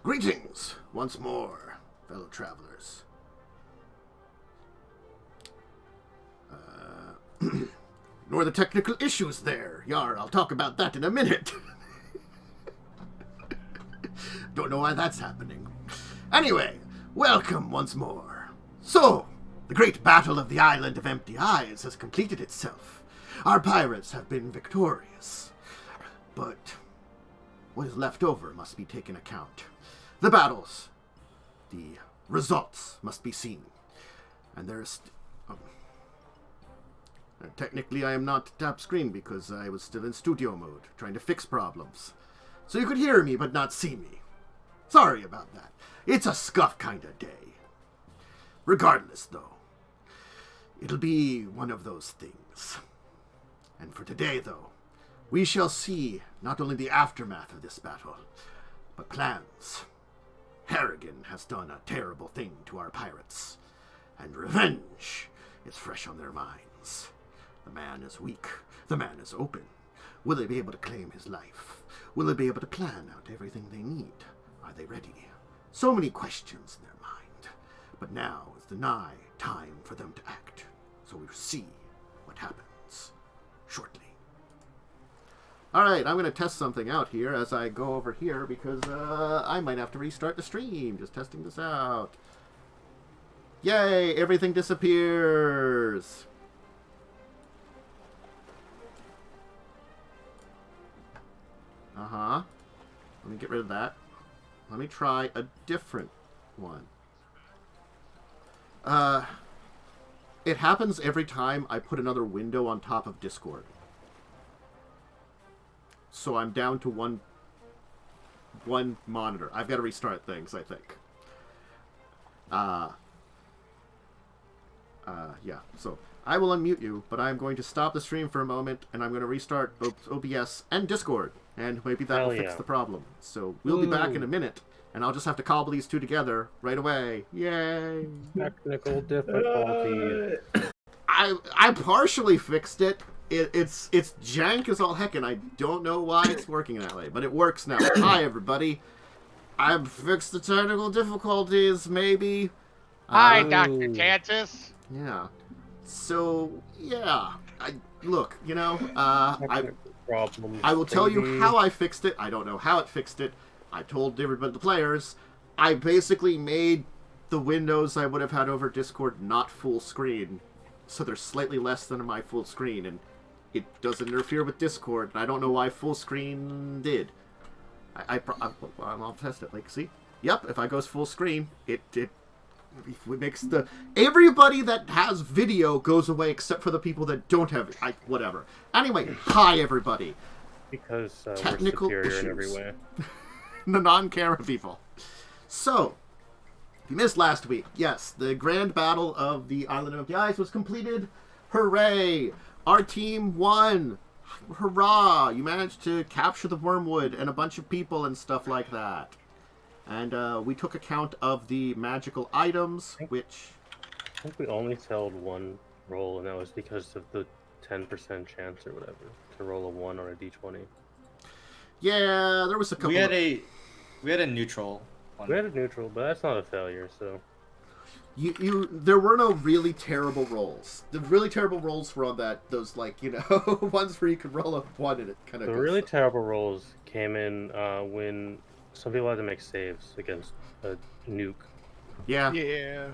Greetings once more, fellow travelers. Ignore the technical issues there, Yar. I'll talk about that in a minute. Don't know why that's happening. Anyway, welcome once more. So, the great battle of the Island of Empty Eyes has completed itself. Our pirates have been victorious. But what is left over must be taken account. The battles, the results must be seen. And there's... technically, I am not tap screen because I was still in studio mode, trying to fix problems. So you could hear me, but not see me. Sorry about that. It's a scuff kind of day. Regardless, though, it'll be one of those things. And for today, though, we shall see not only the aftermath of this battle, but plans. Harrigan has done a terrible thing to our pirates, and revenge is fresh on their minds. The man is weak. The man is open. Will they be able to claim his life? Will they be able to plan out everything they need? Are they ready? So many questions in their mind. But now is the nigh time for them to act. So we'll see what happens shortly. Alright, I'm going to test something out here as I go over here because I might have to restart the stream. Just testing this out. Yay! Everything disappears! Uh-huh. Let me get rid of that. Let me try a different one. It happens every time I put another window on top of Discord. So I'm down to one monitor. I've got to restart things, I think. Yeah. So I will unmute you, but I'm going to stop the stream for a moment, and I'm going to restart OBS and Discord, and maybe that will fix the problem. So we'll be back in a minute, and I'll just have to cobble these two together right away. Yay! Technical difficulty. I partially fixed it. It's jank as all heck, and I don't know why it's working that way, but it works now. Hi, everybody. I've fixed the technical difficulties, maybe. Hi, Dr. Tantus. Yeah. So, yeah. Look, you know, I will tell you how I fixed it. I don't know how it fixed it. I told everybody, the players, I basically made the windows I would have had over Discord not full screen, so they're slightly less than my full screen, and it doesn't interfere with Discord, and I don't know why full screen did. I'll test it. Like, see? Yep, if I goes full screen, it makes the... Everybody that has video goes away except for the people that don't have it. Whatever. Anyway, hi, everybody. Because technical we're superior issues. in every way. The non-camera people. So, if you missed last week, yes, the grand battle of the Island of the Eyes was completed. Hooray! Our team won! Hurrah! You managed to capture the Wormwood and a bunch of people and stuff like that. And we took account of the magical items, which... I think we only failed one roll, and that was because of the 10% chance or whatever to roll a 1 on a d20. Yeah, there was a couple we had a neutral one. We had a neutral, but that's not a failure, so... There were no really terrible rolls. The really terrible rolls were on those, like, you know, ones where you could roll a 1 and it kind of... The really terrible rolls came in when some people had to make saves against a nuke. Yeah. Yeah.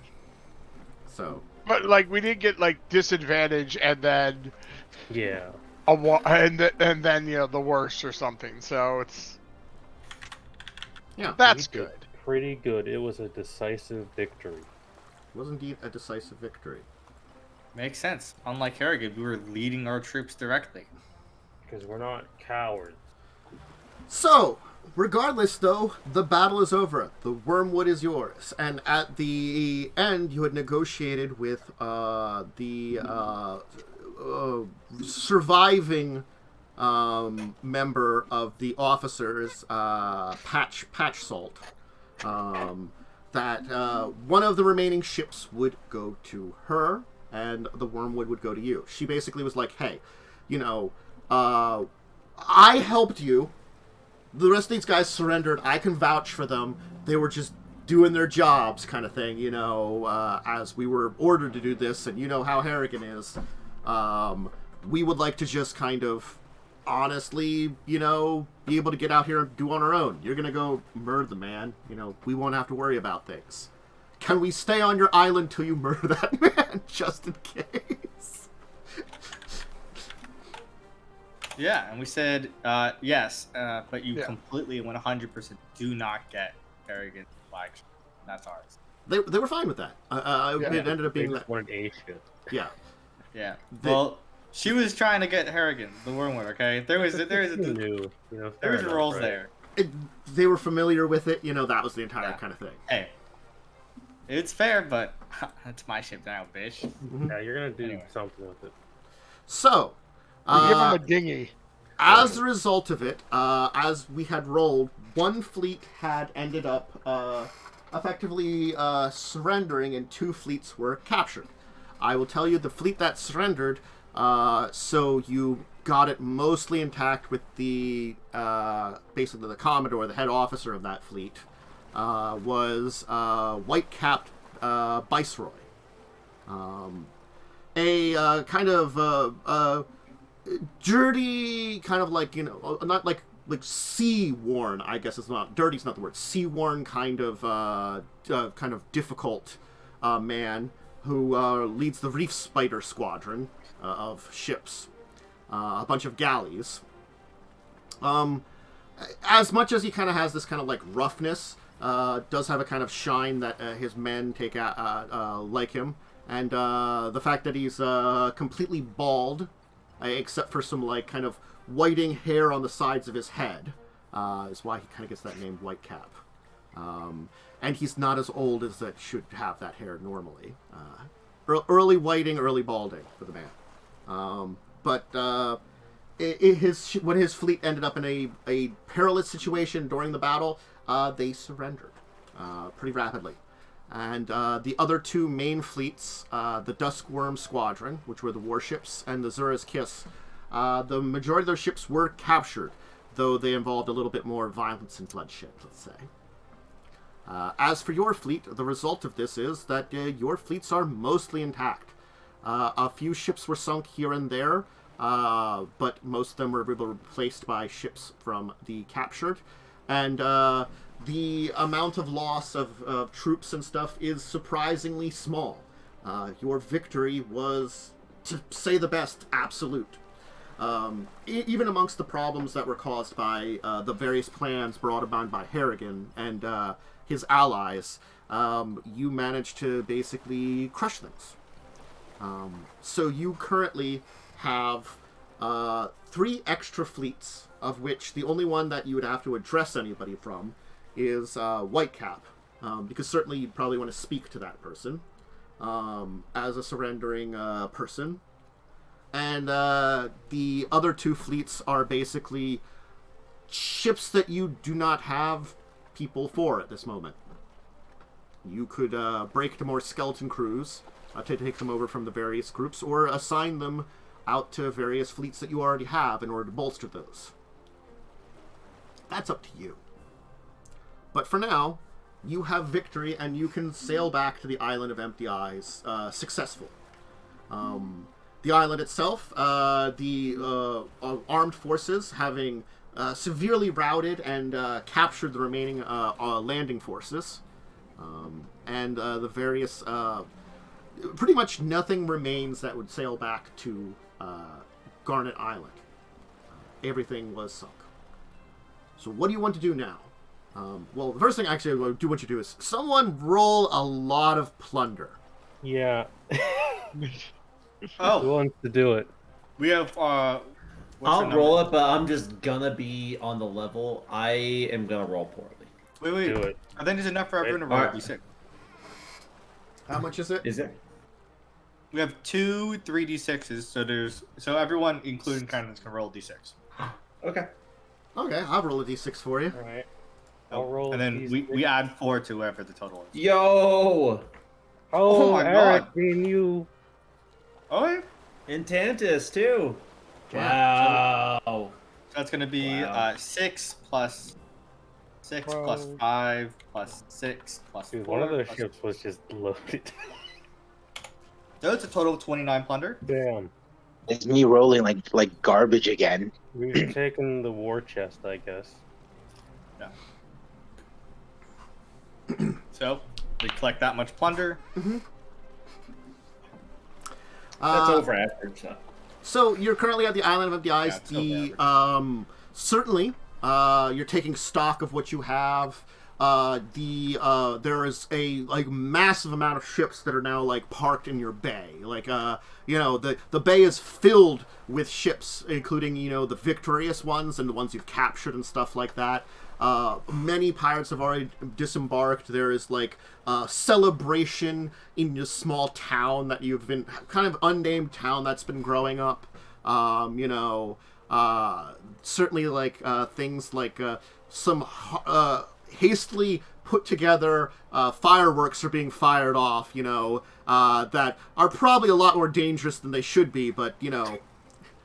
So... But, like, we did get, like, disadvantage and then... Yeah. And then, you know, the worst or something, so it's... Yeah. That's good. Pretty good. It was a decisive victory. It was indeed a decisive victory. Makes sense. Unlike Harrigan, we were leading our troops directly. Because we're not cowards. So, regardless, though, the battle is over. The Wormwood is yours. And at the end, you had negotiated with the surviving member of the officers, Patch Salt, that one of the remaining ships would go to her, and the Wormwood would go to you. She basically was like, hey, you know, I helped you. The rest of these guys surrendered. I can vouch for them. they were just doing their jobs kind of thing, as we were ordered to do this, and you know how Harrigan is. We would like to just kind of honestly, be able to get out here and do on our own. You're going to go murder the man. We won't have to worry about things. Can we stay on your island till you murder that man, just in case? Yeah, and we said yes, but you completely 100% do not get Harrigan's flagship. That's ours. They were fine with that. It ended up being they that. just wanted a ship. Yeah. Yeah. Well, she was trying to get Harrigan, the Wormwood. Okay, there was New, there was roles there. They were familiar with it. That was the entire kind of thing. Hey, it's fair, but it's my ship now, bitch. Yeah, you're gonna do something with it. So, We give him a dinghy. as a result of it, as we had rolled, one fleet had ended up effectively surrendering, and 2 fleets were captured. I will tell you, the fleet that surrendered, so you got it mostly intact with the basically the commodore, the head officer of that fleet, was white-capped viceroy, a kind of dirty, kind of like not like sea-worn. I guess it's not dirty's not the word. Sea-worn kind of difficult man who leads the Reef Spider squadron of ships, a bunch of galleys. As much as he kind of has this kind of like roughness, does have a kind of shine that his men take like him, and the fact that he's completely bald, except for some like kind of whiting hair on the sides of his head, is why he kind of gets that name Whitecap. And he's not as old as that should have that hair normally. Early whiting, early balding for the man. But when his fleet ended up in a perilous situation during the battle, they surrendered pretty rapidly. And the other 2 main fleets, the Duskworm Squadron, which were the warships, and the Zura's Kiss, the majority of their ships were captured, though they involved a little bit more violence and bloodshed, let's say. As for your fleet, the result of this is that your fleets are mostly intact. A few ships were sunk here and there, but most of them were replaced by ships from the captured. And the amount of loss of troops and stuff is surprisingly small. Your victory was, to say the best, absolute. Even amongst the problems that were caused by the various plans brought about by Harrigan and his allies, you managed to basically crush things. So you currently have 3 extra fleets, of which the only one that you would have to address anybody from is Whitecap, because certainly you'd probably want to speak to that person as a surrendering person. And the other 2 fleets are basically ships that you do not have people for at this moment. You could break to more skeleton crews to take them over from the various groups, or assign them out to various fleets that you already have in order to bolster those. That's up to you. But for now, you have victory, and you can sail back to the Island of Empty Eyes successful. The island itself, the armed forces having severely routed and captured the remaining landing forces, and the various... pretty much nothing remains that would sail back to Garnet Island. Everything was sunk. So what do you want to do now? Well, the first thing actually I do want you to do is someone roll a lot of plunder. Yeah. Oh, Who wants to do it? we have. I'll roll it, but I'm just gonna be on the level. I am gonna roll poorly. Wait. Do it. I think there's enough for everyone to roll Alright. d6. How much is it? Is it? We have 2 3d6s, so everyone, including Kindness, can roll d6. Okay. Okay, I'll roll a d6 for you. All right. I'll roll. And then we add 4 to whatever the total is. Yo! Oh, my Erik, God. being you. Oh, yeah. Intantis, too. Wow. Wow. So that's going to be Wow. 6 plus 6 Well, plus 5 plus 6 plus Dude, 4. one of those plus- ships was just loaded. So it's a total of 29 plunder. Damn. It's me rolling like garbage again. We've taken the war chest, I guess. So we collect that much plunder. That's over average. So you're currently at the Island of the Eyes. it's over Certainly, you're taking stock of what you have. There is a massive amount of ships that are now parked in your bay. The bay is filled with ships, including the victorious ones and the ones you've captured and stuff like that. Many pirates have already disembarked. There is celebration in this small town that you've been kind of unnamed town that's been growing up. Certainly things like some hastily put together fireworks are being fired off, that are probably a lot more dangerous than they should be, but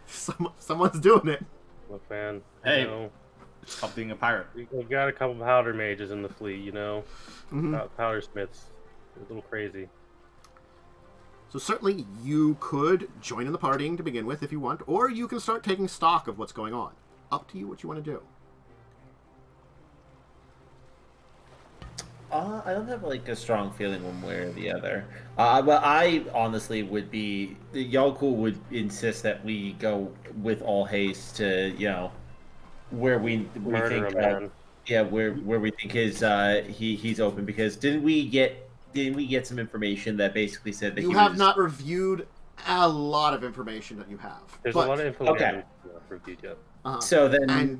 someone's doing it. Look, man. Hey. You know, It's called being a pirate. we've got a couple powder mages in the fleet, Mhm. Powder smiths. They're a little crazy. So certainly you could join in the partying to begin with if you want, or you can start taking stock of what's going on. Up to you what you want to do. I don't have a strong feeling one way or the other. But I honestly would be Yaalkol would insist that we go with all haste to where we Murder think a man. where we think he's open, because didn't we get some information that basically said that You he have was... not reviewed a lot of information that you have. There's but, a lot of info we haven't reviewed yet. So then, And-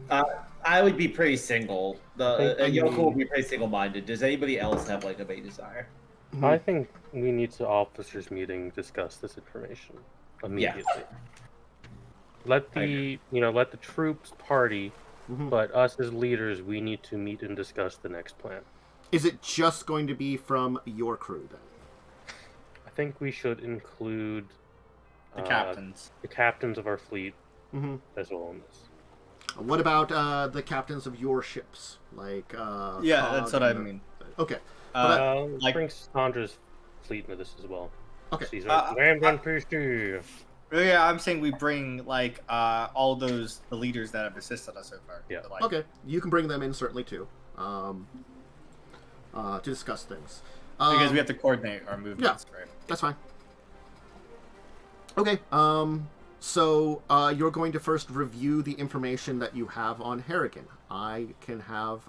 I would be pretty single. think- Yaalkol would be pretty single-minded. Does anybody else have a big desire? I think we need to officers meeting discuss this information immediately. Let the let the troops party, Mhm. but us as leaders, we need to meet and discuss the next plan. Is it just going to be from your crew then? I think we should include The captains. the captains of our fleet Mm-hmm. as well in this. What about the captains of your ships? Yeah, that's what I mean. Okay. Bring Sandra's fleet into this as well. Okay. Caesar. Yeah, I'm saying we bring all the leaders that have assisted us so far. Yeah. to, Okay. You can bring them in certainly too. To discuss things. Because we have to coordinate our movements, right? That's fine. Okay. So you're going to first review the information that you have on Harrigan. I can have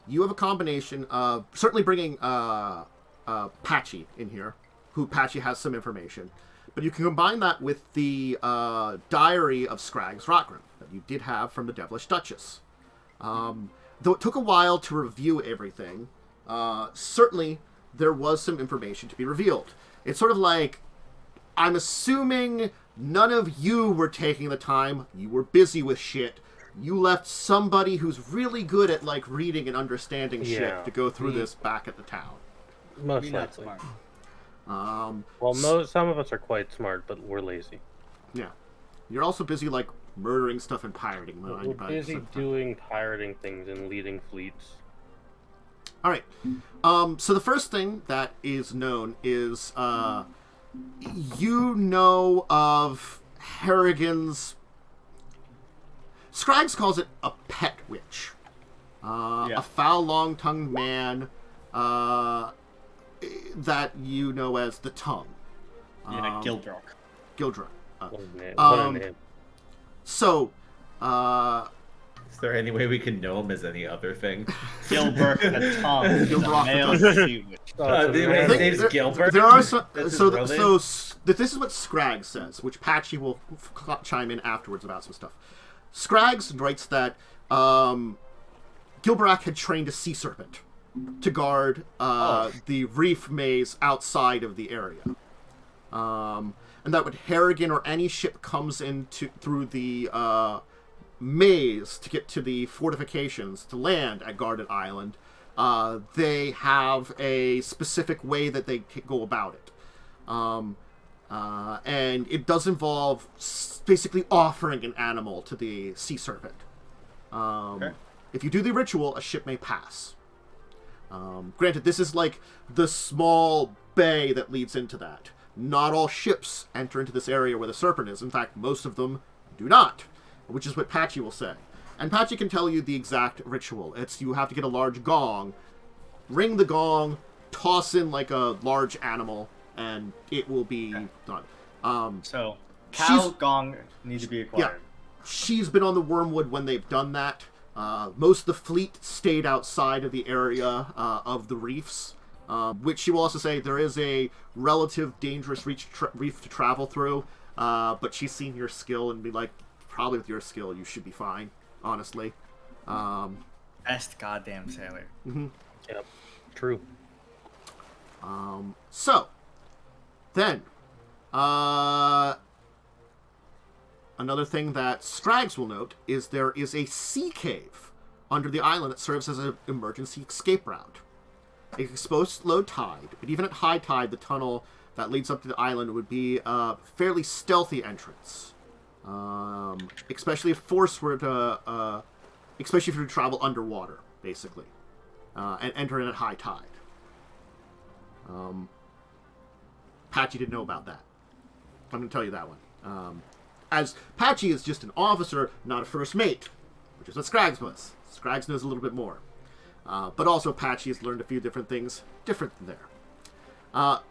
you have a combination of certainly bringing Patchy in here, who Patchy has some information, but you can combine that with the diary of Scraggs Rockgrim that you did have from the Devilish Duchess. Though it took a while to review everything, certainly there was some information to be revealed. It's sort of I'm assuming none of you were taking the time. You were busy with shit. You left somebody who's really good at reading and understanding shit to go through this back at the town. Most Maybe not likely. smart. Well, some of us are quite smart, but we're lazy. Yeah. You're also busy murdering stuff and pirating. We're busy doing pirating things and leading fleets. All right. So the first thing that is known is you know of Harrigan's... Scraggs calls it a pet witch. A foul, long-tongued man that you know as the Tongue. Gildrock. Gildra. What a name. So, Is there any way we can know him as any other thing? Gilbert the Tongue. Gilbert the Male Tongue. sea witch. His name's Gilbert. There are some. That's his So, real name? this is what Scraggs says, which Patchy will chime in afterwards about some stuff. Scraggs writes that Gilberack had trained a sea serpent to guard the reef maze outside of the area, and that when Harrigan or any ship comes through the maze to get to the fortifications to land at Guarded Island, they have a specific way that they go about it. And it does involve basically offering an animal to the sea serpent. Okay. If you do the ritual, a ship may pass. Granted, this is like the small bay that leads into that. Not all ships enter into this area where the serpent is. In fact, most of them do not, which is what Patchy will say. And Patchy can tell you the exact ritual. It's you have to get a large gong, ring the gong, toss in like a large animal, and it will be done. So, cow gong needs to be acquired. Yeah, she's been on the Wormwood when they've done that. Most of the fleet stayed outside of the area of the reefs, which she will also say there is a relative dangerous reef to travel through, but she's seen your skill and be like, probably with your skill you should be fine, honestly. Best goddamn sailor. Mm-hmm. Yep, true. So, then, another thing that Scrags will note is there is a sea cave under the island that serves as an emergency escape route. It's exposed to low tide, but even at high tide, the tunnel that leads up to the island would be a fairly stealthy entrance. Especially if force were to, especially if you travel underwater, basically, and enter in at high tide. Patchy didn't know about that. I'm going to tell you that one. As Patchy is just an officer, not a first mate, which is what Scrags was. Scrags knows a little bit more. But also Patchy has learned a few different things different than there.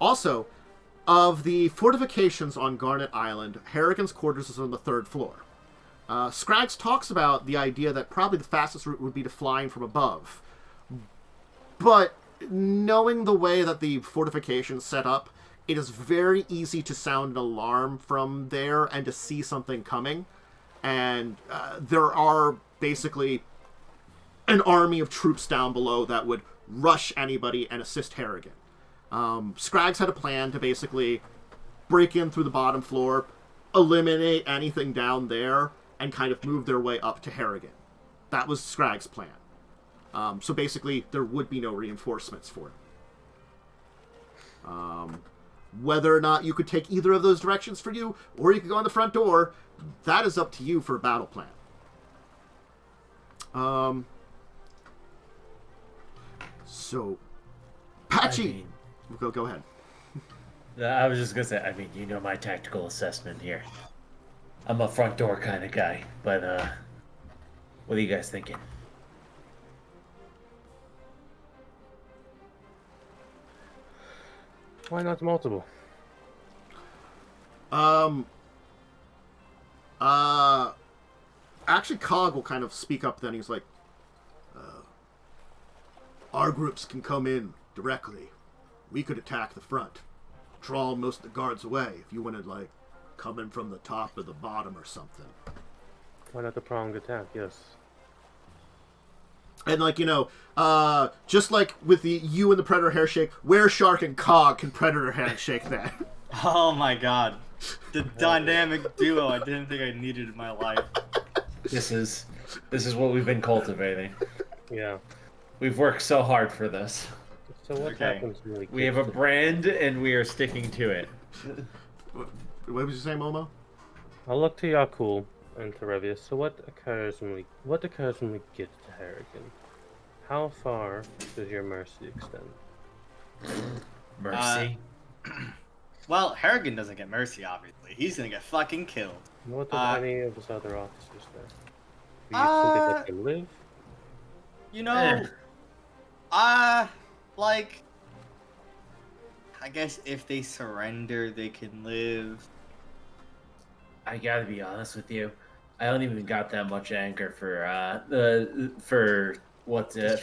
Also, of the fortifications on Garnet Island, Harrigan's quarters is on the 3rd floor. Scrags talks about the idea that probably the fastest route would be to flying from above. But knowing the way that the fortification's set up, it is very easy to sound an alarm from there and to see something coming. And there are basically an army of troops down below that would rush anybody and assist Harrigan. Scrags had a plan to basically break in through the bottom floor, eliminate anything down there, and kind of move their way up to Harrigan. That was Scrags' plan. So basically, there would be no reinforcements for it. Whether or not you could take either of those directions for you, or you could go on the front door, that is up to you for a battle plan. So, Patchy, go ahead. I was just gonna say, I mean, you know my tactical assessment here. I'm a front door kind of guy, but what are you guys thinking? Why not multiple? Actually, Cog will kind of speak up then. He's like, our groups can come in directly. We could attack the front. Draw most of the guards away if you wanted, like, come in from the top or the bottom or something. Why not the pronged attack? Yes. And, like, you know, just like with you and the Predator handshake, Wereshark and Cog can Predator handshake that. Oh my god. The dynamic duo I didn't think I needed in my life. This is what we've been cultivating. Yeah. We've worked so hard for this. So what happens when we have a brand and we are sticking to it. What was you saying, Momo? I'll look to Yaalkol and to Revia. So what occurs when we get to Harrigan? How far does your mercy extend? Mercy? Well, Harrigan doesn't get mercy, obviously. He's gonna get fucking killed. What do any of his other officers there? Do you think that they can live? You know, like, I guess if they surrender, they can live. I gotta be honest with you. I don't even got that much anger for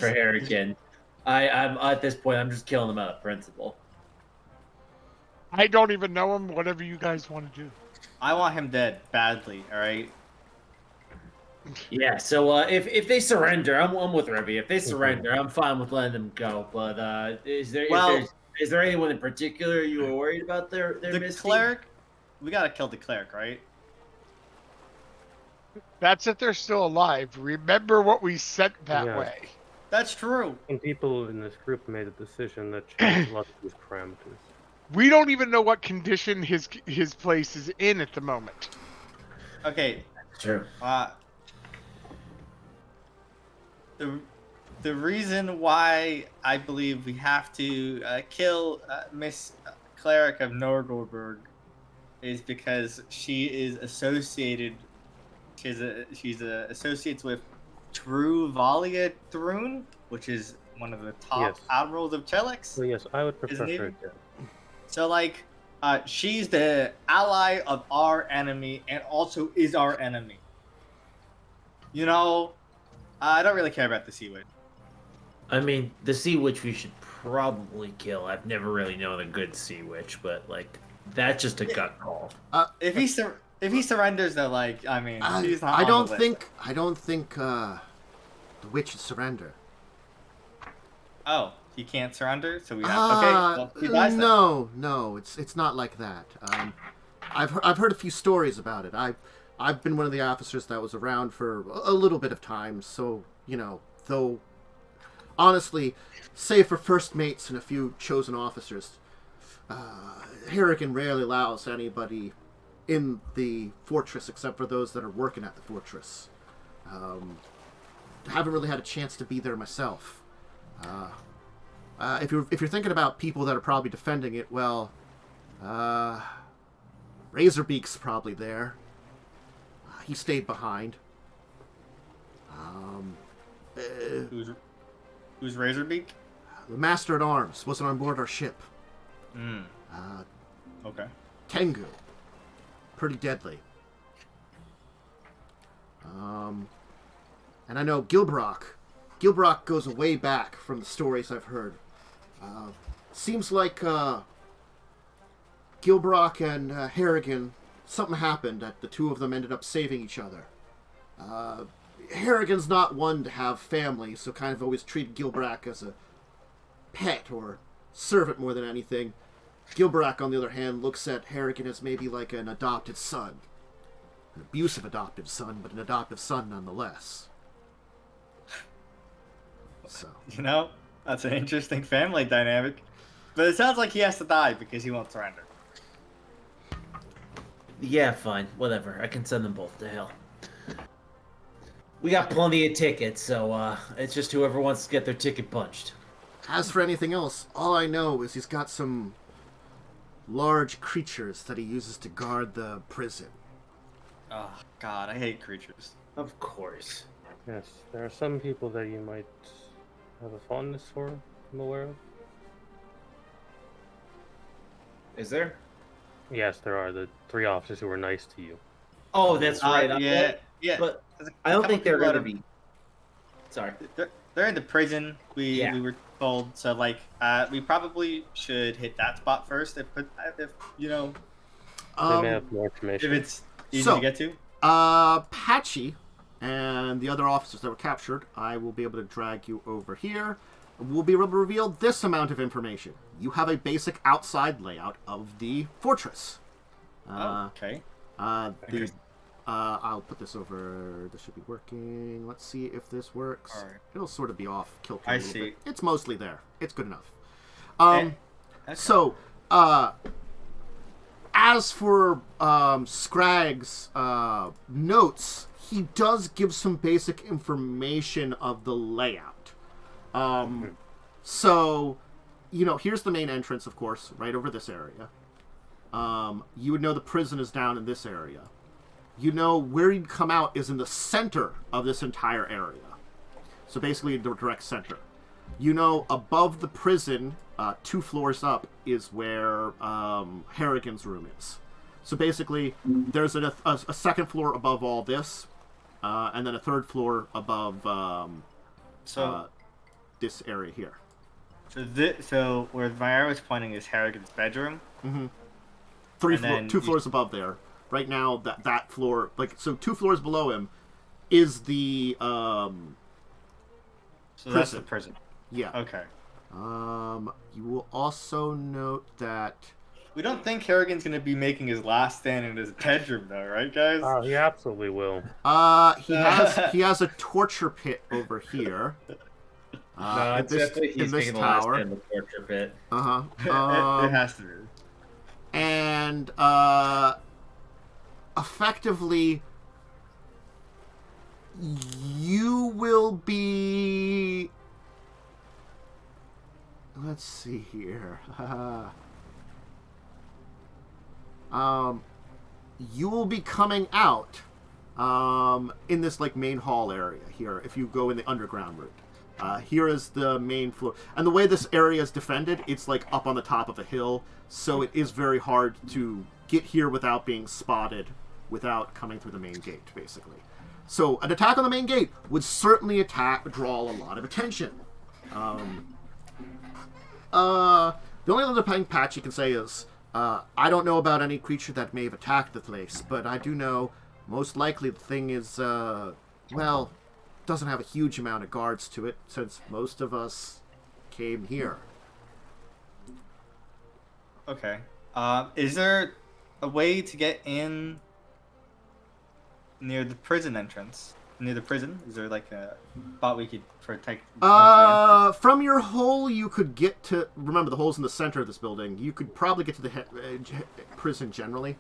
Harrigan. I'm at this point. I'm just killing him out of principle. I don't even know him. Whatever you guys want to do. I want him dead badly. All right. Yeah. So if they surrender, I'm with Revia. If they surrender, I'm fine with letting them go. But is there anyone in particular you were worried about? The Myste? Cleric. We gotta kill the cleric, right? That's if they're still alive. Remember what we said that way. That's true. And people in this group made a decision that changed a lot of these parameters. We don't even know what condition his place is in at the moment. Okay. Sure. the reason why I believe we have to kill Miss Cleric of Norgorberg is because she is associated. She's associates with True Valia Thrune, which is one of the top admirals of Chelex. So yes, I would prefer her dead. So like, she's the ally of our enemy and also is our enemy. You know, I don't really care about the Sea Witch. I mean, the Sea Witch we should probably kill. I've never really known a good Sea Witch, but like that's just a gut call. If he surrenders, though, like I mean, she's not. I don't think the witches surrender. Oh, he can't surrender, so we have. Okay, well, he dies then. No, it's not like that. I've heard a few stories about it. I've been one of the officers that was around for a little bit of time, so though. Honestly, save for first mates and a few chosen officers, Harrigan rarely allows anybody in the fortress except for those that are working at the fortress. Haven't really had a chance to be there myself. If you're thinking about people that are probably defending it, well, Razorbeak's probably there. He stayed behind. Who's Razorbeak? The Master at Arms wasn't on board our ship. Okay. Tengu. Pretty deadly. And I know Gilbrock. Gilbrock goes way back from the stories I've heard. Seems like Gilbrock and Harrigan, something happened that the two of them ended up saving each other. Harrigan's not one to have family, so kind of always treated Gilbrock as a pet or servant more than anything. Gilbrock, on the other hand, looks at Harrigan as maybe like an adopted son. An abusive adoptive son, but an adoptive son nonetheless. So. That's an interesting family dynamic. But it sounds like he has to die because he won't surrender. Yeah, fine. Whatever. I can send them both to hell. We got plenty of tickets, so it's just whoever wants to get their ticket punched. As for anything else, all I know is he's got some large creatures that he uses to guard the prison. Oh, God, I hate creatures. Of course. Yes, there are some people that you might have a fondness for, I'm aware of. Is there? Yes, there are. The 3 officers who were nice to you. Oh, that's right. Yeah. But I don't think they're going to be... Sorry. They're in the prison, we were told. So, like, we probably should hit that spot first if They may have more information. if it's easy to get to. Patchy and the other officers that were captured, I will be able to drag you over here. We'll be able to reveal this amount of information. You have a basic outside layout of the fortress. Okay. I'll put this over. This should be working. Let's see if this works. All right. It'll sort of be off kilter. I see. Bit. It's mostly there. It's good enough. Okay. So, as for Scragg's notes, he does give some basic information of the layout. So, here's the main entrance, of course, right over this area. You would know the prison is down in this area. Where you'd come out is in the center of this entire area. So basically the direct center. Above the prison, 2 floors up, is where Harrigan's room is. So basically, there's a second floor above all this, and then a third floor above this area here. So where my arrow is pointing is Harrigan's bedroom? Mm-hmm. 2 floors above there. Right now, that floor, 2 floors below him is the So prison. That's the prison. Yeah. Okay. You will also note that We don't think Harrigan's going to be making his last stand in his bedroom, though, right, guys? Oh, he absolutely will. he has a torture pit over here. No, it's definitely he's making the last stand in the torture pit. It has to be. And effectively, You will be... Let's see here. You will be coming out in this like main hall area here if you go in the underground route. Here is the main floor. And the way this area is defended, it's like up on the top of a hill, so it is very hard to get here without being spotted, without coming through the main gate, basically. So an attack on the main gate would certainly draw a lot of attention. The only other patch you can say is, I don't know about any creature that may have attacked the place, but I do know most likely the thing is, well, doesn't have a huge amount of guards to it, since most of us came here. Okay. Is there a way to get in near the prison entrance? Near the prison? Is there like a spot we could protect? From your hole, you could get to... Remember, the hole's in the center of this building. You could probably get to the prison generally.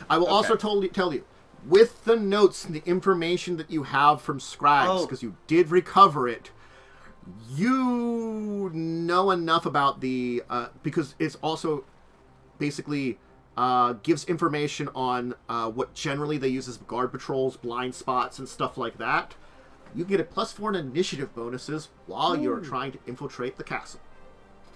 I will also tell you, with the notes and the information that you have from Scrags, because you did recover it, you know enough about the... because it's also basically... gives information on what generally they use as guard patrols, blind spots, and stuff like that. You get a +4 in initiative bonuses while you're trying to infiltrate the castle.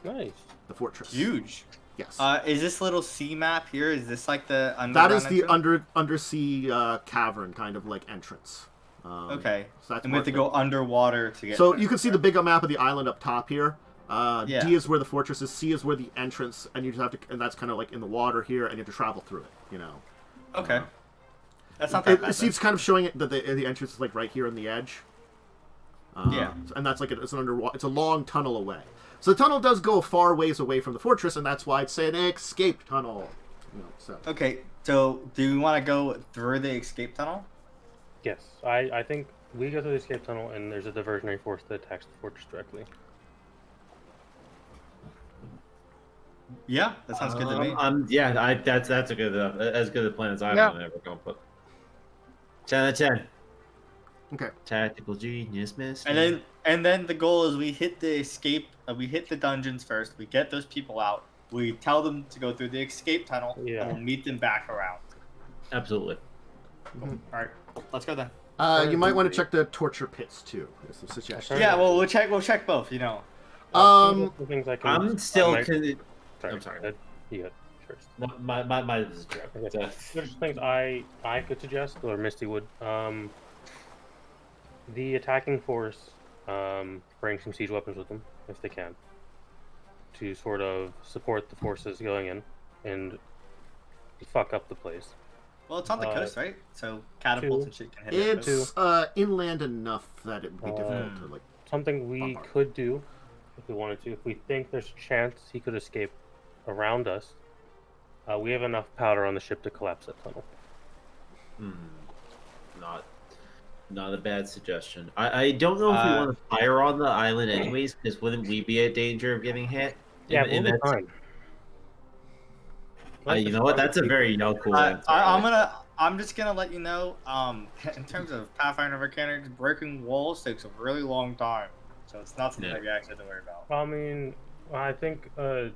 Nice. The fortress. Huge. Yes. Is this little sea map here? Is this like the that is the entrance? undersea cavern kind of like entrance. Okay. So that's and we have to go underwater to get. So you can see the big map of the island up top here. Yeah. D is where the fortress is. C is where the entrance, and you just have to, and that's kind of like in the water here, and you have to travel through it. You know. Okay. That's not that bad. It's kind of showing it that the entrance is like right here on the edge. Yeah. And that's like it's an underwater. It's a long tunnel away. So the tunnel does go a far ways away from the fortress, and that's why it's an escape tunnel. You know, so. Okay. So do we want to go through the escape tunnel? Yes, I think we go through the escape tunnel, and there's a diversionary force that attacks the fortress directly. Yeah, that sounds good to me. That's a good as good a plan as I've ever gone. But 10 out of 10. Okay. Tactical genius, Myste. And then the goal is we hit the escape. We hit the dungeons first. We get those people out. We tell them to go through the escape tunnel, and we'll meet them back around. Absolutely. All right, let's go then. You might want to check the torture pits too. There's some suggestions. Yeah, well, we'll check both. You know. Things I can, I'm still. sorry, I'm sorry. You go first. My is a joke. Okay. There's things I could suggest, or Misty would. The attacking force bring some siege weapons with them if they can, to sort of support the forces going in and fuck up the place. Well, it's on the coast, right? So catapults and shit can hit it. It's inland enough that it would be difficult to like. Something we could do if we wanted to. If we think there's a chance he could escape around us, we have enough powder on the ship to collapse that tunnel. Not a bad suggestion. I don't know if we want to fire on the island anyways, because wouldn't we be at danger of getting hit? Yeah, we'll be fine. You know what? That's a very Yaalkol answer. I'm just gonna let you know. In terms of Pathfinder mechanics, breaking walls takes a really long time, so it's not something that you actually have to worry about. I mean, I think the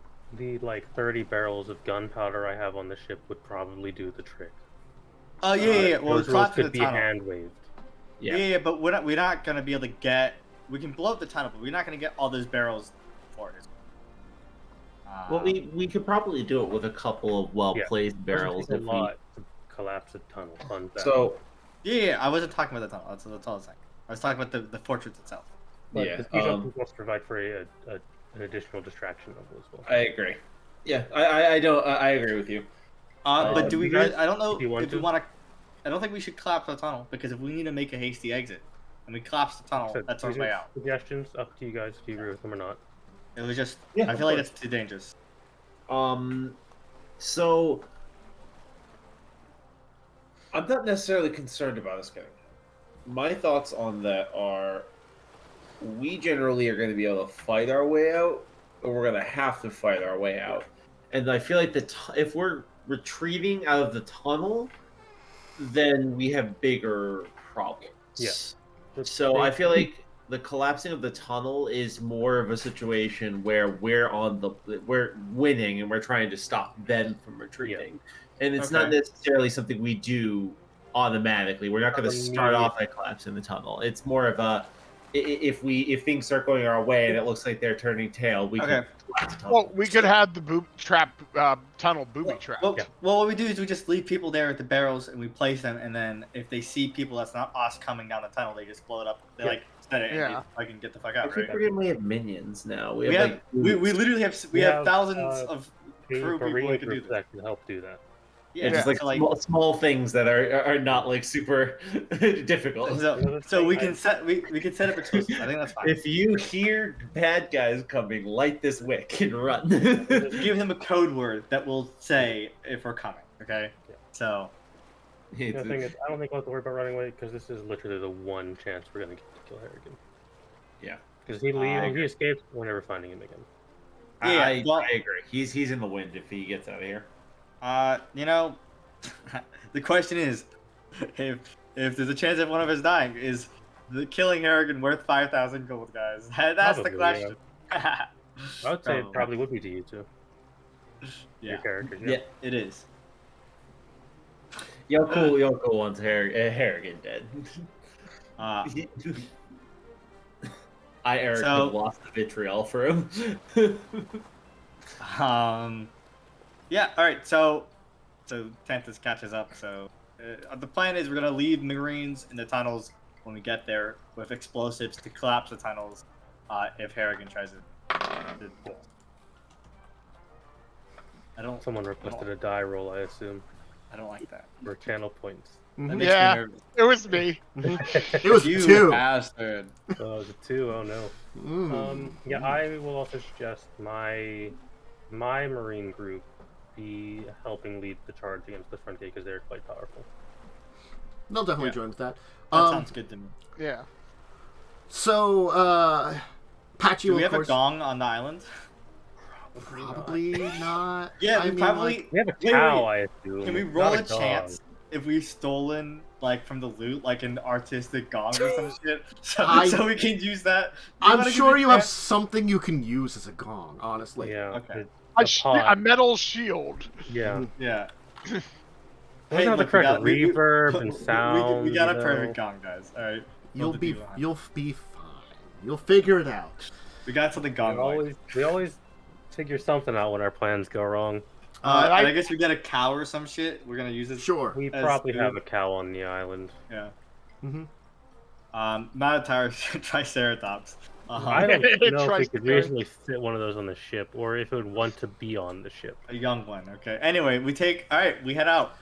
like 30 barrels of gunpowder I have on the ship would probably do the trick. Oh yeah. Well, those it's not could the be tunnel. hand waved. Yeah, but we're not gonna be able to get. We can blow up the tunnel, but we're not gonna get all those barrels for it. Well, we could probably do it with a couple of well-placed barrels. A lot to collapse a tunnel. So. Yeah, I wasn't talking about the tunnel. That's all I was saying. I was talking about the fortress itself. But the siege weapons must provide for an additional distraction level as well. I agree. Yeah, I agree with you. But do we? Guys, I don't know if you want if we want to. I don't think we should collapse the tunnel, because if we need to make a hasty exit and we collapse the tunnel, that's our way out. Suggestions up to you guys if you agree with them or not. It was just. I feel like that's too dangerous. So I'm not necessarily concerned about us getting hit. My thoughts on that are, we generally are going to be able to fight our way out, or we're going to have to fight our way out. And I feel like if we're retreating out of the tunnel, then we have bigger problems. Yeah. So I feel like the collapsing of the tunnel is more of a situation where we're winning and we're trying to stop them from retreating, and it's not necessarily something we do automatically. We're not going to start off by collapsing the tunnel. It's more of a if things start going our way and it looks like they're turning tail, we can collapse the tunnel. Well, we could have the tunnel booby trap. Well, what we do is we just leave people there at the barrels and we place them, and then if they see people that's not us coming down the tunnel, they just blow it up. They like set it and I can get the fuck I out. think Right? we're gonna have minions now. We literally have thousands of crew people that can do that. that can help do that. Yeah, just like small things that are not like super difficult. So we can set up explosives. I think that's fine. If you hear bad guys coming, light this wick and run. Give him a code word that will say if we're coming. Okay. Yeah. So. The thing is, I don't think we'll have to worry about running away because this is literally the one chance we're gonna get to kill Harrigan. Yeah. Because if he escapes, we're never finding him again. I agree. He's in the wind if he gets out of here. You know, the question is, if there's a chance of one of us dying, is the killing Harrigan worth 5,000 gold, guys? That's the question. Yeah. I would say it probably would be to you too. Yeah. Your character. Yeah, it is. Yaalkol wants Harrigan dead. Erik have lost the vitriol for him. Yeah, all right. So Tantus catches up. So the plan is we're gonna leave Marines in the tunnels when we get there with explosives to collapse the tunnels if Harrigan tries to. Someone requested a die roll, I assume. I don't like that. For channel points. That makes me nervous. It was me. It was you 2. bastard. Oh, it was a 2. Oh no. Yeah, I will also suggest my Marine group be helping lead the charge against the front gate because they're quite powerful. They'll definitely join with that. That sounds good to me. Yeah. So, Patchy, do we of have course, a gong on the island? Probably not. Yeah, I mean, probably. We have a cow, I assume. Can we roll not a chance if we've stolen from the loot, like an artistic gong or some shit, so we can use that? I'm sure you have something you can use as a gong. Honestly. Yeah. Okay. A metal shield. Yeah. Yeah. Hey, have the correct reverb and sound. We got a perfect gong, guys. All right. You'll be fine. You'll figure it out. We got something gong. We always figure something out when our plans go wrong. And I guess we got a cow or some shit. We're gonna use it. Sure. We probably have a cow on the island. Yeah. Mm-hmm. Not a triceratops. I don't know if we could reasonably fit one of those on the ship, or if it would want to be on the ship. A young one. Okay. Anyway, we head out.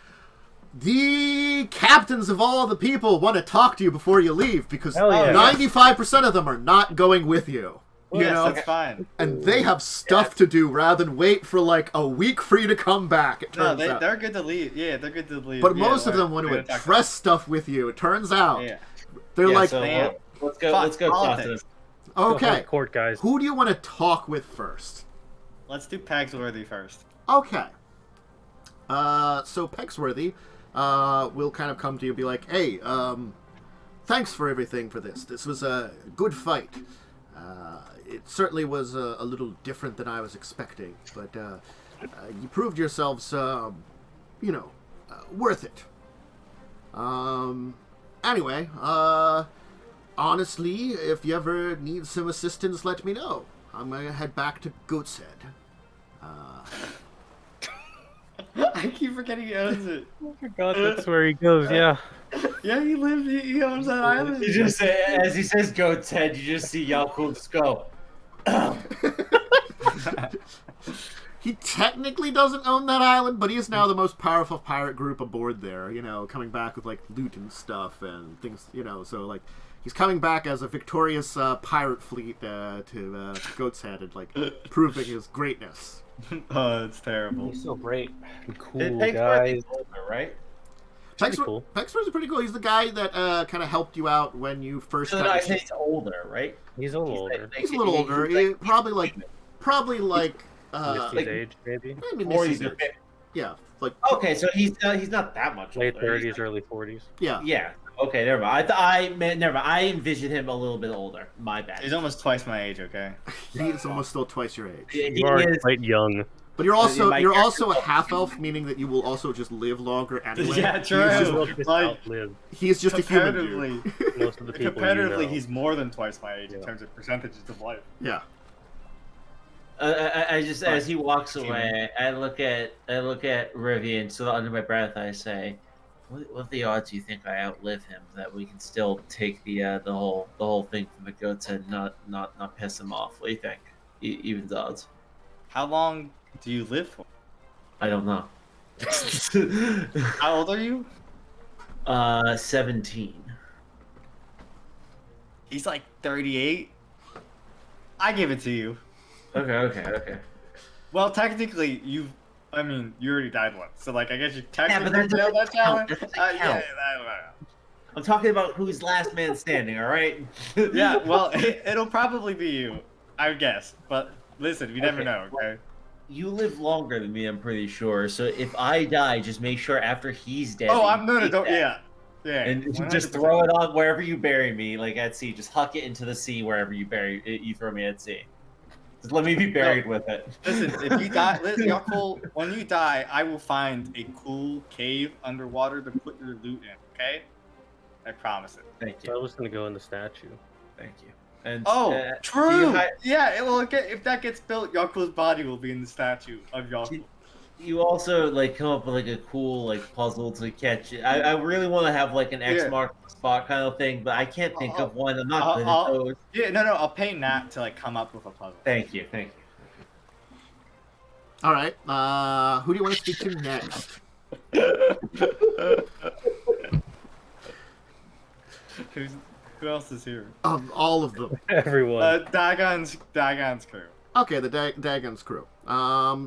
The captains of all the people want to talk to you before you leave because 95% of them are not going with you. You know, that's fine. And they have stuff to do rather than wait for like a week for you to come back. It turns out. They're good to leave. Yeah, they're good to leave. But most of them want to address stuff with you. It turns out. Yeah. They're like, so let's go politics. Okay. Court guys. Who do you want to talk with first? Let's do Pegsworthy first. Okay. So Pegsworthy will kind of come to you and be like, hey, thanks for everything for this. This was a good fight. It certainly was a little different than I was expecting, but you proved yourselves, worth it. Anyway, honestly, if you ever need some assistance, let me know. I'm gonna head back to Goat's Head. I keep forgetting he owns it. I forgot that's where he goes, yeah. Yeah, he owns that island. You just as he says Goat's Head, you just see Yaalkol just go. He technically doesn't own that island, but he is now the most powerful pirate group aboard there, coming back with, like, loot and stuff and things, so, like, he's coming back as a victorious pirate fleet to Goat's Head and, like, proving his greatness. Oh, it's terrible. He's so great and cool, Pegsworthy's guys. older, right? Pegsworthy's pretty cool. He's the guy that kind of helped you out when you first So I think he's older, right? He's a little older. He's a little older. Probably like Misty's age, maybe? Maybe 40s Misty's or age. Yeah, like okay, so he's not that much late older. 30s, early 40s. Yeah. Yeah, Okay, never mind. Never mind. I envisioned him a little bit older. My bad. He's almost twice my age. Okay. He's almost still twice your age. He You are is. quite young. But you're also my you're character- also a half elf, meaning that you will also just live longer anyway. Yeah, He's true. just, You will just Like, outlive he's just a human dude. Comparatively, most of the people comparatively, you know. he's more than twice my age in Yeah. terms of percentages of life. Yeah. I just But- as he walks away, I look at Revia, and so under my breath I say, "What are the odds you think I outlive him? That we can still take the whole thing from the goats and not piss him off? What do you think? Even odds? How long do you live for? I don't know. How old are you? 17. He's like 38. I give it to you. Okay. Well, technically, you already died once, so like I guess you but technically that failed that doesn't count. challenge. That doesn't Yeah, count. I don't know. I'm talking about who's last man standing. All right. Yeah, well, it'll probably be you, I would guess. But listen, you never Okay. know. Okay. You live longer than me, I'm pretty sure. So if I die, just make sure after he's dead. Oh, that I'm you no, take don't. that. Yeah. And 100%. just throw it on wherever you bury me, like at sea. Just huck it into the sea wherever you throw me at sea. Just let me be buried with it. Listen, if you die, Yaalkol, when you die, I will find a cool cave underwater to put your loot in. Okay? I promise it. Thank I you. was gonna go in the statue. Thank you. And Oh, do true. you hi- Yeah, it will get if that gets built. Yaalkol's body will be in the statue of Yaalkol. you also like come up with like a cool like puzzle to catch it. I really want to have like an X Yeah. mark the spot kind of thing, but I can't think of one. I'm not good at I'll- those. Yeah, no, I'll pay Nat to like come up with a puzzle. Thank you. All right. Who do you want to speak to next? Who else is here? All of them. Everyone. Dagon's crew. Okay, the Dagon's crew. Let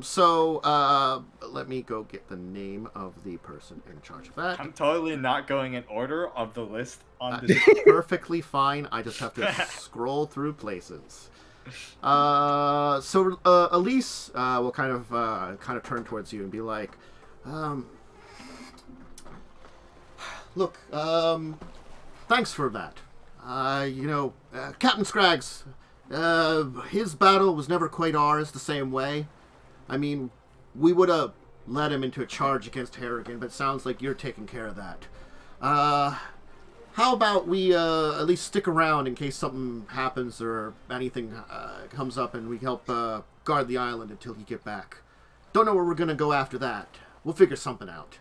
me go get the name of the person in charge of that. I'm totally not going in order of the list on It's this. perfectly fine. I just have to scroll through places. Elise will kind of turn towards you and be like, look, thanks for that. Captain Scraggs, his battle was never quite ours the same way. I mean, we would have led him into a charge against Harrigan, but it sounds like you're taking care of that. How about we at least stick around in case something happens or anything comes up, and we help guard the island until you get back. Don't know where we're gonna go after that. We'll figure something out.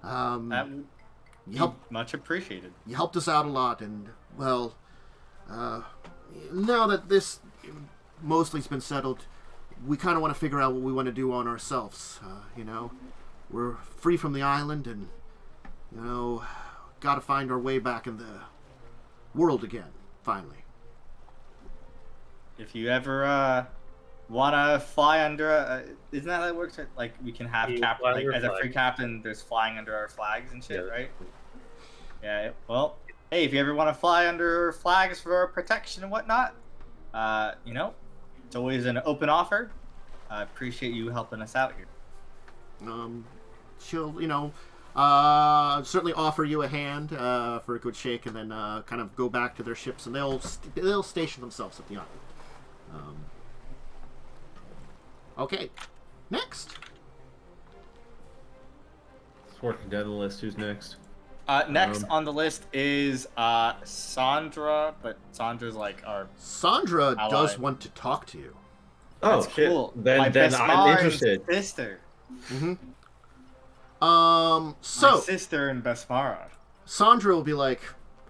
That would You be helped much appreciated. you helped us out a lot, and well, now that this mostly's been settled, we kind of want to figure out what we want to do on ourselves. We're free from the island, and got to find our way back in the world again. Finally. If you ever wanna fly under, isn't that how it works? Like we can have You captain, fly like your as a flag. free captain. There's flying under our flags and shit, Yeah. right? Yeah. Well, hey, if you ever want to fly under flags for protection and whatnot, it's always an open offer. I appreciate you helping us out here. She'll, certainly offer you a hand for a good shake, and then kind of go back to their ships, and they'll station themselves at the island. Okay, next. It's working down the list. Who's next? Next on the list is Sandra, but Sandra's like our. Sandra Ally. does want to talk to you. Oh, That's shit. cool. Then My I'm Besmarin's interested. Sister. My My sister in Besmara. Sandra will be like,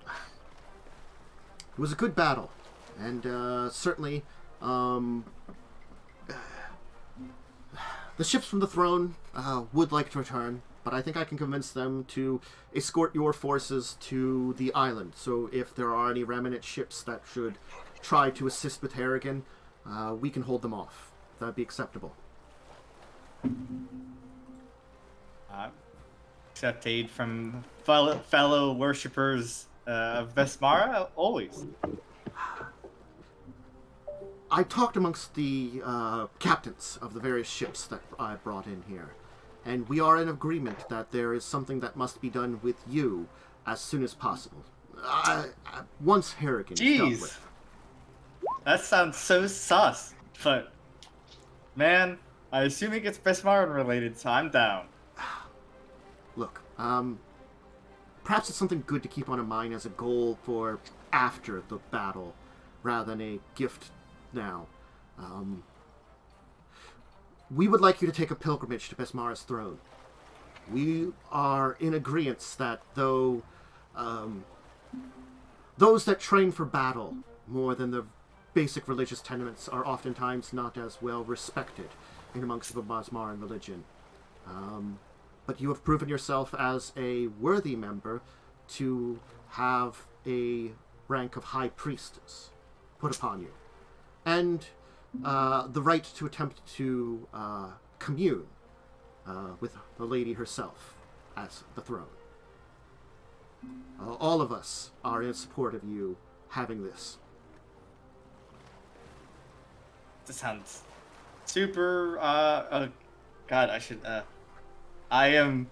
it was a good battle, and certainly, the ships from the throne would like to return, but I think I can convince them to escort your forces to the island. So if there are any remnant ships that should try to assist with Harrigan, we can hold them off. That'd be acceptable. Accept aid from fellow worshippers of Vesmara, always. I talked amongst the captains of the various ships that I brought in here, and we are in agreement that there is something that must be done with you as soon as possible. Once Harrigan is dealt Jeez. with. That sounds so sus. But, man, I assume it gets Besmaran related, so I'm down. Look, perhaps it's something good to keep on in mind as a goal for after the battle, rather than a gift now. We would like you to take a pilgrimage to Besmara's throne. We are in agreement that though those that train for battle more than the basic religious tenements are oftentimes not as well respected in amongst the Besmaran religion. But you have proven yourself as a worthy member to have a rank of high priestess put upon you. And the right to attempt to commune with the lady herself as the throne. All of us are in support of you having this. This sounds super, God, I should, I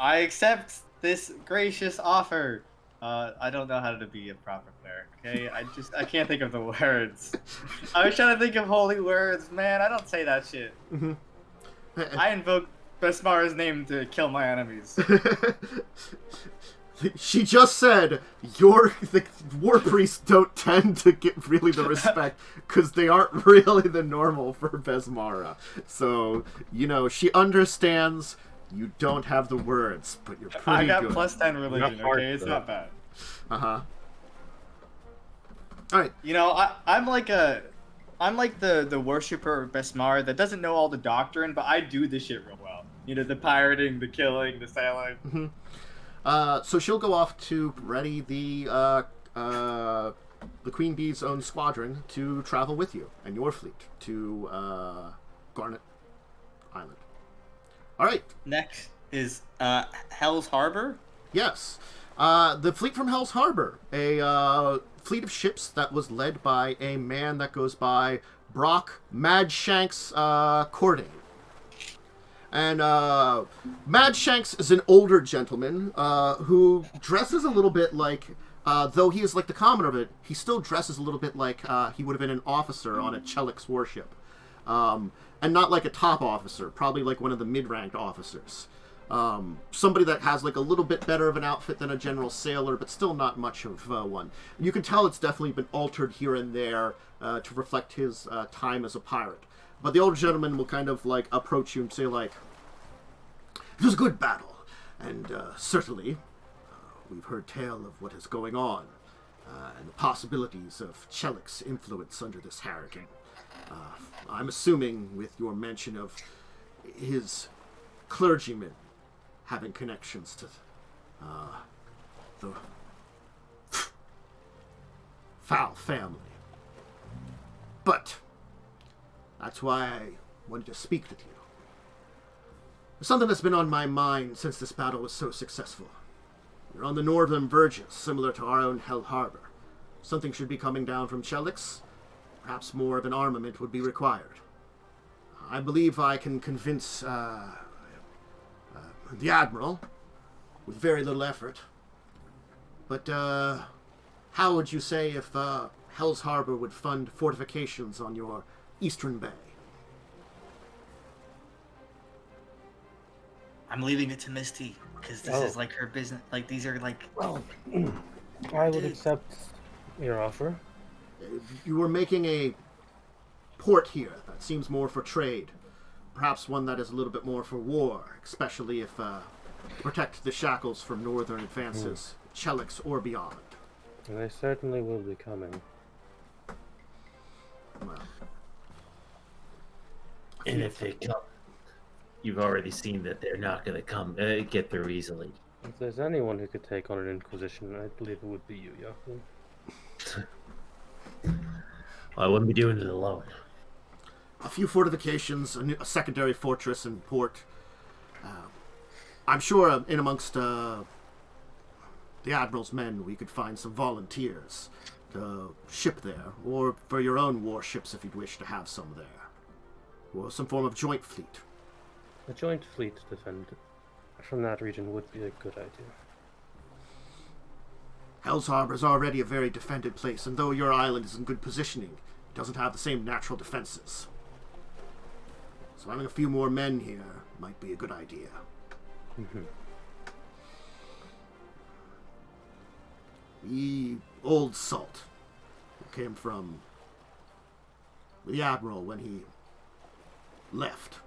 accept this gracious offer. I don't know how to be a proper cleric, okay? I can't think of the words. I was trying to think of holy words, man. I don't say that shit. Mm-hmm. I invoke Besmara's name to kill my enemies. She just said the Warpriests don't tend to get really the respect because they aren't really the normal for Besmara. So, she understands you don't have the words, but you're pretty good. I got plus 10 religion, okay? It's not bad. Uh-huh. Alright. I'm like the worshiper of Besmara that doesn't know all the doctrine, but I do this shit real well. The pirating, the killing, the sailing. Mm-hmm. So she'll go off to ready the Queen Bee's own squadron to travel with you and your fleet to Garnet Island. All right. Next is Hell's Harbor. Yes, the fleet from Hell's Harbor, a fleet of ships that was led by a man that goes by Brock Madshanks Corday. And Madshanks is an older gentleman who dresses a little bit like, though he is like the commoner of it, he still dresses a little bit like he would have been an officer on a Chelix warship. And not like a top officer, probably like one of the mid-ranked officers. Somebody that has like a little bit better of an outfit than a general sailor, but still not much of one. And you can tell it's definitely been altered here and there to reflect his time as a pirate. But the older gentleman will kind of like approach you and say like, "It was a good battle, and certainly we've heard tale of what is going on, and the possibilities of Chelix influence under this Harrigan. I'm assuming with your mention of his clergymen having connections to the foul family. But that's why I wanted to speak with you. There's something that's been on my mind since this battle was so successful. You're on the northern verges, similar to our own Hell Harbor. Something should be coming down from Chelix. Perhaps more of an armament would be required. I believe I can convince the Admiral with very little effort. But how would you say if Hell's Harbor would fund fortifications on your eastern bay? I'm leaving it to Myste because this is like her business. Like these are like. Well, I would accept your offer. You were making a port here that seems more for trade. Perhaps one that is a little bit more for war, especially if protect the shackles from northern advances, Chelix or beyond. And they certainly will be coming. Well, And if they come, you've already seen that they're not going to come get through easily. If there's anyone who could take on an Inquisition, I believe it would be you, Yaalkol. Well, I wouldn't be doing it alone. a few fortifications, a secondary fortress and port. I'm sure in amongst the Admiral's men we could find some volunteers to ship there, or for your own warships if you'd wish to have some there, or some form of joint fleet. A joint fleet defend from that region would be a good idea. Hell's Harbor is already a very defended place, and though your island is in good positioning, it doesn't have the same natural defenses. So having a few more men here might be a good idea. The old salt who came from the Admiral when he left,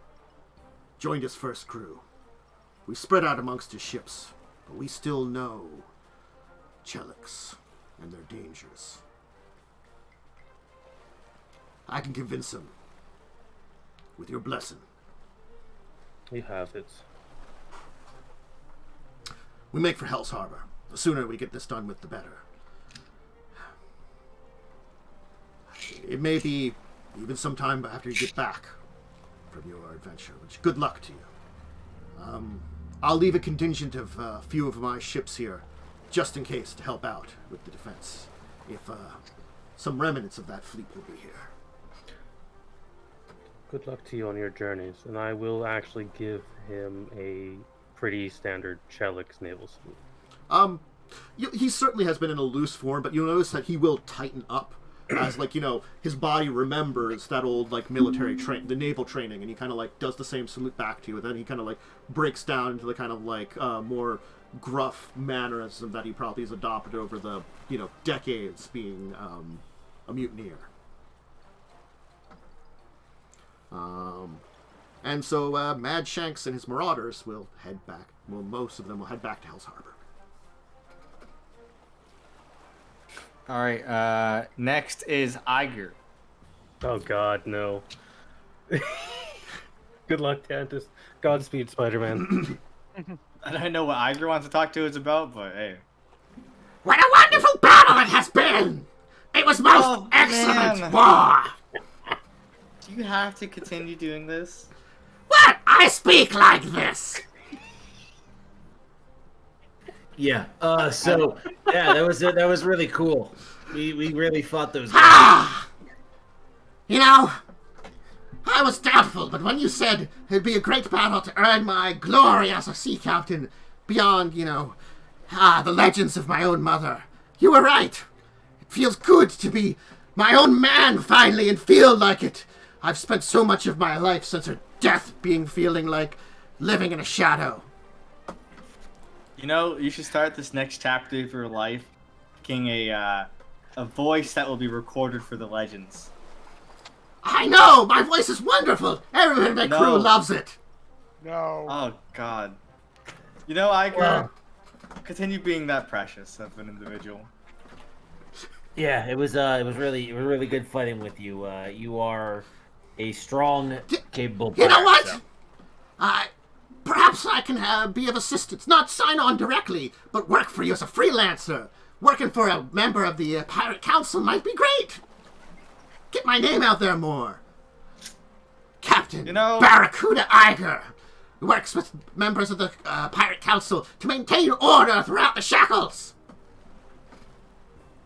joined his first crew. We spread out amongst his ships, but we still know Chelix and their dangers. I can convince him with your blessing. You have it. We make for Hell's Harbor. The sooner we get this done with, the better. It may be even some time after you get back from your adventure, which good luck to you. I'll leave a contingent of a few of my ships here, just in case, to help out with the defense, if some remnants of that fleet will be here. Good luck to you on your journeys, and I will actually give him a pretty standard Chelix naval salute. He certainly has been in a loose form, but you'll notice that he will tighten up as, like, his body remembers that old, like, military the naval training, and he kind of, like, does the same salute back to you, and then he kind of, like, breaks down into the kind of, like, more gruff mannerism that he probably has adopted over the, decades being a mutineer. And so Mad Shanks and his marauders will head back. Well, most of them will head back to Hell's Harbor. All right. Next is Iger. Oh God, no. Good luck, Tantus. Godspeed, Spider-Man. I don't know what Iger wants to talk to us about, but hey. What a wonderful battle it has been! It was most excellent war! Do you have to continue doing this? What? I speak like this! Yeah. That was really cool. We really fought those guys. Ah! I was doubtful, but when you said it'd be a great battle to earn my glory as a sea captain beyond, the legends of my own mother, you were right. It feels good to be my own man finally and feel like it. I've spent so much of my life since her death feeling like living in a shadow. You should start this next chapter of your life making a voice that will be recorded for the legends. I know! My voice is wonderful! Everyone in my crew loves it! No. Oh, God. Iger, continue being that precious of an individual. Yeah, it was really good fighting with you. You are a strong, capable player. You know what? So. Perhaps I can be of assistance. Not sign on directly, but work for you as a freelancer. Working for a member of the Pirate Council might be great. Get my name out there more. Captain Barracuda Iger works with members of the Pirate Council to maintain order throughout the shackles.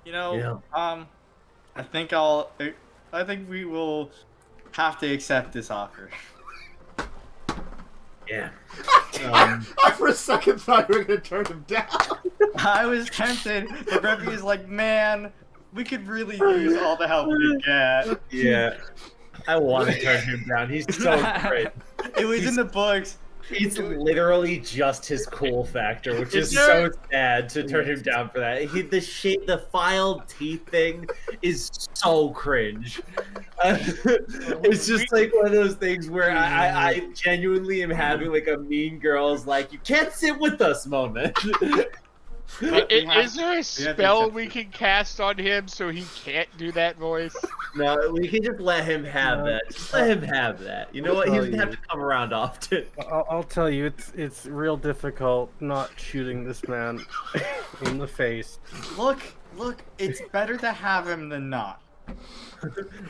I think we will have to accept this offer. Yeah. I for a second thought you were going to turn him down. I was tempted, but Revia's like, man, we could really use all the help we get. Yeah. I want to turn him down. He's so great. It was in the books. It's literally just his cool factor, which is so sad to turn him down for that. The filed teeth thing is so cringe. It's just like one of those things where I genuinely am having like a Mean Girls like, you can't sit with us moment. Is there a spell we can cast on him so he can't do that voice? No, we can just let him have that. Just let him have that. You know what? He doesn't have to come around often. I'll tell you, it's real difficult not shooting this man in the face. Look, it's better to have him than not.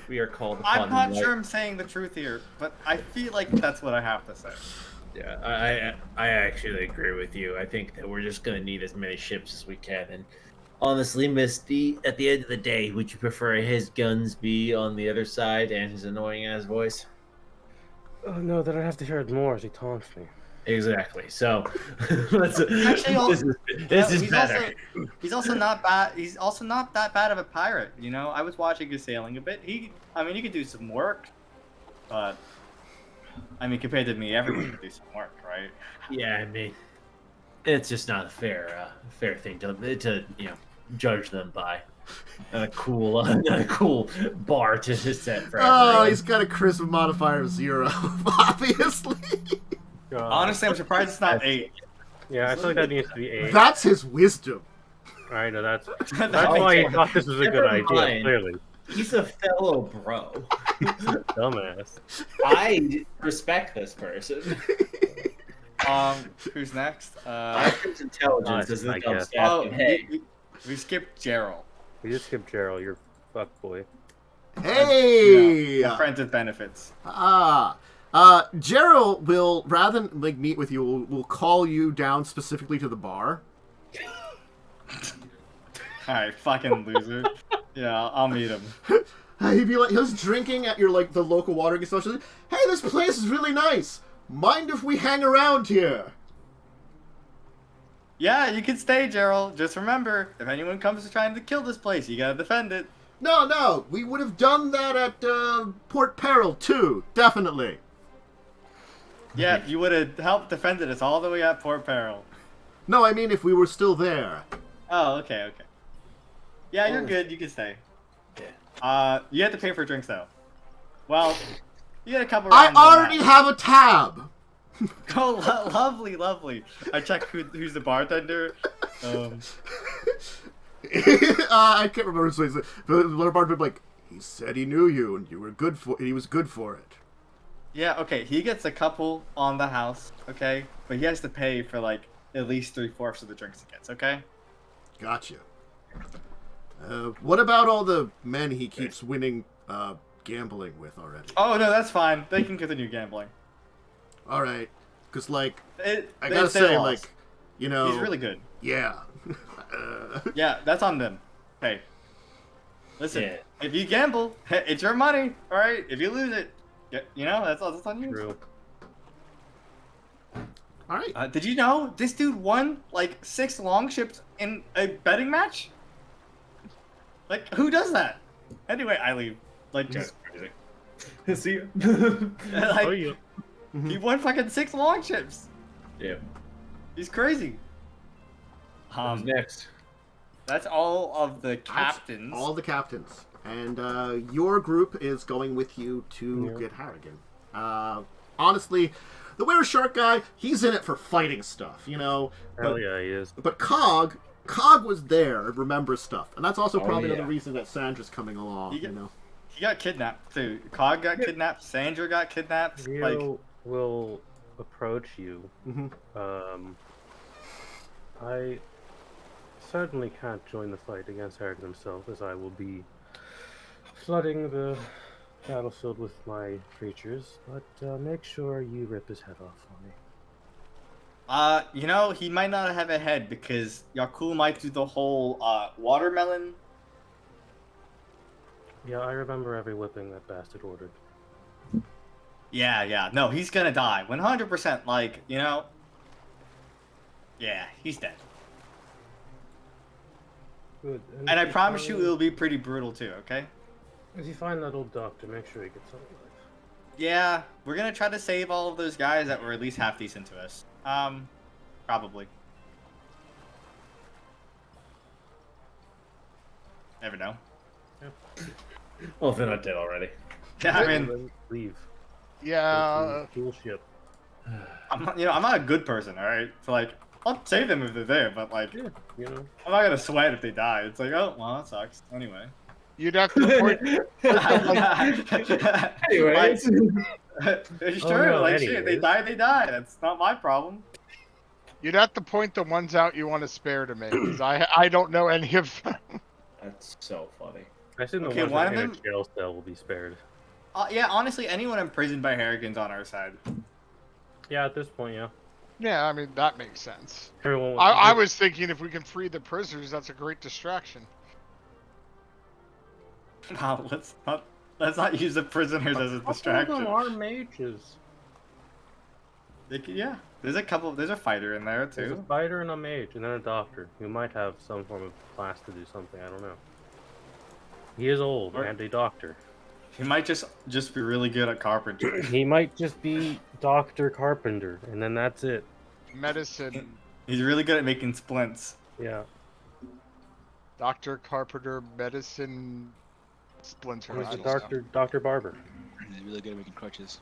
We are called upon. I'm not sure I'm saying the truth here, but I feel like that's what I have to say. Yeah, I actually agree with you. I think that we're just going to need as many ships as we can. And honestly, Misty, at the end of the day, would you prefer his guns be on the other side and his annoying-ass voice? Oh no, then I have to hear it more as he taunts me. Exactly. So let's, Actually, this is better. He's also not bad. He's also not that bad of a pirate. You know, I was watching his sailing a bit. I mean, he could do some work, but I mean, compared to me, everyone could do some work, right? Yeah, I mean, it's just not a fair thing to judge them by. A cool bar to set for everyone. He's got a charisma modifier of 0, obviously. Honestly, I'm surprised it's not 8. Yeah, I feel like that needs to be 8. That's his wisdom. I know that's why he thought this was a good idea. Clearly, he's a fellow bro. Dumbass. I respect this person. Who's next? Actions intelligence is the I dumb guess. staff. Hey, we skipped Gerald. We just skipped Gerald. You're fuck boy. Hey! Yeah, friends with benefits. Gerald will, rather than like meet with you, will call you down specifically to the bar. Alright, fucking loser. Yeah, I'll meet him. He'd be like, he was drinking at your like the local watering establishment. Hey, this place is really nice. Mind if we hang around here? Yeah, you can stay, Gerald. Just remember, if anyone comes trying to kill this place, you gotta defend it. No, we would have done that at Port Peril too, definitely. Yeah, you would have helped defend us all the way at Port Peril. No, I mean if we were still there. Oh, okay. Yeah, you're good. You can stay. Yeah. You have to pay for drinks though. Well, you get a couple. I rounds on already that. have a tab. Oh, lovely. I check who's the bartender. I can't remember his name. The bartender would be like, he said he knew you and you were good for. He was good for it. Yeah, okay. He gets a couple on the house, okay, but he has to pay for like at least 3/4 of the drinks he gets, okay? Gotcha. What about all the men he keeps winning gambling with already? Oh no, that's fine. They can continue gambling. All right, because like I they gotta stay say, lost. like, you know, He's really good. Yeah. Yeah, that's on them. Hey, listen, Yeah. if you gamble, it's your money, all right? If you lose it, you know that's on you. True. All right. Did you know this dude won like 6 longships in a betting match? Like, who does that? Anyway, I leave. Like, just crazy. See you. Like, Oh yeah. he won fucking 6 longships. Yeah. He's crazy. Who's next? That's all of the That's captains. all the captains. And your group is going with you to get Harrigan. Honestly, the Were Shark guy, he's in it for fighting stuff, you know. Hell yeah, he is. But Cog was there, remembers stuff. And that's also probably another reason that Sandra's coming along, you know. He got kidnapped too. Cog got kidnapped. Sandra got kidnapped. Rio will approach you. Mm-hmm. I certainly can't join the fight against Harrigan himself, as I will be flooding the battlefield with my creatures, but make sure you rip his head off for me. You know, he might not have a head because Yaalkol might do the whole watermelon. Yeah, I remember every whipping that bastard ordered. Yeah. No, he's gonna die. 100%. Like, you know. Yeah, he's dead. Good. And I if promise you, find- it'll be pretty brutal too. Okay. If you find that old doctor, make sure he gets out alive. Yeah, we're gonna try to save all of those guys that were at least half decent to us. Probably. Never know. Well, if they're not dead already. Yeah, I mean, Then leave. Yeah. Cool ship. I'm not a good person, all right. So like, I'll save them if they're there, but like, Yeah, you know. I'm not gonna sweat if they die. It's like, oh, well, that sucks. Anyway. You'd have to point. Anyways. It's Oh, true. no, Like, shit, they anyways. die, they die. That's not my problem. You'd have to point the ones out you want to spare to me, because I don't know any of them. That's so funny. I assume the Okay, ones one that of in a them- jail cell will be spared. Yeah, honestly, anyone imprisoned by Harrigan's on our side. Yeah, at this point, yeah. Yeah, I mean that makes sense. Everyone. I was thinking if we can free the prisoners, that's a great distraction. No, let's not use the prisoners as a All of them distraction. are mages. Yeah, there's a fighter in there There's a too. fighter and a mage, and then a doctor who might have some form of class to do something. I don't know. He is old and a doctor. He might just be really good at carpentry. He might just be Dr. Carpenter, and then that's it. Medicine. He's really good at making splints. Yeah. Dr. Carpenter, medicine, splinter. He's I a don't know. Dr. Barber. He's really good at making crutches.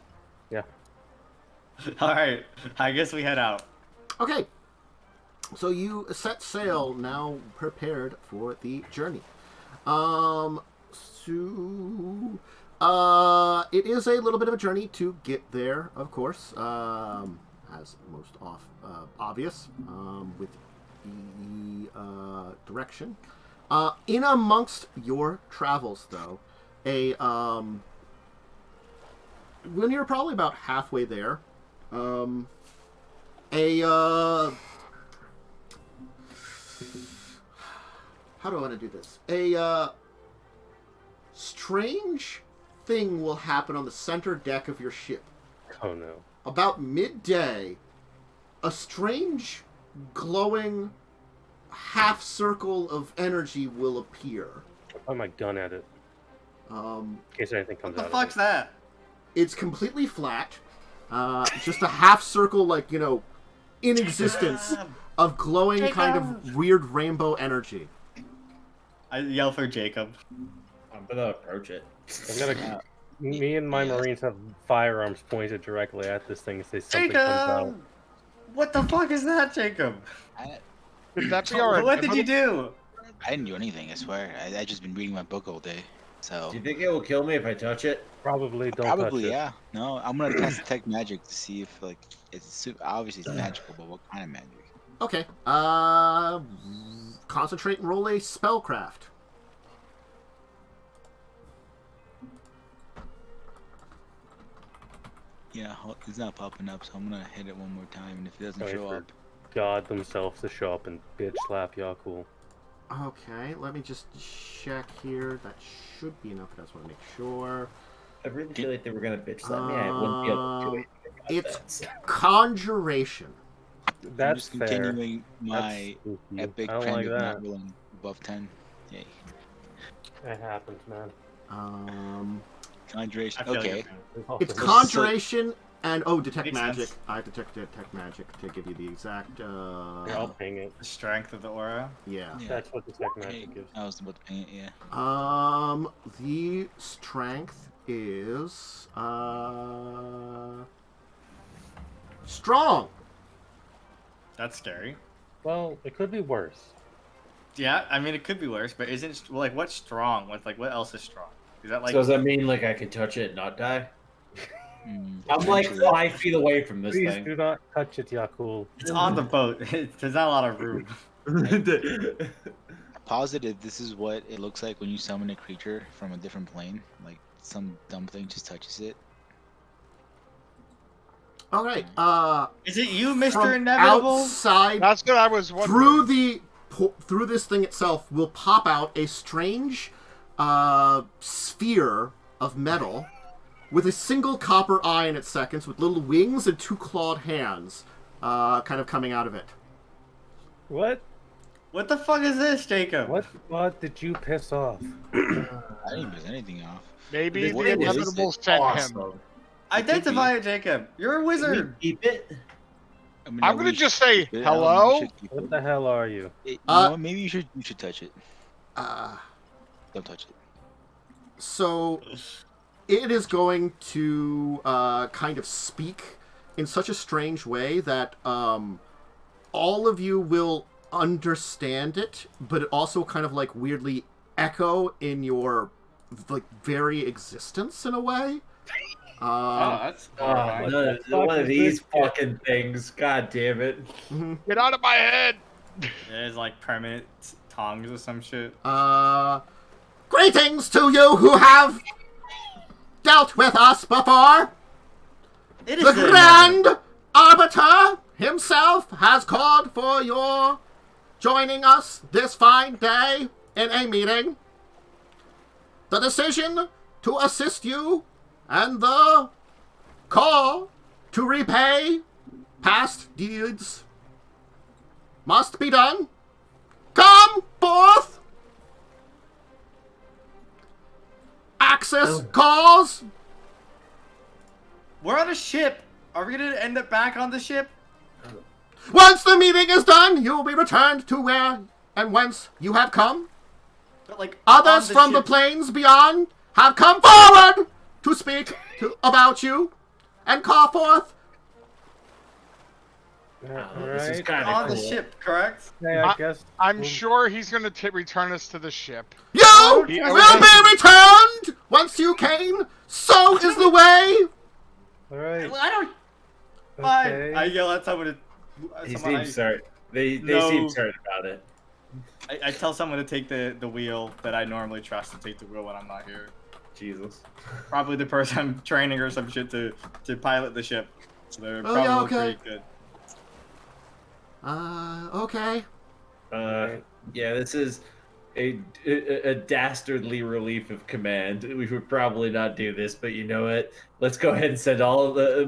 Yeah. All right, I guess we head out. Okay. So you set sail, now prepared for the journey. It is a little bit of a journey to get there, of course, as most obvious, with the direction. In amongst your travels, though, when you're probably about halfway there, how do I want to do this? A strange thing will happen on the center deck of your ship. Oh no. About midday, a strange, glowing half circle of energy will appear. I'll point my gun at it in case anything comes What the out fuck's of it. that? It's completely flat. Just a half circle, in existence of glowing kind of weird rainbow energy. I yell for Jacub. I'm gonna approach it. Me and my Marines have firearms pointed directly at this thing in case something comes out. Jacob! What the fuck is that, Jacob? Could that be our What did you do? I didn't do anything, I swear. I just been reading my book all day. So Do you think it will kill me if I touch it? Probably don't probably, touch it. yeah. No, I'm gonna test detect magic to see if obviously it's magical, but what kind of magic? Okay. Concentrate and roll a spellcraft. Yeah, it's not popping up, so I'm gonna hit it one more time, and if it doesn't Wait show for up, God themselves to show up and bitch slap Yaalkol. Okay, let me just check here. That should be enough. I just want to make sure. I really feel like they were gonna bitch slap me. I wouldn't be able to do it. It's conjuration. I'm That's just fair. continuing my That's spooky. epic I don't trend like of that. not rolling above 10. Yay. It happens, man. Conjuration. I feel Okay. you. It's Also, conjuration and detect Makes magic. sense. I have to detect magic to give you the exact. Here, I'll ping it. The strength of the aura. Yeah. Yeah. That's what detect Okay. magic gives. I was about to ping it, yeah. The strength is strong. That's scary. Well, it could be worse. Yeah, I mean it could be worse, but isn't what's strong? What else is strong? Is that So does that mean I could touch it and not die? I'm like Potentially. 5 feet away from this Please thing. do not touch it, Yaalkol. it's on the boat? There's not a lot of room. Positive this is what it looks like when you summon a creature from a different plane. Like some dumb thing just touches it. All right. Is it you, Mr. From Inevitable? outside That's what I was wondering. through this thing itself will pop out a strange sphere of metal with a single copper eye in its seconds, with little wings and 2 clawed hands kind of coming out of it. What? What the fuck is this, Jacob? What did you piss off? I didn't piss anything off. Maybe What the is it? inevitable sent him. Identify it, Jacob. You're a wizard. Keep it? I mean, I'm no, gonna we just should say keep it. hello. We should keep What it. the hell are you? You know what? Maybe you should touch it. Don't touch it. So it is going to kind of speak in such a strange way that all of you will understand it, but it also kind of weirdly echo in your very existence in a way. That's One of these fucking things. God damn it. Get out of my head! There's permanent tongs or some shit. Greetings to you who have dealt with us before. It The Grand Arbiter himself has called for your joining us this fine day in a meeting. The decision to assist you and the call to repay past deeds must be done. Come forth! Access calls! We're on a ship. Are we gonna end up back on the ship? Once the meeting is done, you will be returned to where and whence you have come. But, like, Others on from the ship. plains beyond have come forward to speak about you and call forth. This is Alright. kind On of the cool. ship, correct? Yeah, I guess. I'm we'll- sure he's gonna return us to the ship. You Yeah, will be returned once you came. So is the way. Alright. I don't. Fine. Okay. I yell at someone. He someone seems certain. They No. seem certain about it. I tell someone to take the wheel that I normally trust to take the wheel when I'm not here. Jesus. Probably the person I'm training or some shit to pilot the ship. So they're Oh, yeah, probably okay. pretty good. Okay. Yeah, this is a dastardly relief of command. We would probably not do this, but you know what? Let's go ahead and send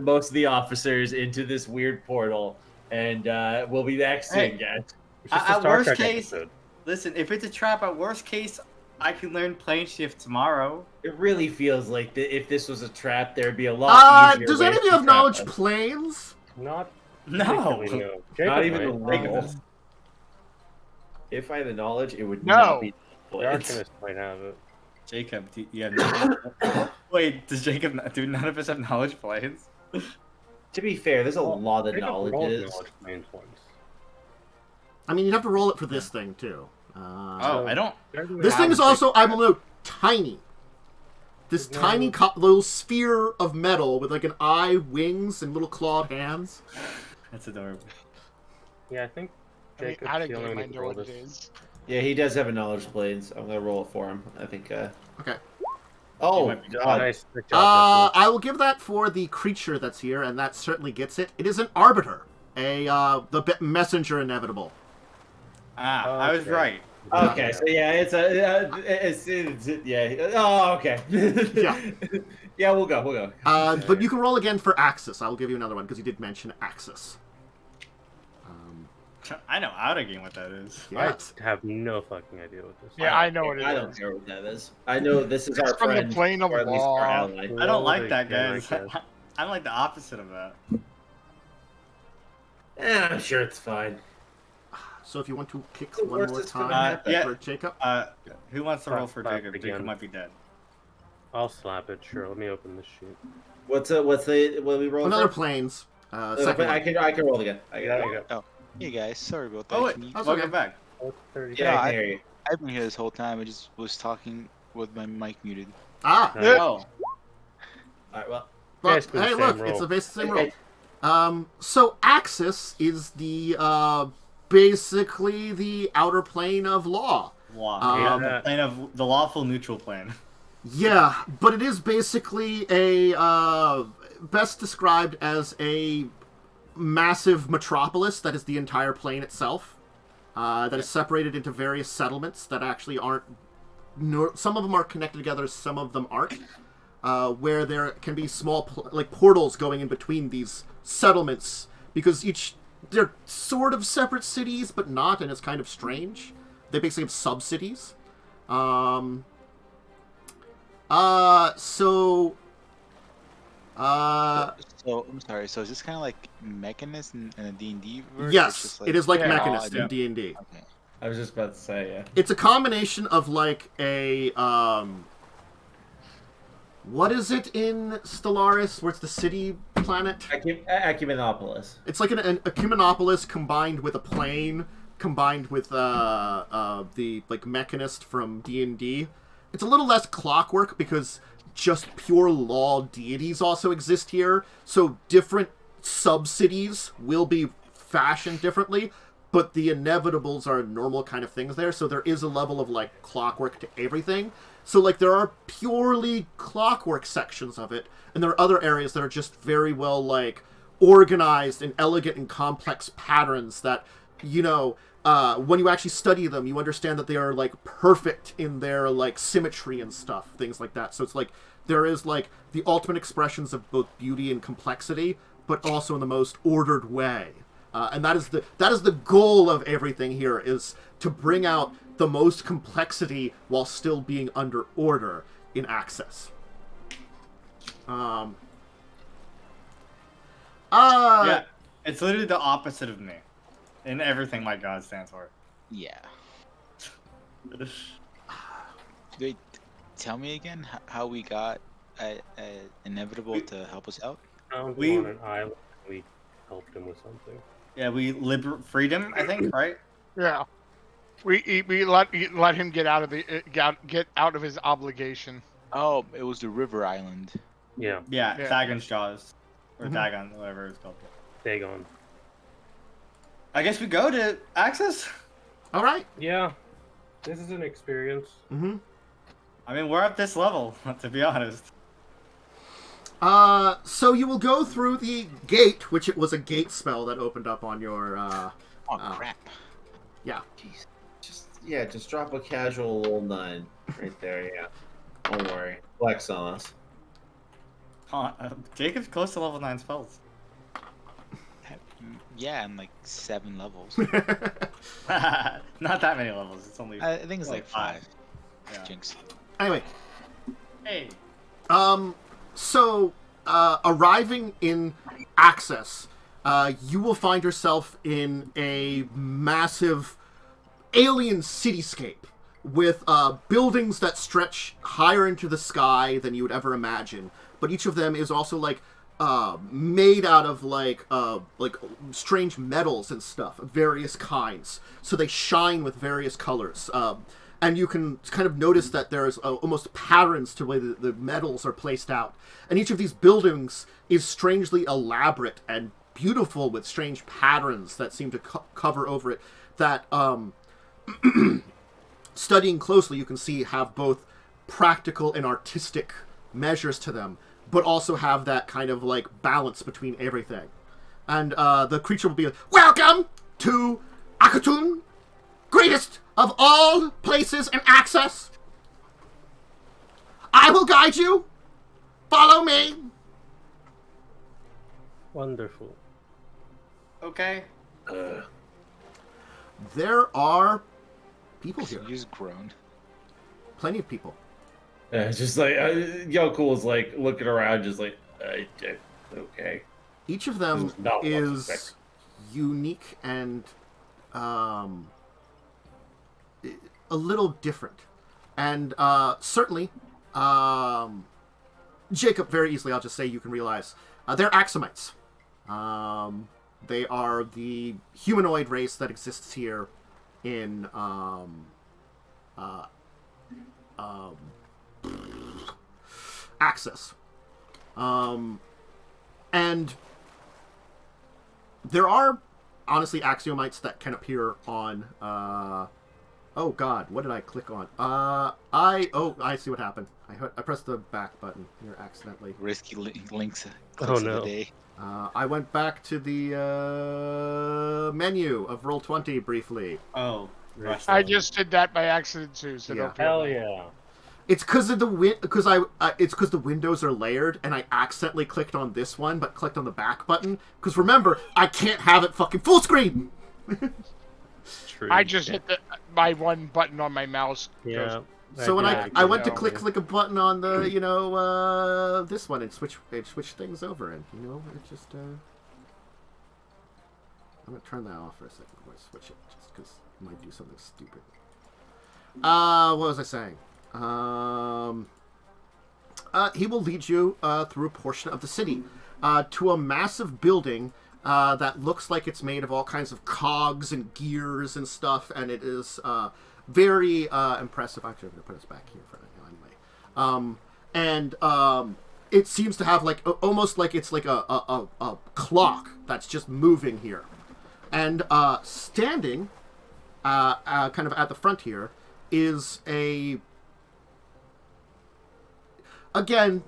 most of the officers into this weird portal, and we'll be back soon, Hey. guys. It's just a At Star worst Trek case, episode. listen, if it's a trap, at worst case, I can learn plane shift tomorrow. It really feels like if this was a trap, there'd be a lot easier. Does ways any of you to have trap knowledge us. planes? Not No. particularly, no. Not Jacob even might. the roll. If I had the knowledge, it would No. not be. The Arcanist might have it. Jacob, do you have no... Wait, does Jacob... Do none of us have knowledge planes? To be fair, there's a lot of Jacob rolled knowledges. knowledge planes once. I mean, you'd have to roll it for this thing too. Oh, I don't... This thing is also, I will note, tiny. This No. tiny little sphere of metal with like an eye, wings, and little clawed hands. That's adorable. Yeah, I think I mean, Jacob's out of the only game, one I who know can roll what it this. is. Yeah, he does have a knowledge plane, so I'm gonna roll it for him. I think. Okay. Oh might be God! Nice. Good job, I will give that for the creature that's here, and that certainly gets it. It is an arbiter, the messenger inevitable. Ah, I was Okay. right. Okay, so yeah, it's yeah. Oh, okay. Yeah. Yeah, we'll go. But you can roll again for Axis. I will give you another one because you did mention Axis. I know out of game what that is. Yes. I have no fucking idea what this is. Yeah, I know what it I don't is. care what that is. I know this is It's our from the friend, plane of or at least our law. ally. I don't like Roll that, again, guys. I guess. I'm like the opposite of that. I'm sure it's fine. So if you want to kick The one worst more that's gonna time happen. Yeah. for Jacob. Who wants to roll for Slap Jacob? again. Jacob might be dead. I'll slap it. Sure. Let me open this sheet. What we roll? Another for? planes. No, Second but one. I can roll again. There you go. Hey guys, sorry about that. Oh wait, Can you- That's welcome okay. back. Oh, 30. Yeah, Yeah, I I- can hear you. I've been here this whole time. I just was talking with my mic muted. Ah. Nice. Oh, All right, well. But, Basically the hey, same look, roll. it's the same Okay. roll. So Axis is the basically the outer plane of law. law. Yeah. The plane of the lawful neutral plane. Yeah, but it is basically a best described as a massive metropolis that is the entire plane itself. That is separated into various settlements that actually aren't. Some of them are connected together, some of them aren't. Where there can be small portals going in between these settlements because they're sort of separate cities, but not, and it's kind of strange. They basically have sub-cities. So I'm sorry. So is this kind of like Mechanist in a D&D verse? yes, it is like Yeah. Mechanist Oh, in D&D. Okay. I was just about to say, yeah. It's a combination of like a what is it in Stellaris where it's the city planet? Ecumenopolis. It's like an Ecumenopolis combined with a plane, combined with the like Mechanist from D&D. It's a little less clockwork because just pure law deities also exist here, so different sub-cities will be fashioned differently, but the inevitables are normal kind of things there, so there is a level of like clockwork to everything. So like there are purely clockwork sections of it, and there are other areas that are just very well like organized and elegant and complex patterns that, you know, when you actually study them, you understand that they are like perfect in their like symmetry and stuff, things like that. So it's like there is like the ultimate expressions of both beauty and complexity, but also in the most ordered way. And that is the goal of everything here, is to bring out the most complexity while still being under order in Access. Yeah, it's literally the opposite of me in everything my god stands for. Yeah. Wait, tell me again how we got Inevitable to help us out? Found him on an island. We helped him with something. Yeah, we freed him, I think, right? Yeah. We let him get out of his obligation. Oh, it was the River Island. Yeah. Yeah, Dagon's Jaws. Or Dagon, whatever it's called. Dagon. I guess we go to Access? Alright. Yeah. This is an experience. Mm-hmm. I mean, we're at this level, to be honest. So you will go through the gate, which it was a gate spell that opened up on your, crap. Yeah. Jeez. Just drop a casual little 9 right there, yeah. Don't worry. Flex on us. Jacob's close to level 9 spells. Yeah, and like 7 levels. Not that many levels. It's only. I think it's like 5. Yeah. Jinx. Anyway. Hey. So, arriving in Access, you will find yourself in a massive alien cityscape with buildings that stretch higher into the sky than you would ever imagine. But each of them is also made out of like strange metals and stuff of various kinds. So they shine with various colors. And you can kind of notice that there's almost patterns to the way the metals are placed out. And each of these buildings is strangely elaborate and beautiful with strange patterns that seem to cover over it. That, studying closely, you can see have both practical and artistic measures to them, but also have that kind of balance between everything. And the creature will be like, "Welcome to Akatun, greatest of all places and access. I will guide you. Follow me." Wonderful. Okay. There are people here. You just groaned. Plenty of people. Yeah, just Yaalkol is looking around, just okay. Each of them This is not what I is expected. unique and a little different. And certainly, Jacub, very easily, I'll just say you can realize, they're Axomites. They are the humanoid race that exists here in Access. And there are, honestly, Axiomites that can appear on, oh god, what did I click on? I see what happened. I pressed the back button here accidentally. Risky links. Oh no. Of the day. I went back to the menu of Roll20 briefly. Oh. I just did that by accident too, so Yeah. don't feel Hell bad. yeah. It's because of the it's because the windows are layered, and I accidentally clicked on this one, but clicked on the back button. Because remember, I can't have it fucking full screen. True. I just hit my one button on my mouse. Yeah. So when did I went to that. click a button on the this one and switch things over, and it just I'm gonna turn that off for a second. I'm gonna switch it just because it might do something stupid. What was I saying? He will lead you through a portion of the city to a massive building that looks like it's made of all kinds of cogs and gears and stuff, and it is very impressive. Actually, I'm going to put us back here for now anyway. It seems to have almost like it's like a clock that's just moving here. And standing kind of at the front here is again,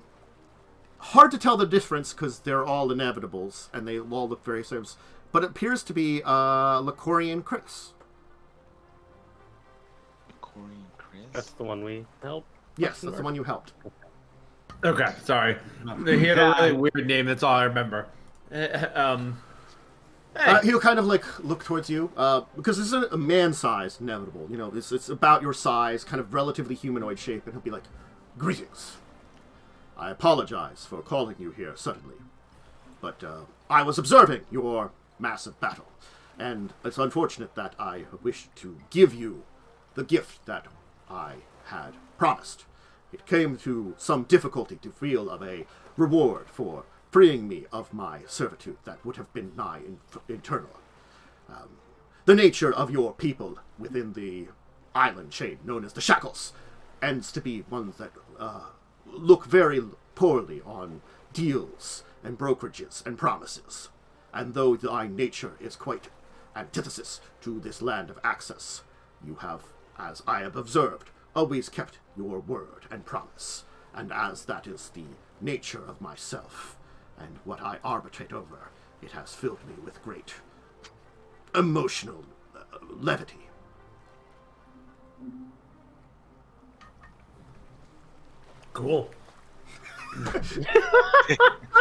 hard to tell the difference because they're all inevitables and they all look very similar. But it appears to be Lacorian Chris. Lacorian Chris? That's the one we helped. Yes, that's the one you helped. Okay, sorry. He had a really weird name. That's all I remember. He'll kind of like look towards you, because this is a man-sized inevitable. You know, it's about your size, kind of relatively humanoid shape, and he'll be like, "Greetings. I apologize for calling you here suddenly, but I was observing your massive battle, and it's unfortunate that I wish to give you the gift that I had promised. It came to some difficulty to feel of a reward for freeing me of my servitude that would have been nigh eternal. The nature of your people within the island chain known as the Shackles ends to be ones that look very poorly on deals and brokerages and promises. And though thy nature is quite antithesis to this land of access, you have, as I have observed, always kept your word and promise. And as that is the nature of myself and what I arbitrate over, it has filled me with great emotional levity." Cool.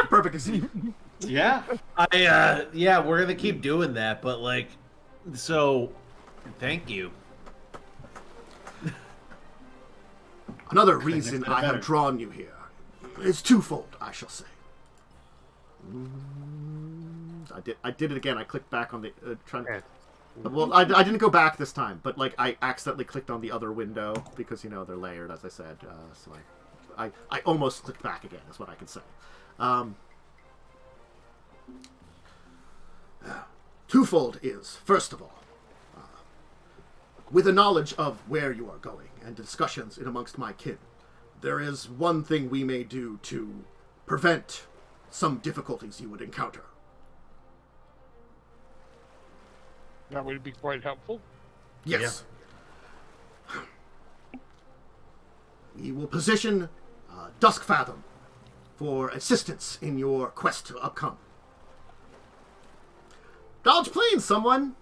Perfect example. Yeah. Yeah, we're gonna keep doing that, but like, so, thank you. Another reason I have drawn you here is twofold, I shall say. I did it again. I clicked back on the well, I didn't go back this time, but like I accidentally clicked on the other window because you know they're layered, as I said. So I almost clicked back again. Is what I can say. Twofold is, first of all, with a knowledge of where you are going and discussions in amongst my kin, there is one thing we may do to prevent some difficulties you would encounter. That would be quite helpful. Yes. Yeah. We will position Duskfathom for assistance in your quest to upcome. Dodge planes, someone!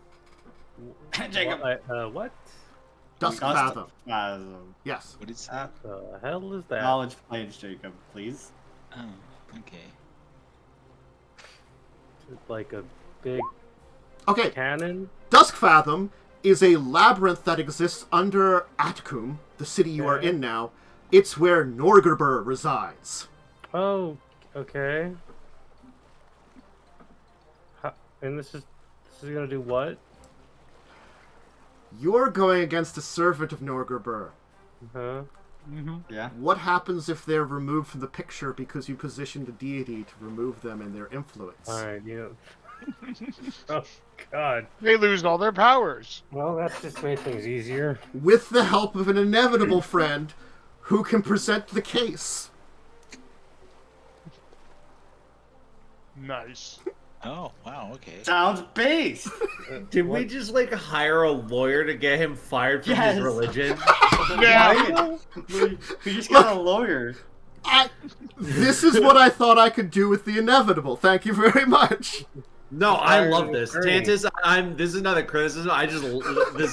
Jacob. What? Duskfathom. Yes. What is that? The hell is that? Knowledge planes, Jacob, please. Oh, okay. It's like a big Okay. cannon. Duskfathom is a labyrinth that exists under Atcum, the city you are in now. It's where Norgerber resides. Oh, okay. And this is gonna do what? You're going against a servant of Norgerber. Huh? Yeah. What happens if they're removed from the picture because you positioned a deity to remove them and their influence? Alright, yeah. Oh, God. They lose all their powers. Well, that just made things easier. With the help of an inevitable friend who can present the case. Nice. Oh, wow, okay. Sounds based. Did we just like hire a lawyer to get him fired from Yes. his religion? Yeah. we just got a lawyer. This is what I thought I could do with the inevitable. Thank you very much. No, I love this. Great. Tantus, this is not a criticism.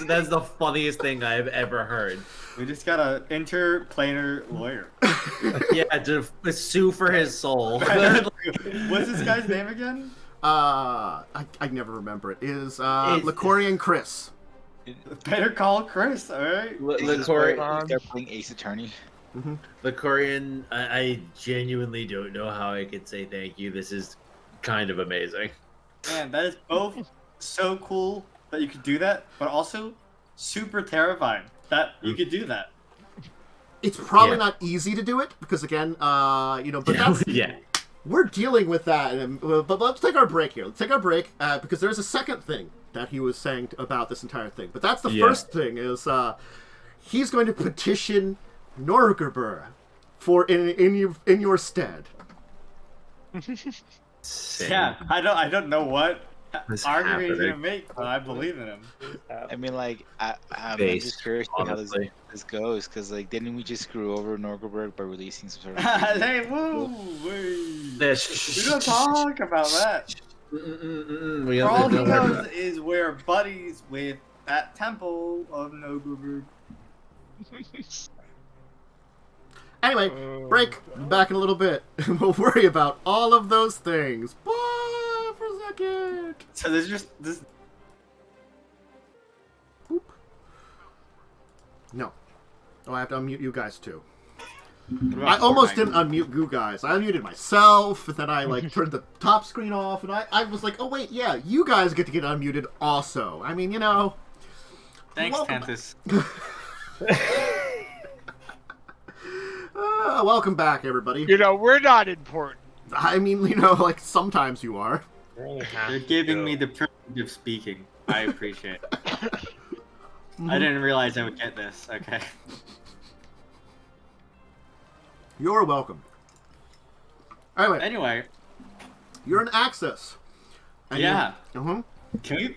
That's the funniest thing I've ever heard. We just got a interplanar lawyer. Yeah, to sue for his soul. What's this guy's name again? I never remember it. It is Licorian Chris. Better call Chris, alright? Licorian, They're playing Ace Attorney. Licorian, I genuinely don't know how I could say thank you. This is kind of amazing. Man, that is both so cool that you could do that, but also super terrifying that you could do that. It's probably not easy to do it because, again, but that's we're dealing with that. But let's take our break here. Let's take our break because there's a second thing that he was saying about this entire thing. But that's the first thing is he's going to petition Norgerber for in your stead. Yeah, I don't know what What's argument he's gonna happening? make, but I believe in him. I mean, like, I'm Based, just curious how honestly. this goes, because, like, didn't we just screw over Norgelberg by releasing some sort of... Hey, woo! We don't talk about that. We For all he don't knows is we're buddies with that temple of Noguberg. Anyway, break. Back in a little bit. We'll worry about all of those things. Bye! it. So there's just this. Boop. No. Oh, I have to unmute you guys too. I almost didn't unmute you guys. I unmuted myself, and then I turned the top screen off, and I was like, oh wait, yeah, you guys get to get unmuted also. I mean, Thanks, Tantus. Welcome back, everybody. We're not important. I mean, sometimes you are. You're giving me the privilege of speaking. I appreciate it. I didn't realize I would get this. Okay. You're welcome. Anyway. You're in Access. Yeah. Uh-huh. Can we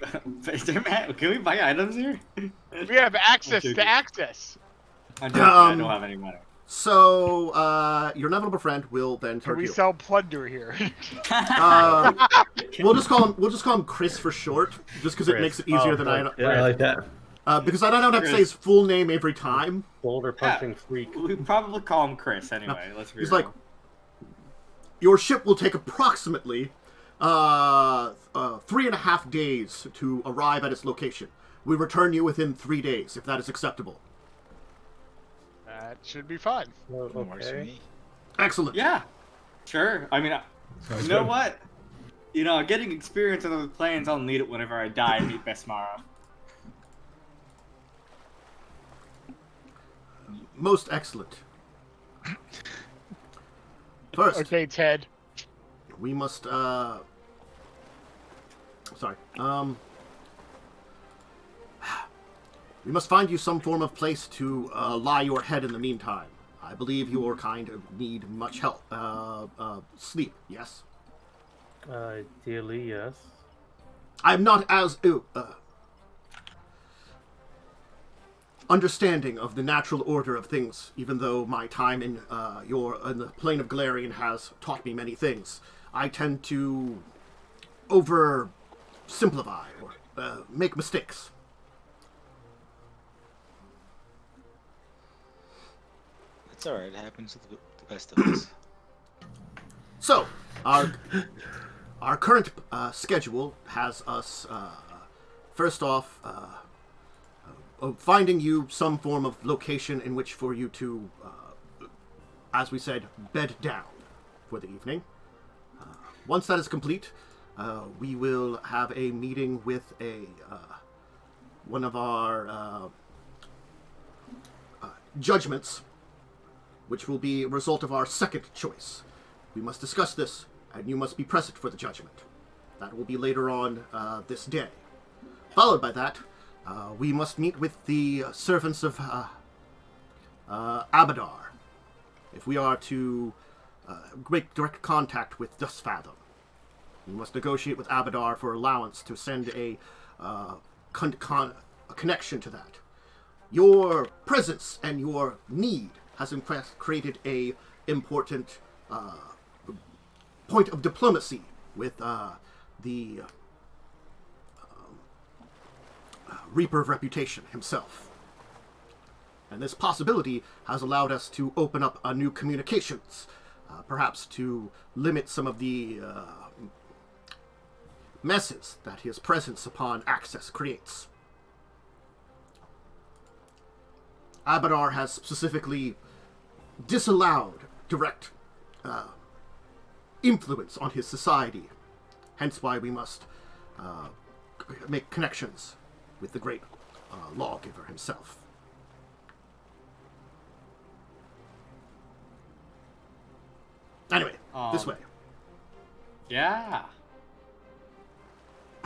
buy items here? We have access to access. I don't have any money. So, your inevitable friend will then turn Can we to you. sell plunder here? We'll just call him Chris for short, just because it makes it easier than I. Yeah, I like that. Because I don't have to say his full name every time. Boulder punching freak. We probably call him Chris anyway. Let's be He's real. like, your ship will take approximately 3.5 days to arrive at its location. We return you within 3 days, if that is acceptable. That should be fine. Works for Okay. me. Excellent. Yeah, sure. I mean, you know what? Getting experience on those planes, I'll need it whenever I die and meet Besmara. Most excellent. First, Okay, Ted. we must, we must find you some form of place to lie your head in the meantime. I believe your kind need much help. Sleep, yes? Ideally, yes. I'm not as understanding of the natural order of things, even though my time in the plane of Galarian has taught me many things. I tend to oversimplify or make mistakes. It's alright, it happens to the best of us. So, our current schedule has us, first off, finding you some form of location in which for you to, as we said, bed down for the evening. Once that is complete, we will have a meeting with one of our judgments, which will be a result of our second choice. We must discuss this, and you must be present for the judgment. That will be later on this day. Followed by that, we must meet with the servants of Abadar, if we are to make direct contact with Dustfathom. We must negotiate with Abadar for allowance to send a connection to that. Your presence and your need has in fact created a important point of diplomacy with the Reaper of Reputation himself. And this possibility has allowed us to open up new communications, perhaps to limit some of the messes that his presence upon Access creates. Abadar has specifically disallowed direct influence on his society, hence why we must make connections with the great lawgiver himself. Anyway, this way. Yeah.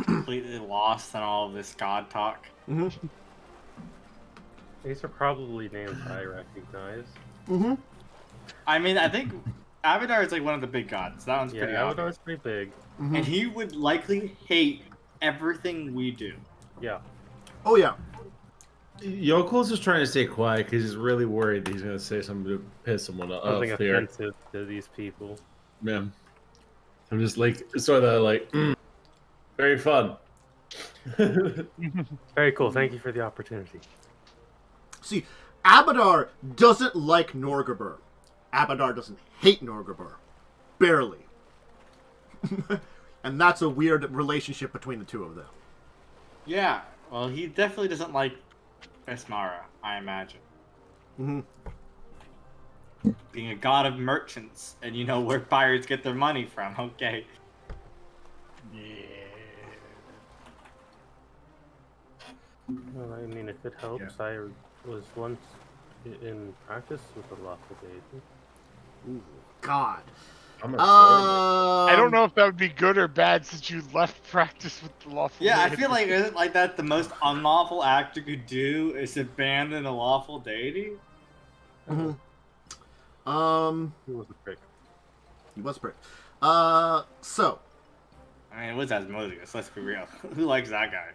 Completely lost in all of this god talk. Mm-hmm. These are probably names I recognize. Mm-hmm. I mean, I think Abadar is like one of the big gods. That one's Yeah, pretty obvious. Avatar's pretty big. Mm-hmm. And he would likely hate everything we do. Yeah. Oh, yeah. Yaalkol's just trying to stay quiet because he's really worried that he's going to say something to piss someone off Something here. offensive to these people. Yeah. I'm just sort of very fun. Very cool. Thank you for the opportunity. See, Abadar doesn't like Norgabur. Abadar doesn't hate Norgabur. Barely. And that's a weird relationship between the two of them. Yeah, well, he definitely doesn't like Besmara, I imagine. Mm-hmm. Being a god of merchants, and you know where pirates get their money from, okay. Yeah. Well, I mean, if it helps, I was once in practice with a lawful deity. Ooh, God. I don't know if that would be good or bad since you left practice with the lawful. Yeah, I deity. feel like isn't like that the most unlawful act you could do is abandon a lawful deity? Mm-hmm. He was a prick. He was a prick. So. I mean, it was Asmodeus, let's be real. Who likes that guy?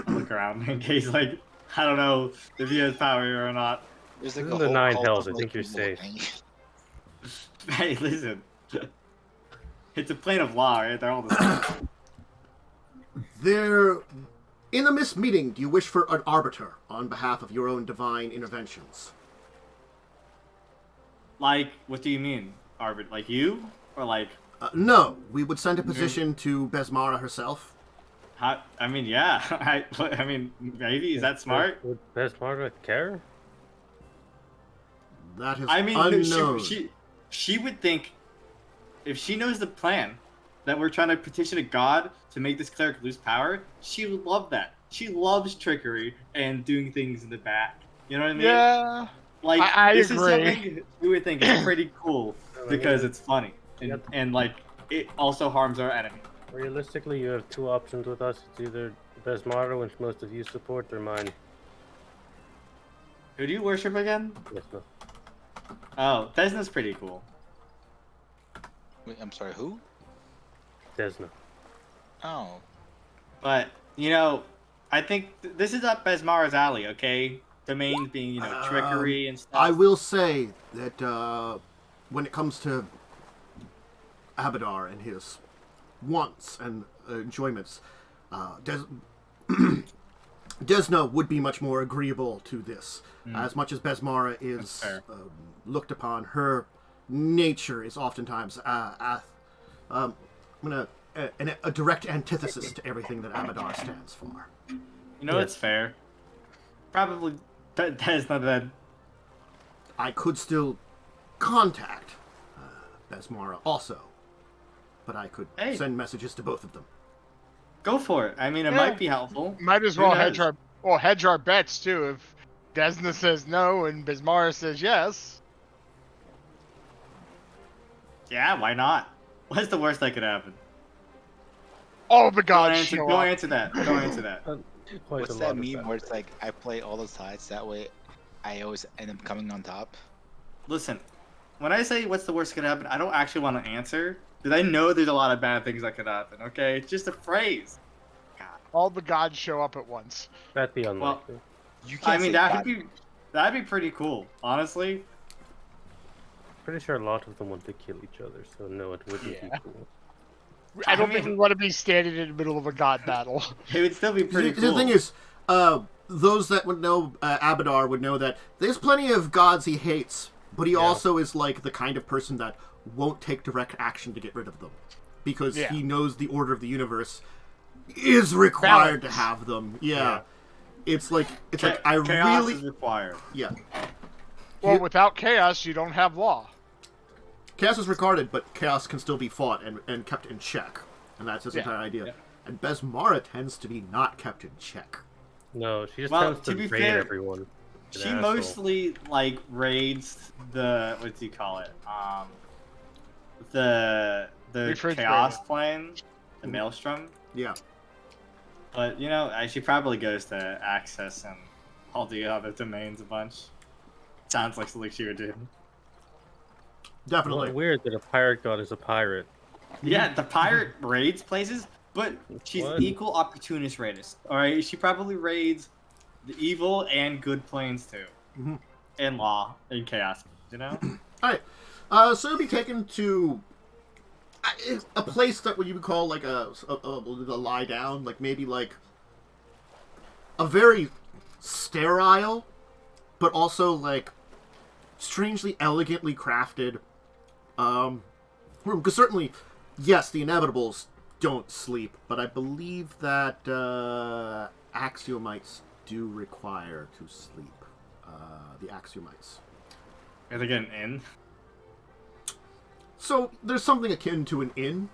I'll look around in case, like, I don't know if he has power or not. There's like In a the whole nine cult hells, of, I think you're people safe. hanging- Hey, listen. It's a plane of law, right? They're all the same. There, in the Myste meeting, do you wish for an arbiter on behalf of your own divine interventions? Like, what do you mean, Arvid? Like you? Or like, No, we would send a position to Besmara herself. how, I mean, yeah. I mean, maybe, is that smart? Would Besmara care? That is I mean, unknown. she would think, if she knows the plan, that we're trying to petition a god to make this cleric lose power, she would love that. She loves trickery and doing things in the back. You know what I mean? Yeah. Like, I this agree. is something we would think is pretty cool because it's funny. And like, it also harms our enemy. Realistically, you have two options with us. It's either Besmara, which most of you support, or mine. Who do you worship again? Yes, no. Oh, Desna's pretty cool. Wait, I'm sorry, who? Desna. Oh. But, you know, I think this is up Besmara's alley, okay? Domains being, you know, trickery and stuff. I will say that when it comes to Abadar and his wants and enjoyments, Desna would be much more agreeable to this. As much as Besmara is looked upon, her nature is oftentimes a direct antithesis to everything that Abadar stands for. You know, it's fair. Probably Desna then. I could still contact Besmara also, but I could send messages to both of them. Go for it. I mean, it might be helpful. Might as Who well knows? hedge our bets too. If Desna says no and Besmara says yes. Yeah, why not? What's the worst that could happen? Oh my God! Go answer that. Go answer that. What's that meme where it's like, I play all the sides, that way I always end up coming on top? Listen, when I say what's the worst that could happen, I don't actually want to answer, because I know there's a lot of bad things that could happen, okay? It's just a phrase. God. All the gods show up at once. That'd be unlikely. You I can't mean, say that'd be pretty cool, honestly. Pretty sure a lot of them want to kill each other, so no, it wouldn't be cool. I don't think we want to be standing in the middle of a god battle. It would still be pretty cool. The thing is, those that would know Abadar would know that there's plenty of gods he hates, but he also is like the kind of person that won't take direct action to get rid of them, because he knows the order of the universe is required to have them. Yeah. It's like I chaos really is required. Yeah. Well, without chaos, you don't have law. Chaos is recorded, but chaos can still be fought and kept in check, and that's his entire idea. Yeah. And Besmara tends to be not kept in check. No, she just Well, tends to to be raid fair, everyone. She mostly like raids the what do you call it? The chaos plane, the maelstrom. Yeah. But you know, she probably goes to access and all the other domains a bunch. Sounds like something she would do. Definitely. Well, weird that a pirate god is a pirate. Yeah, the pirate raids places, but she's equal opportunist raidist. Alright, she probably raids the evil and good planes too. Mm-hmm. And law and chaos, you know? Alright. So you'll be taken to a place that what you would call like a lie down, like maybe like a very sterile, but also like strangely elegantly crafted room. Because certainly yes, the inevitables don't sleep, but I believe that axiomites do require to sleep. The axiomites. Are they getting in? So there's something akin to an inn.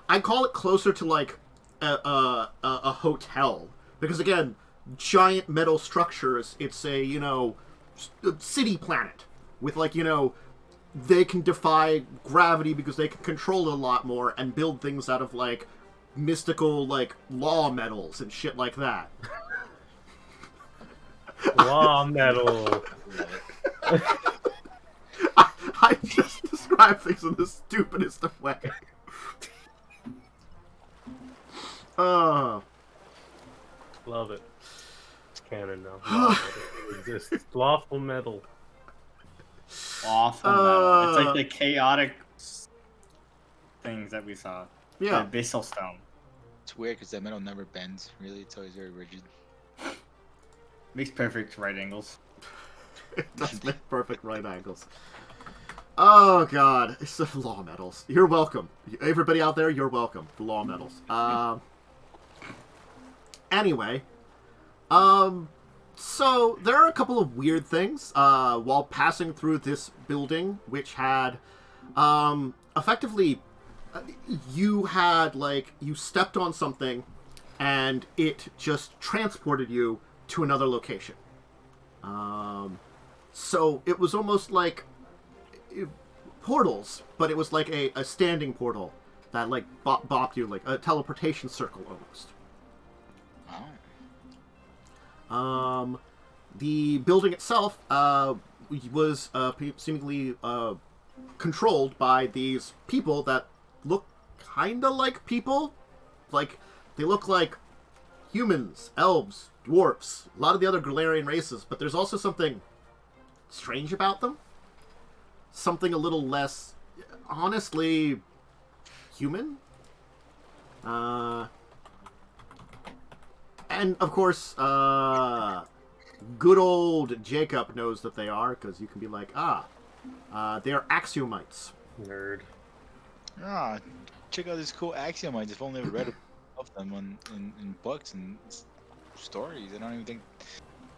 I call it closer to like a hotel because again, giant metal structures. It's a city planet with like they can defy gravity because they can control it a lot more and build things out of like mystical like law metals and shit like that. Law metal. I just describe things in the stupidest of way. Love it. It's canon now. It exists. Lawful metal. Awful metal. It's like the chaotic things that we saw. Yeah. The abyssal stone. It's weird because that metal never bends. Really, it's always very rigid. Makes perfect right angles. It does make perfect right angles. Oh god, it's the law metals. You're welcome. Everybody out there, you're welcome. The law metals. Anyway, so there are a couple of weird things while passing through this building, which had effectively you stepped on something and it just transported you to another location. So it was almost like portals, but it was like a standing portal that like bopped you, like a teleportation circle almost. Wow. The building itself was seemingly controlled by these people that look kind of like people. Like, they look like humans, elves, dwarfs, a lot of the other Galarian races, but there's also something strange about them. Something a little less, honestly, human. And, of course, good old Jacub knows that they are, because you can be like, they're axiomites. Nerd. Ah, check out these cool axiomites. I've only ever read of them in books and stories. I don't even think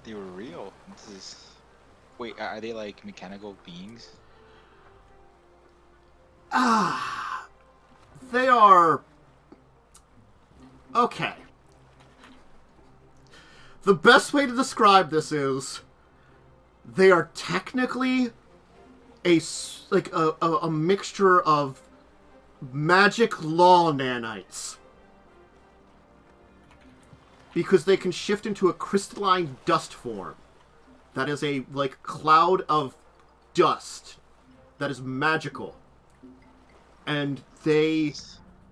they were real. Wait, are they like mechanical beings? They are... Okay. The best way to describe this is they are technically a mixture of magic law nanites. Because they can shift into a crystalline dust form. That is a, like, cloud of dust that is magical. And they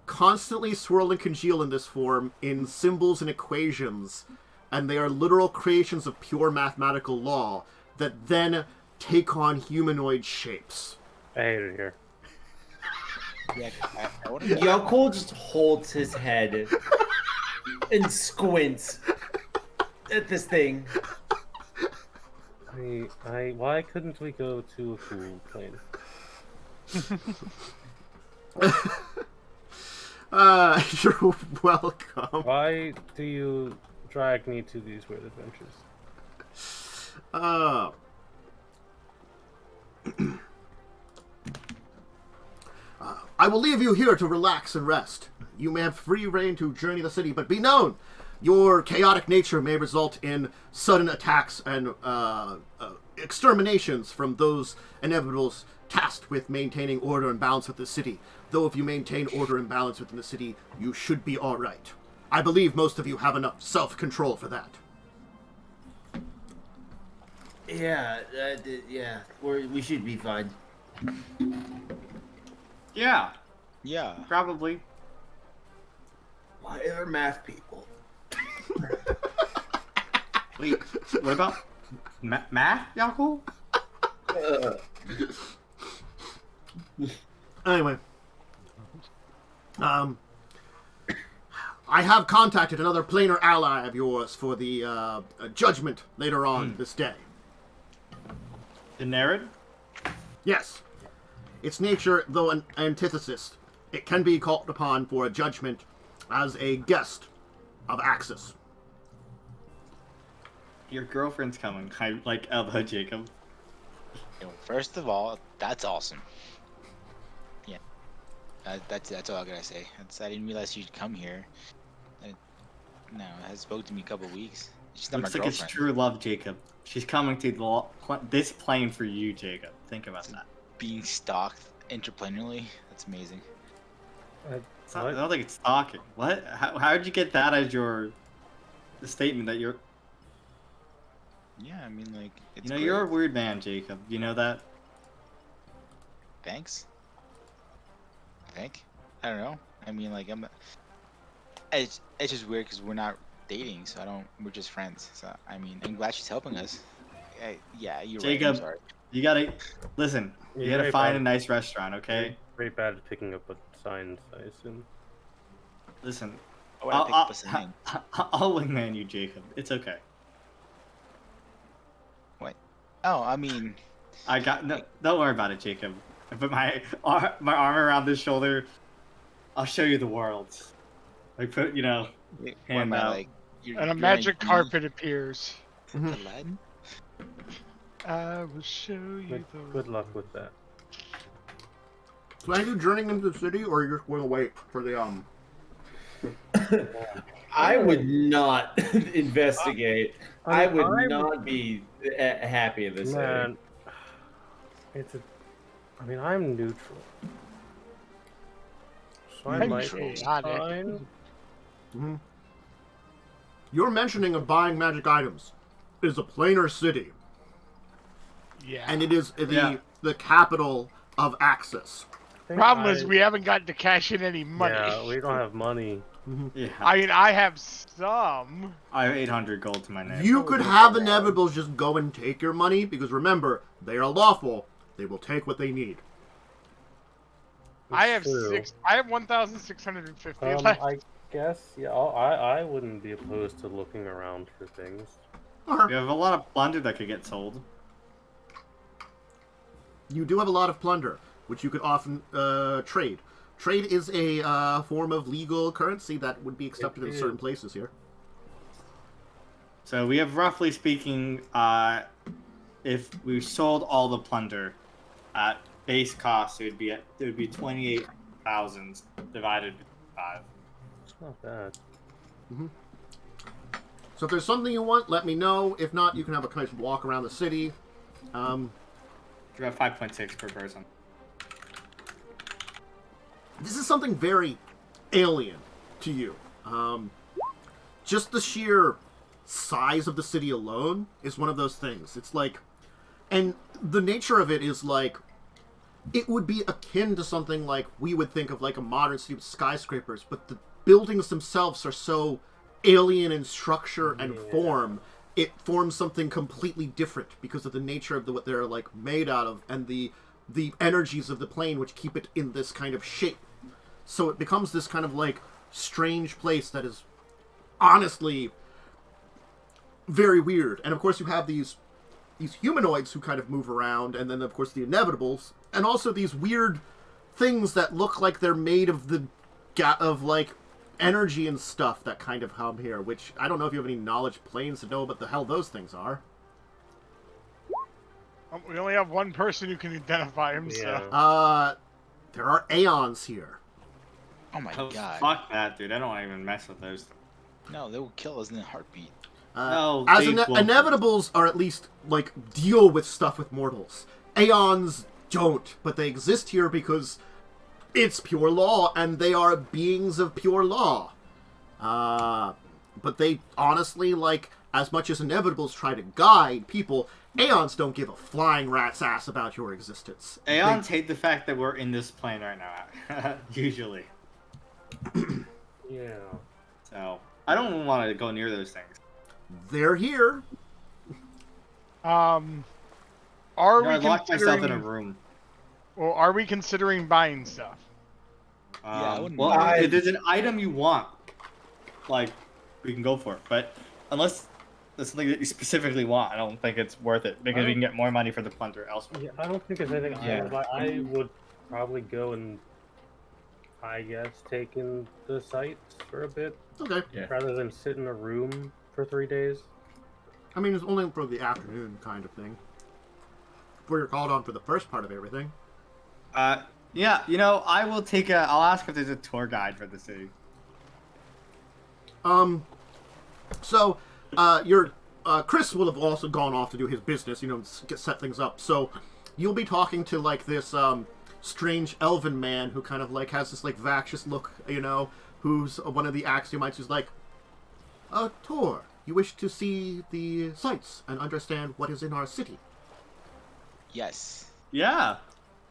constantly swirl and congeal in this form in symbols and equations, and they are literal creations of pure mathematical law that then take on humanoid shapes. I hate it here. Yeah, Yaalkol just holds his head and squints at this thing. Why couldn't we go to a cool plane? You're welcome. Why do you drag me to these weird adventures? I will leave you here to relax and rest. You may have free reign to journey the city, but be known, your chaotic nature may result in sudden attacks and exterminations from those inevitables tasked with maintaining order and balance within the city. Though if you maintain order and balance within the city, you should be alright. I believe most of you have enough self-control for that. Yeah, we should be fine. Yeah, yeah. probably. Why are math people? Wait, what about math, Yaalkol? Anyway. I have contacted another planar ally of yours for the judgment later on this day. The Nerid? Yes. Its nature, though an antithesis, it can be called upon for a judgment as a guest of Axis. Your girlfriend's coming. I like Elba, Jacob. First of all, that's awesome. Yeah, that's all I gotta say. I didn't realize she'd come here. No, it has spoke to me a couple weeks. She's not Looks my like it's girlfriend. true love, Jacob. She's coming to this plane for you, Jacob. Think about that. Being stalked interplanetally, that's amazing. I don't think it's stalking. What? How did you get that as the statement that you're... Yeah, I mean, like, it's You know, great. you're a weird man, Jacob. You know that? Thanks. I don't know. I mean, like, it's just weird because we're not dating, so we're just friends. So, I mean, I'm glad she's helping us. Yeah, you're right. I'm Jacob, sorry. you gotta... Listen, you You're gotta very find bad. a nice restaurant, okay? Very bad at picking up signs, I assume. Listen, Oh, I picked up a sign. I'll wingman you, Jacob. It's okay. Oh, I mean, No, don't worry about it, Jacob. I put my arm around his shoulder. I'll show you the world. Like, put, what hand am I, out. like, And a magic carpet appears. Aladdin? I will show you the... Good luck with that. So are you journeying into the city, or you're just going to wait for the I would not investigate. I would I'm- not be happy in this area. Man, I'm neutral. So I might Neutral. be fine. Your mentioning of buying magic items is a planar city, Yeah. and it is Yeah. the capital of Axis. Problem is, we haven't gotten to cash in any money. Yeah, we don't have money. Yeah. I mean, I have some. I have 800 gold to my name. You could have the Inevitables just go and take your money, because remember, they are lawful. They will take what they need. I have True. I have 1,650 left. I guess, yeah, I wouldn't be opposed to looking around for things. We have a lot of plunder that could get sold. You do have a lot of plunder, which you could often trade. Trade is a form of legal currency that would be accepted in certain places here. So we have, roughly speaking, if we sold all the plunder at base cost, it would be 28,000 divided by 5. It's not bad. So if there's something you want, let me know. If not, you can have a nice walk around the city. You have 5.6 per person. This is something very alien to you. Just the sheer size of the city alone is one of those things. It's like, and the nature of it is like, it would be akin to something like we would think of like a modern city with skyscrapers, but the buildings themselves are so alien in structure and form. It forms something completely different because of the nature of what they're like made out of, and the energies of the plane which keep it in this kind of shape. So it becomes this kind of like strange place that is honestly very weird. And of course you have these humanoids who kind of move around, and then of course the Inevitables, and also these weird things that look like they're made of like energy and stuff that kind of come here, which I don't know if you have any knowledge planes to know what the hell those things are. We only have one person who can identify him, so... Yeah. There are Aeons here. Oh my Oh, god. fuck that, dude. I don't want to even mess with those. No, they will kill us in a heartbeat. No, As they won't. Inevitables are at least, like, deal with stuff with mortals. Aeons don't, but they exist here because it's pure law, and they are beings of pure law. But they honestly, like, as much as Inevitables try to guide people, Aeons don't give a flying rat's ass about your existence. Aeons hate the fact that we're in this plane right now. Usually. Yeah. So, I don't want to go near those things. They're here. Are I we locked myself in a considering... room. Well, are we considering buying stuff? I wouldn't Well, mind. if there's an item you want, like, we can go for it. But unless there's something that you specifically want, I don't think it's worth it, because we can get more money for the plunder elsewhere. Yeah, I don't think there's anything Yeah. I would probably go and I guess, take in the sights for a bit, Okay. Yeah. rather than sit in a room for 3 days. I mean, it's only for the afternoon kind of thing. Before you're called on for the first part of everything. Yeah, I will I'll ask if there's a tour guide for the city. So, Chris will have also gone off to do his business, set things up. So, you'll be talking to, like, this, strange elven man who kind of, like, has this, like, vacuous look, who's one of the Axiomites who's like, a tour. You wish to see the sights and understand what is in our city. Yes, Yeah,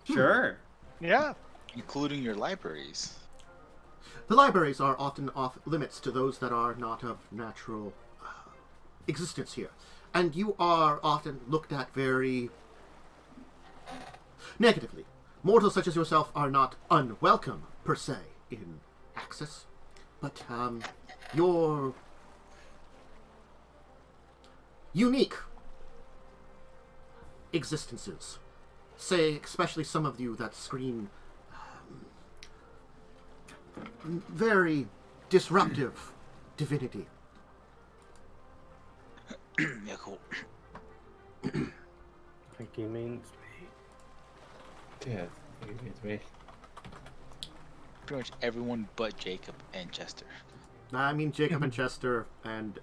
sure. Yeah. including your libraries. The libraries are often off limits to those that are not of natural existence here. And you are often looked at very negatively. Mortals such as yourself are not unwelcome, per se, in Axis. But, your unique existences, say, especially some of you that scream very disruptive divinity. Yeah, cool. I think he means me. Yeah, it's me. Pretty much everyone but Jacob and Chester. I mean, Jacob and Chester, and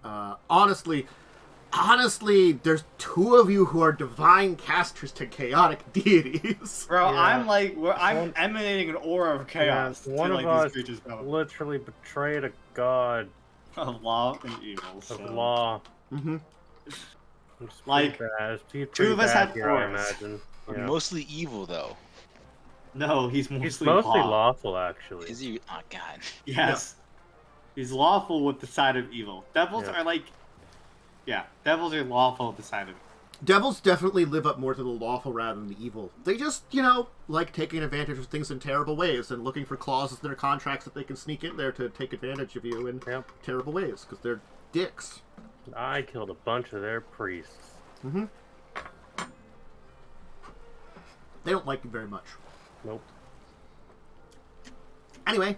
honestly, there's two of you who are divine casters to chaotic deities. Bro, Yeah. I'm emanating an aura of chaos. One to, of like, us these creatures battle. literally betrayed a god Of law and evil. of So. law. Mm-hmm. It's Like, pretty bad. It's pretty two of us bad have here, I force. imagine. Yeah. Mostly evil though. No, he's mostly He's mostly law. lawful, actually. Is he? Oh god. Yes. He's lawful with the side of evil. Devils Yeah. are like... Yeah, devils are lawful with the side of... Devils definitely live up more to the lawful rather than the evil. They just, like taking advantage of things in terrible ways and looking for clauses in their contracts that they can sneak in there to take advantage of you in Yep. terrible ways, because they're dicks. I killed a bunch of their priests. Mm-hmm. They don't like you very much. Nope. Anyway.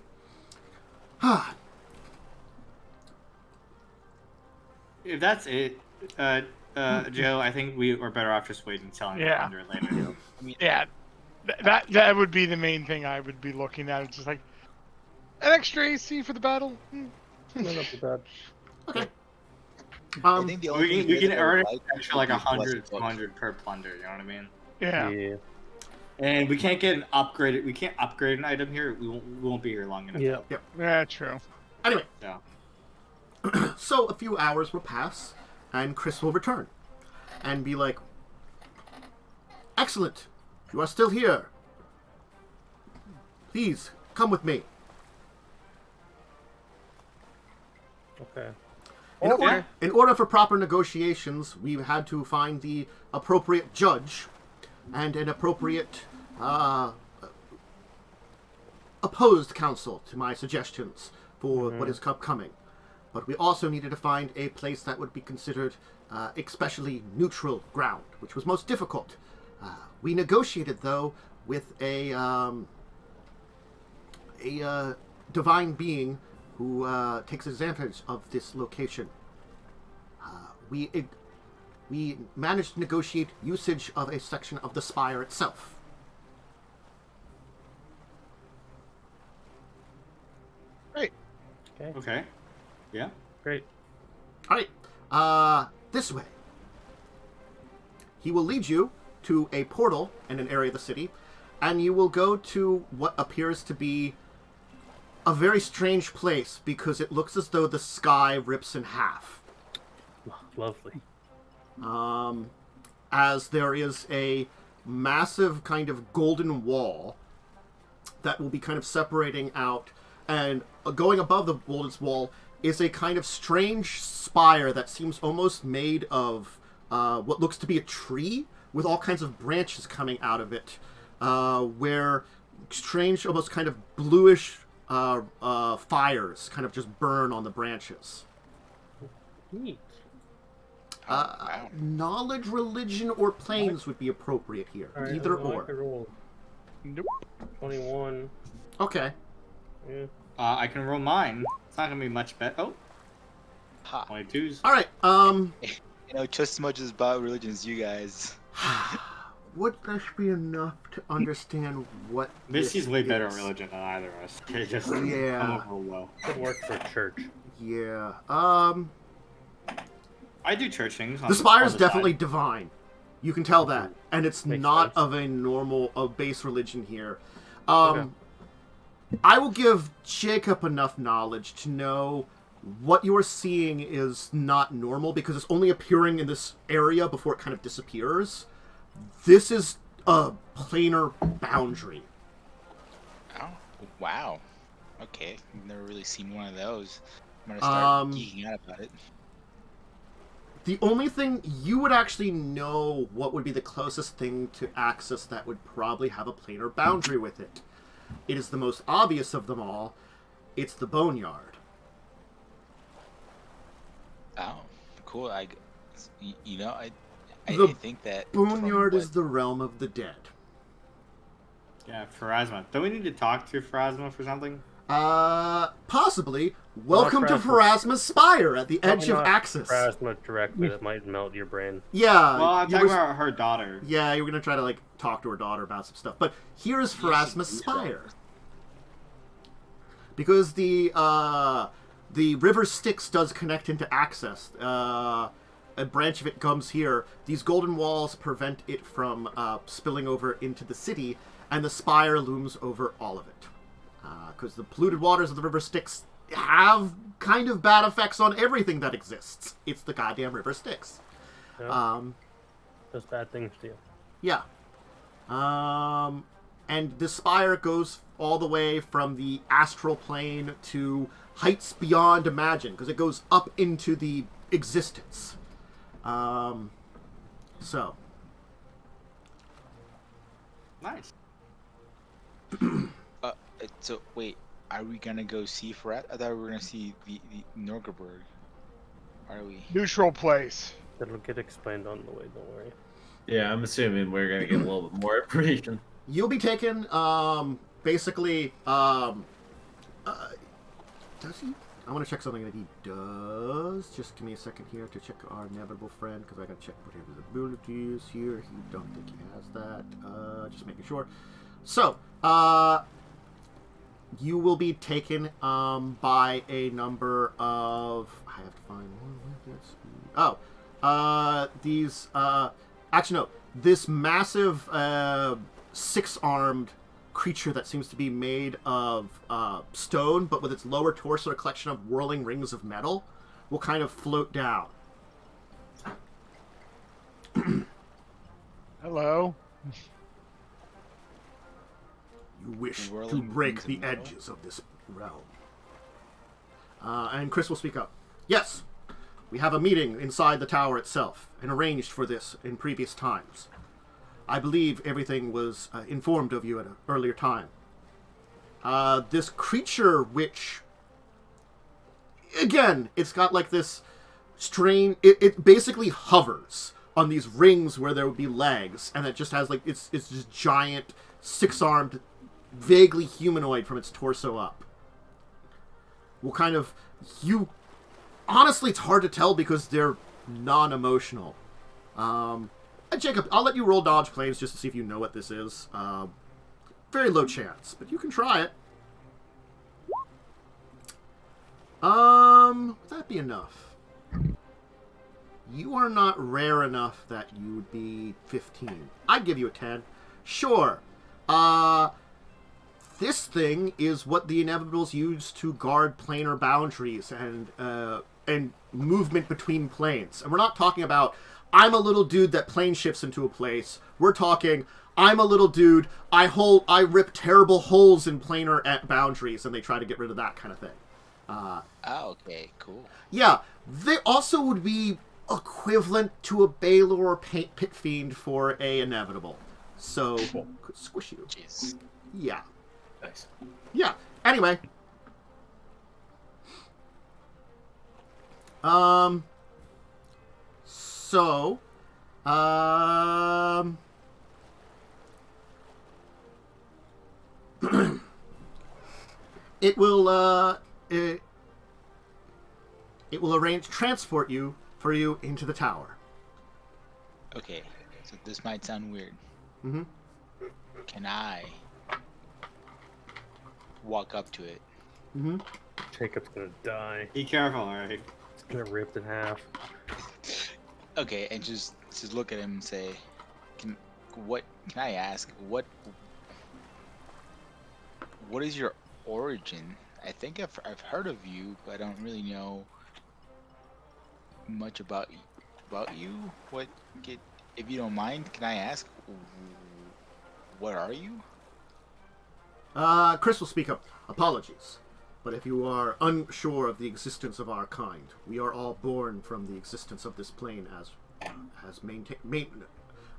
If that's it, Joe, I think we are better off just waiting until I'm Yeah. under it later. Yeah. That would be the main thing I would be looking at. It's just like an extra AC for the battle. No, not too bad. Okay. I think the only thing We can that I earn would an like extra like would be 100, less books. 200 per plunder, you know what I mean? Yeah. Yeah. And we can't get an upgraded, we can't upgrade an item here, we won't be here long enough. Yeah. Yeah, true. Anyway, So, so a few hours will pass, and Chris will return. And be like, excellent, you are still here. Please, come with me. Okay. In order for proper negotiations, we had to find the appropriate judge and an appropriate opposed counsel to my suggestions for what is upcoming. But we also needed to find a place that would be considered especially neutral ground, which was most difficult. We negotiated, though, with a divine being who takes advantage of this location. We managed to negotiate usage of a section of the spire itself. Great. okay. Yeah. Great. All right, this way. He will lead you to a portal in an area of the city, and you will go to what appears to be a very strange place because it looks as though the sky rips in half. Lovely. As there is a massive kind of golden wall that will be kind of separating out, and going above the golden wall is a kind of strange spire that seems almost made of what looks to be a tree with all kinds of branches coming out of it, where strange, almost kind of bluish fires kind of just burn on the branches. Neat. Wow. Knowledge, religion, or planes would be appropriate here. All right, Either I like or. the roll. Nope. 21. Okay. Yeah. I can roll mine. It's not gonna be much better. Oh, Ha. only twos. All right. You know, just as much about religion as you guys. Would this be enough to understand what Misty's this way better at is? religion than either of us. They just Yeah. come over well. Could work for church. Yeah. I do church things. The spire is on the definitely side. divine. You can tell that, and it's Makes not sense. of a normal, base religion here. Okay. I will give Jacob enough knowledge to know what you're seeing is not normal because it's only appearing in this area before it kind of disappears. This is a planar boundary. Oh, wow. Okay, I've never really seen one of those. I'm gonna start geeking out about it. The only thing you would actually know what would be the closest thing to access that would probably have a planar boundary with it. It is the most obvious of them all. It's the Boneyard. Oh, cool. I The think that Boneyard from is the realm of the dead. Yeah, Pharasma. Don't we need to talk to Pharasma for something? Possibly. Welcome to Pharasma's Spire at the edge of Axis. Plasma directly, that might melt your brain. Yeah. Well, I'm you talking was- about her daughter. Yeah, you were gonna try to like talk to her daughter about some stuff, but here's Pharasma's Spire. Because the river Styx does connect into Axis. A branch of it comes here. These golden walls prevent it from spilling over into the city, and the spire looms over all of it. Because the polluted waters of the river Styx have kind of bad effects on everything that exists. It's the goddamn river Styx. Yeah. Does bad things to you. Yeah. And the spire goes all the way from the astral plane to heights beyond imagine, because it goes up into the existence. So. Nice. So wait, are we gonna go see Fred? I thought we were gonna see the Norgerberg. Are we? Neutral place. That'll get explained on the way, don't worry. Yeah, I'm assuming we're gonna get a little bit more information. You'll be taken, basically, does he? I want to check something that he does. Just give me a second here to check our inevitable friend, because I gotta check what his abilities here. He don't think he has that. Just making sure. So, you will be taken, by a number of... I have to find one. These, actually, no. This massive, six-armed creature that seems to be made of stone, but with its lower torso a collection of whirling rings of metal, will kind of float down. Hello. You wish to Whirling break rings of the metal? edges of this realm. And Chris will speak up. Yes, we have a meeting inside the tower itself, and arranged for this in previous times. I believe everything was informed of you at an earlier time. This creature, which, again, it's got like this it basically hovers on these rings where there would be legs, and it just has like, it's just giant, six-armed, vaguely humanoid from its torso up. Will kind of, honestly, it's hard to tell because they're non-emotional. Jacob, I'll let you roll dodge claims just to see if you know what this is. Very low chance, but you can try it. Would that be enough? You are not rare enough that you would be 15. I'd give you a 10. Sure. This thing is what the Inevitables use to guard planar boundaries and movement between planes. And we're not talking about, I'm a little dude that plane shifts into a place. We're talking, I'm a little dude, I rip terrible holes in planar boundaries, and they try to get rid of that kind of thing. Okay, cool. Yeah, they also would be equivalent to a Baylor or Pit Fiend for a Inevitable. So, could squish you. Jeez. Yeah. Nice. Yeah. Anyway. So, It will it will arrange transport for you into the tower. Okay, so this might sound weird. Mm-hmm. Can I walk up to it? Mm-hmm. Jacob's gonna die. Be careful, alright? It's gonna rip in half. Okay, and just look at him and say, can I ask what is your origin? I think I've heard of you, but I don't really know much about you. If you don't mind, can I ask what are you? Chris will speak up. Apologies. But if you are unsure of the existence of our kind, we are all born from the existence of this plane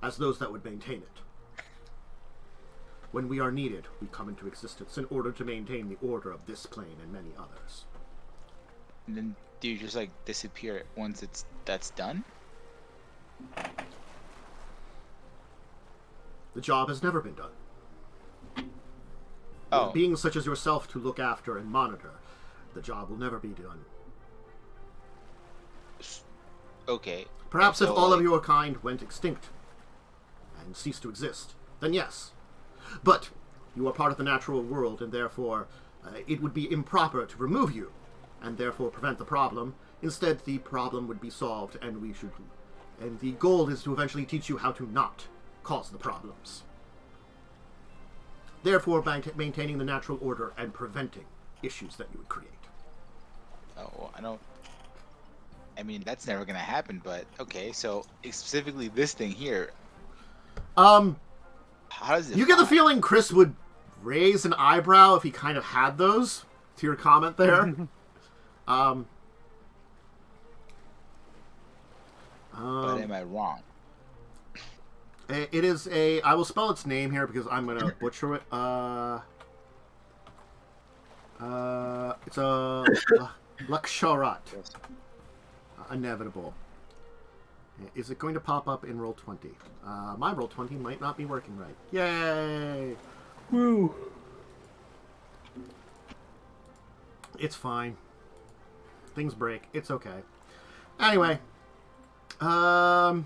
as those that would maintain it. When we are needed, we come into existence in order to maintain the order of this plane and many others. And then do you just like disappear once that's done? The job has never been done. Oh. Beings such as yourself to look after and monitor, the job will never be done. Okay. Perhaps if So, all of like- your kind went extinct and ceased to exist, then yes. But you are part of the natural world, and therefore it would be improper to remove you, and therefore prevent the problem. Instead, the problem would be solved, and the goal is to eventually teach you how to not cause the problems. Therefore, by maintaining the natural order and preventing issues that you would create. Oh, I mean, that's never gonna happen, but okay, so specifically this thing here, how does it You get the fly? feeling Chris would raise an eyebrow if he kind of had those, to your comment there. But am I wrong? It is I will spell its name here because I'm going to butcher it. It's a Luxorat. Inevitable. Is it going to pop up in Roll20? My Roll20 might not be working right. Yay! Woo! It's fine. Things break. It's okay. Anyway. Yeah.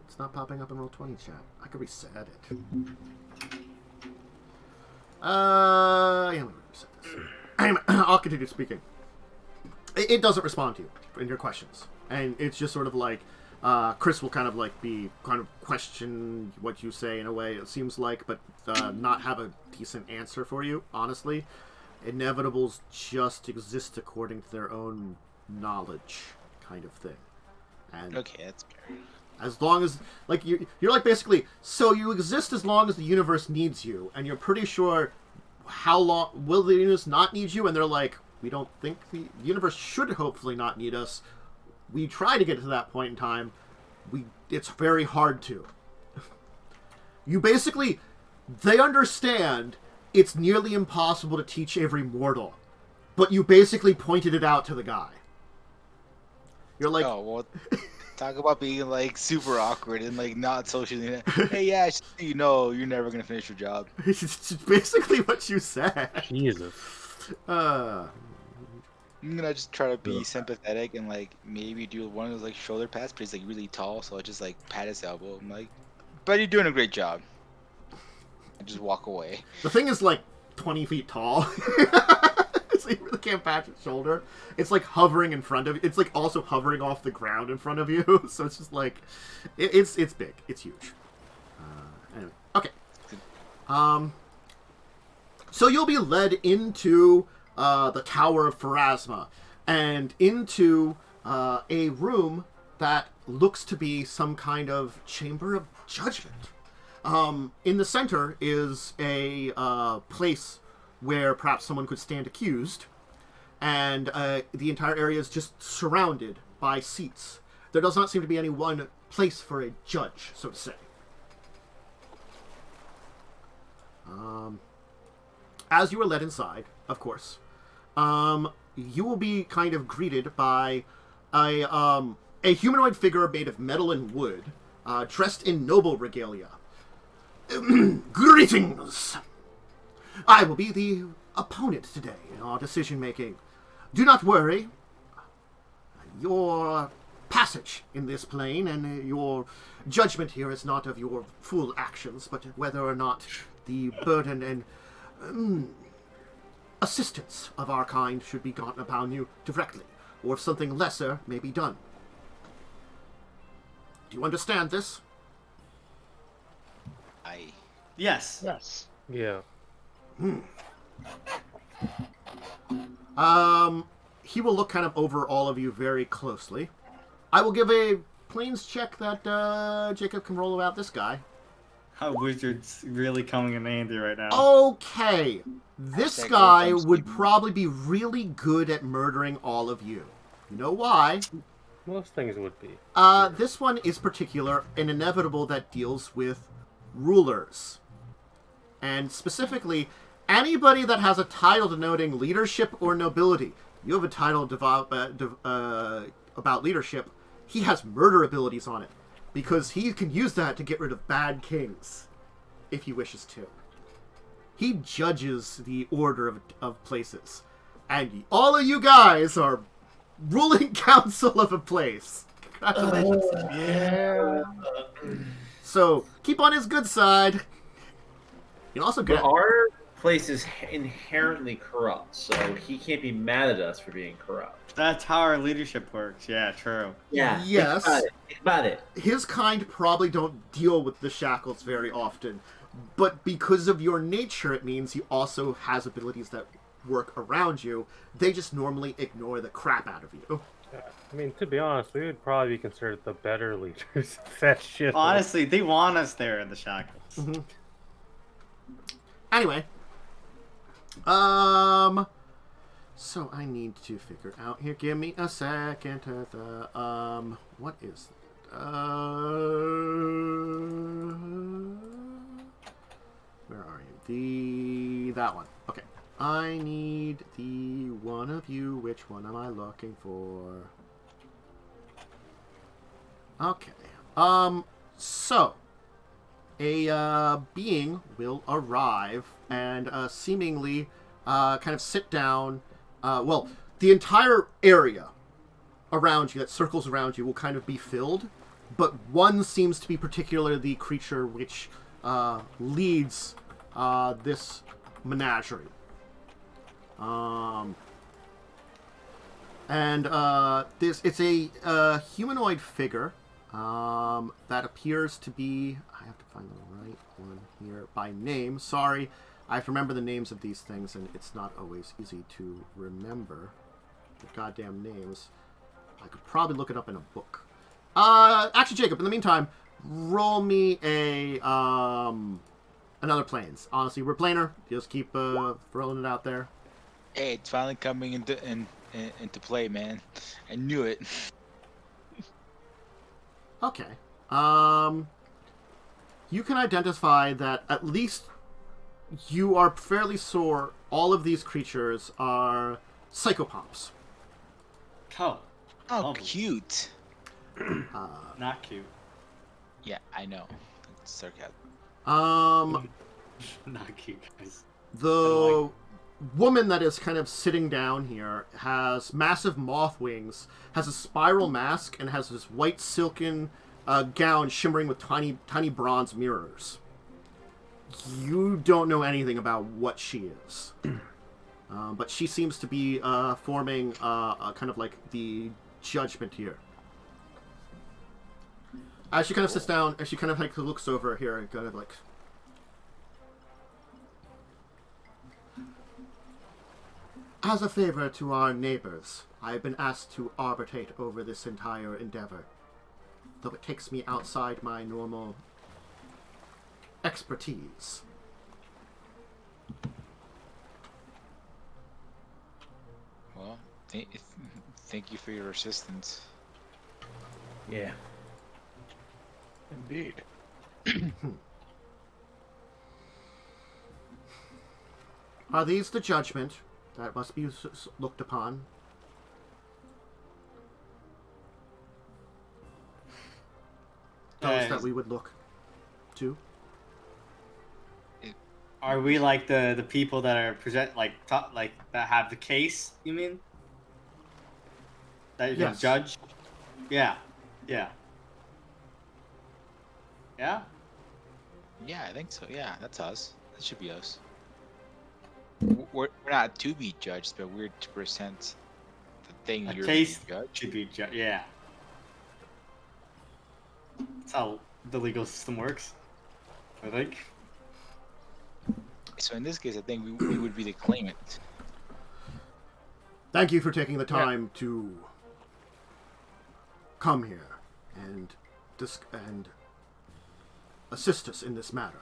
It's not popping up in Roll20 chat. I could reset it. Yeah, let me reset this. Anyway, I'll continue speaking. It doesn't respond to you in your questions. And it's just sort of like, Chris will kind of like question what you say in a way, it seems like, but not have a decent answer for you, honestly. Inevitables just exist according to their own knowledge, kind of thing. And Okay, that's fair. as long as, like, you're like basically, so you exist as long as the universe needs you, and you're pretty sure how long will the universe not need you, and they're like, we don't think the universe should hopefully not need us. We try to get to that point in time. It's very hard to. You basically, they understand it's nearly impossible to teach every mortal, but you basically pointed it out to the guy. You're like, Oh well, talk about being like super awkward and like not socially. Hey, yeah, just so you know, you're never gonna finish your job. it's basically what you said. Jesus. I'm gonna just try to be sympathetic and like maybe do one of those like shoulder pats, but he's like really tall, so I just like pat his elbow. I'm like, but you're doing a great job. I just walk away. The thing is like 20 feet tall. So you really can't patch its shoulder. It's like hovering in front of you. It's like also hovering off the ground in front of you. So it's just like, it's big. It's huge. Anyway, okay. So you'll be led into the Tower of Pharasma and into a room that looks to be some kind of chamber of judgment. In the center is a place where perhaps someone could stand accused, and the entire area is just surrounded by seats. There does not seem to be any one place for a judge, so to say. As you are led inside, of course, you will be kind of greeted by a humanoid figure made of metal and wood, dressed in noble regalia. Greetings, Greetings! I will be the opponent today in our decision-making. Do not worry. Your passage in this plane and your judgment here is not of your full actions, but whether or not the burden and assistance of our kind should be gotten upon you directly, or if something lesser may be done. Do you understand this? Yes. Yes. Yeah. He will look kind of over all of you very closely. I will give a planes check that Jacub can roll about this guy. How wizard's really coming in handy right now. Okay. This guy would probably be really good at murdering all of you. You know why? Most things would be. This one is particular and inevitable that deals with rulers. And specifically, anybody that has a title denoting leadership or nobility. You have a title about leadership. He has murder abilities on it. Because he can use that to get rid of bad kings. If he wishes to. He judges the order of places. And all of you guys are ruling council of a place. Congratulations. Yeah. So, keep on his good side. You also get... But our place is inherently corrupt, so he can't be mad at us for being corrupt. That's how our leadership works. Yeah, true. Yeah. Yes. Think about it. His kind probably don't deal with the shackles very often. But because of your nature, it means he also has abilities that work around you. They just normally ignore the crap out of you. I mean, to be honest, we would probably be considered the better leaders. That shit. Honestly, they want us there in the shackles. Mm-hmm. Anyway. So I need to figure out here. Give me a second. What is where are you? That one. Okay. I need the one of you. Which one am I looking for? Okay. So a being will arrive and seemingly kind of sit down. Well, the entire area around you, that circles around you, will kind of be filled, but one seems to be particularly the creature which leads this menagerie. It's a humanoid figure that appears to be... I have to find the right one here by name. Sorry, I have to remember the names of these things, and it's not always easy to remember the goddamn names. I could probably look it up in a book. Actually, Jacub, in the meantime, roll me a another planes. Honestly, we're planar. Just keep throwing it out there. Hey, it's finally coming into play, man. I knew it. Okay. You can identify that at least you are fairly sure all of these creatures are psychopomps. Oh, cute. Not cute. Yeah, I know. It's sarcasm. Not cute, guys. The woman that is kind of sitting down here has massive moth wings, has a spiral mask, and has this white silken gown shimmering with tiny bronze mirrors. You don't know anything about what she is. But she seems to be forming kind of like the judgment here. As she kind of sits down, as she kind of like looks over here and kind of like... As a favor to our neighbors, I have been asked to arbitrate over this entire endeavor, though it takes me outside my normal expertise. Well, thank you for your assistance. Yeah. Indeed. Are these the judgment that must be looked upon? Those that we would look to? Are we like the people that are like that have the case? You mean that you're gonna Yes. judge? Yeah, yeah, yeah. Yeah, I think so. Yeah, that's us. That should be us. We're not to be judged, but we're to present the thing A you're case being judged. should be judged. Yeah, that's how the legal system works. I think. So in this case, I think we would be the claimant. Thank you for taking the time to come here and assist us in this matter.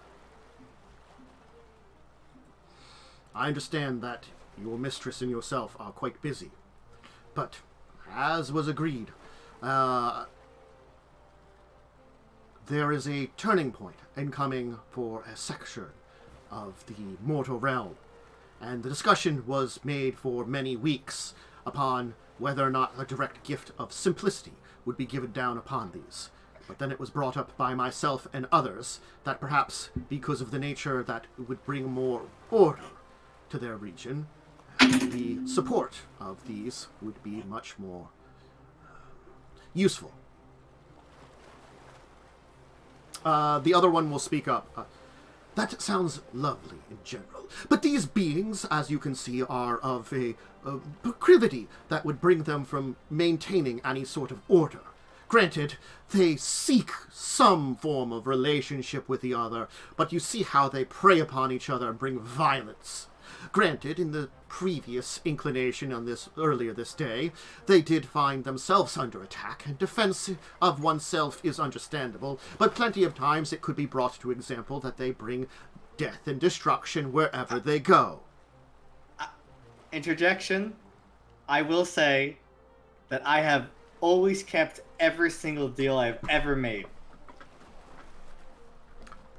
I understand that your mistress and yourself are quite busy, but as was agreed, there is a turning point incoming for a section of the mortal realm, and the discussion was made for many weeks upon whether or not a direct gift of simplicity would be given down upon these. But then it was brought up by myself and others that perhaps because of the nature that it would bring more order to their region, the support of these would be much more useful. The other one will speak up. That sounds lovely in general, but these beings, as you can see, are of a proclivity that would bring them from maintaining any sort of order. Granted, they seek some form of relationship with the other, but you see how they prey upon each other and bring violence. Granted, in the previous inclination on this earlier this day, they did find themselves under attack, and defense of oneself is understandable, but plenty of times it could be brought to example that they bring death and destruction wherever they go. Interjection. I will say that I have always kept every single deal I've ever made.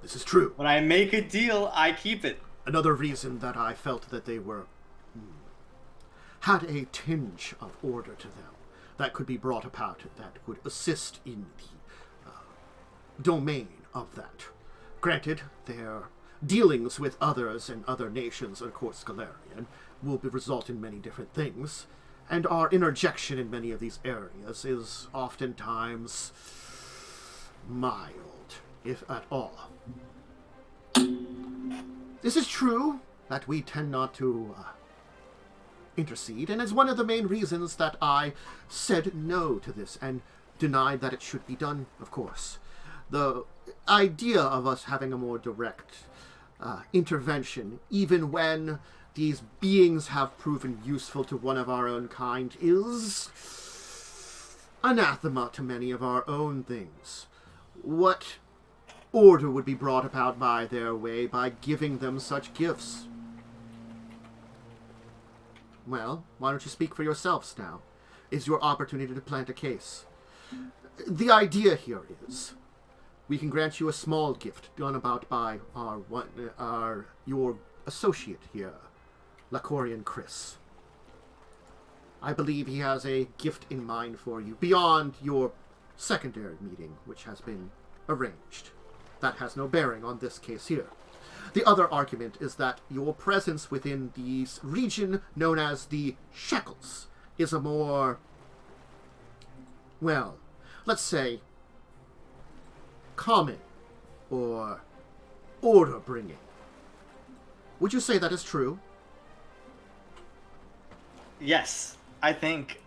This is true. When I make a deal, I keep it. Another reason that I felt that they were had a tinge of order to them that could be brought about that would assist in the domain of that. Granted, their dealings with others and other nations, of course, Galarian, will result in many different things, and our interjection in many of these areas is oftentimes mild, if at all. This is true that we tend not to intercede, and it's one of the main reasons that I said no to this and denied that it should be done, of course. The idea of us having a more direct intervention, even when these beings have proven useful to one of our own kind, is anathema to many of our own things. What order would be brought about by their way by giving them such gifts? Well, why don't you speak for yourselves now? Is your opportunity to plant a case. The idea here is we can grant you a small gift done about by your associate here, Lacorian Chris. I believe he has a gift in mind for you beyond your secondary meeting, which has been arranged. That has no bearing on this case here. The other argument is that your presence within the region known as the Shackles is a more, well, let's say, calming or order-bringing. Would you say that is true? Yes, I think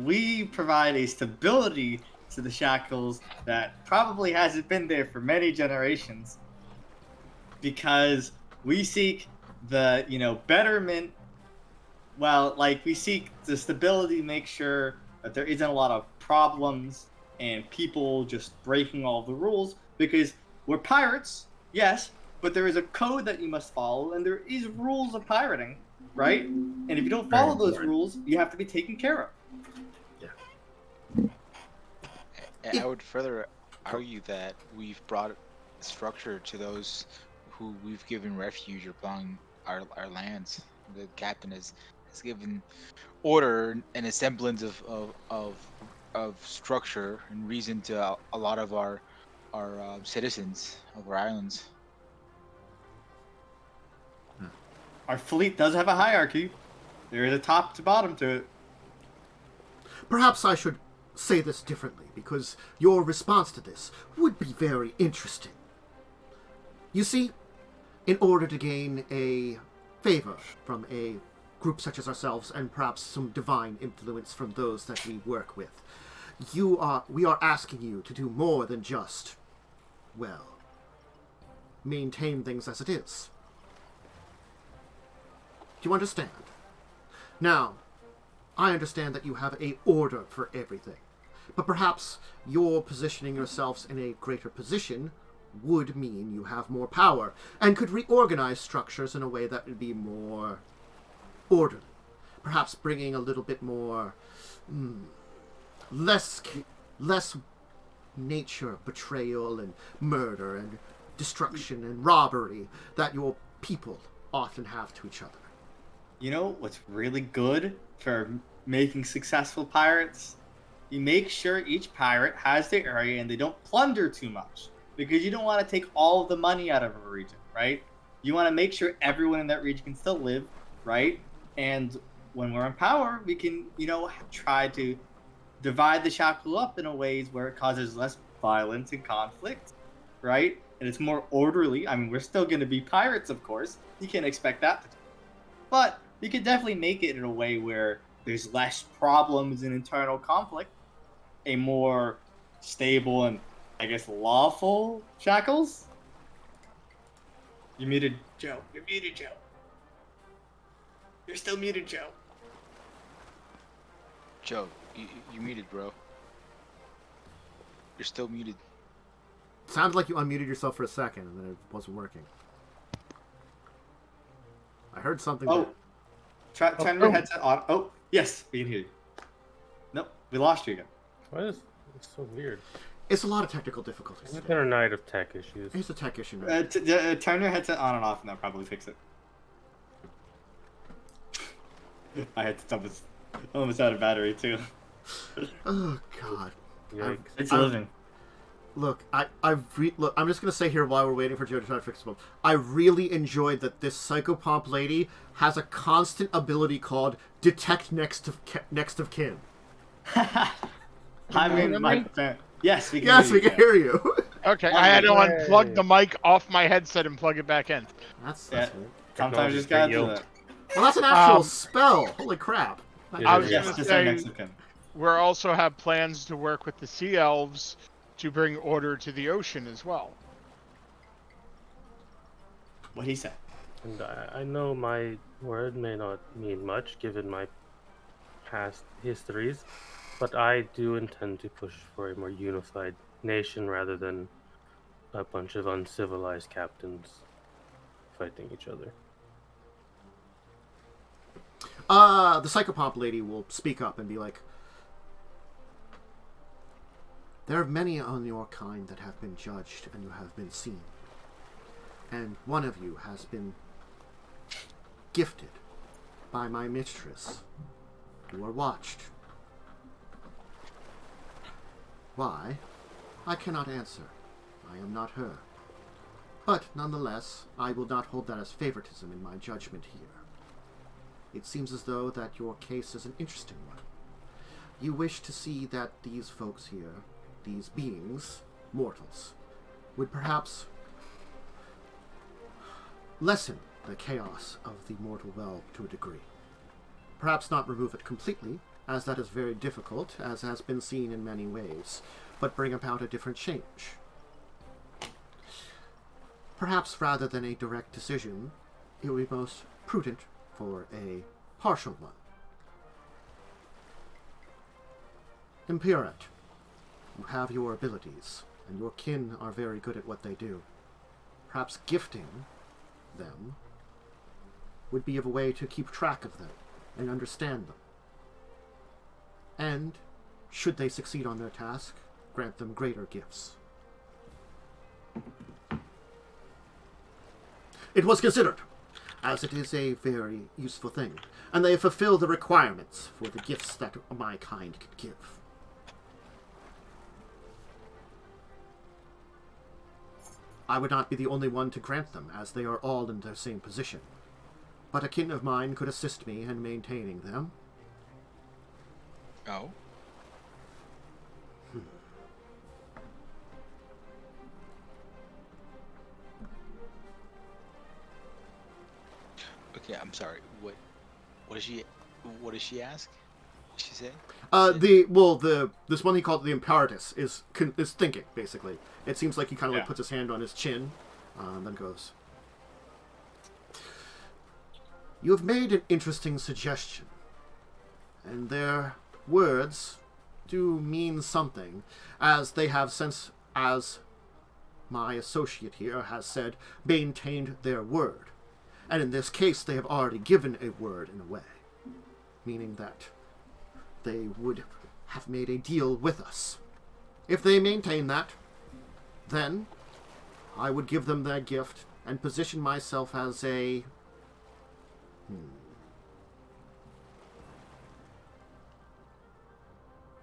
we provide a stability to the Shackles that probably hasn't been there for many generations, because we seek the, betterment. Well, we seek the stability, make sure that there isn't a lot of problems and people just breaking all the rules, because we're pirates, yes, but there is a code that you must follow, and there is rules of pirating, right? And if you don't follow those rules, you have to be taken care of. I would further argue that we've brought structure to those who we've given refuge upon our lands. The captain has given order and a semblance of structure and reason to a lot of our citizens of our islands. our fleet does have a hierarchy. There is a top to bottom to it. Perhaps I should say this differently, because your response to this would be very interesting. You see, in order to gain a favor from a group such as ourselves, and perhaps some divine influence from those that we work with, we are asking you to do more than just, well, maintain things as it is. Do you understand? Now, I understand that you have a order for everything, but perhaps your positioning yourselves in a greater position would mean you have more power, and could reorganize structures in a way that would be more orderly. Perhaps bringing a little bit more, less nature, betrayal, and murder, and destruction, and robbery that your people often have to each other. You know what's really good for making successful pirates? You make sure each pirate has their area and they don't plunder too much, because you don't want to take all of the money out of a region, right? You want to make sure everyone in that region can still live, right? And when we're in power, we can, try to divide the shackle up in a ways where it causes less violence and conflict, right? And it's more orderly. I mean, we're still going to be pirates, of course. You can't expect that. But we could definitely make it in a way where there's less problems and internal conflict, a more stable and, I guess, lawful shackles. You muted Joe. You're muted, Joe. You're still muted, Joe. Joe, you muted, bro. You're still muted. Sounds like you unmuted yourself for a second and then it wasn't working. I heard something. Oh. Turn your headset on. Oh, yes, we can hear you. Nope, we lost you again. Why is it's so weird? It's a lot of technical difficulties. It's been a night of tech issues. It's a tech issue. Turn your headset on and off, and that'll probably fix it. I had to almost out of battery too. Oh God. Yikes. It's living. Look, I'm just gonna say here while we're waiting for Joe to try to fix it. I really enjoyed that this psychopomp lady has a constant ability called detect next of kin. I mean, my fan. Yes, we can. Yes, we can hear you. Okay, I had to unplug the mic off my headset and plug it back in. That's Yeah. weird. Sometimes you just gotta do that. Well, that's an actual spell. Holy crap! I was Yes, gonna just say, next to Ken. we also have plans to work with the Sea Elves to bring order to the ocean as well. What he said. And I know my word may not mean much given my past histories, but I do intend to push for a more unified nation rather than a bunch of uncivilized captains fighting each other. The psychopomp lady will speak up and be like, "There are many on your kind that have been judged and you have been seen. And one of you has been gifted by my mistress. You are watched. Why? I cannot answer. I am not her. But nonetheless, I will not hold that as favoritism in my judgment here. It seems as though that your case is an interesting one. You wish to see that these folks here, these beings, mortals, would perhaps lessen the chaos of the mortal realm to a degree. Perhaps not remove it completely, as that is very difficult, as has been seen in many ways, but bring about a different change. Perhaps rather than a direct decision, it would be most prudent for a partial one. Impurant, you have your abilities, and your kin are very good at what they do. Perhaps gifting them would be a way to keep track of them and understand them. And, should they succeed on their task, grant them greater gifts. It was considered, as it is a very useful thing, and they fulfill the requirements for the gifts that my kind could give. I would not be the only one to grant them, as they are all in the same position. but a kin of mine could assist me in maintaining them. Oh. Okay, I'm sorry. What did she ask? What did she say? This one he called the Imperatus is thinking, basically. It seems like he kind of like puts his hand on his chin, and then goes, "You have made an interesting suggestion, and their words do mean something, as they have since, as my associate here has said, maintained their word. And in this case, they have already given a word in a way, meaning that they would have made a deal with us. If they maintain that, then I would give them their gift and position myself as a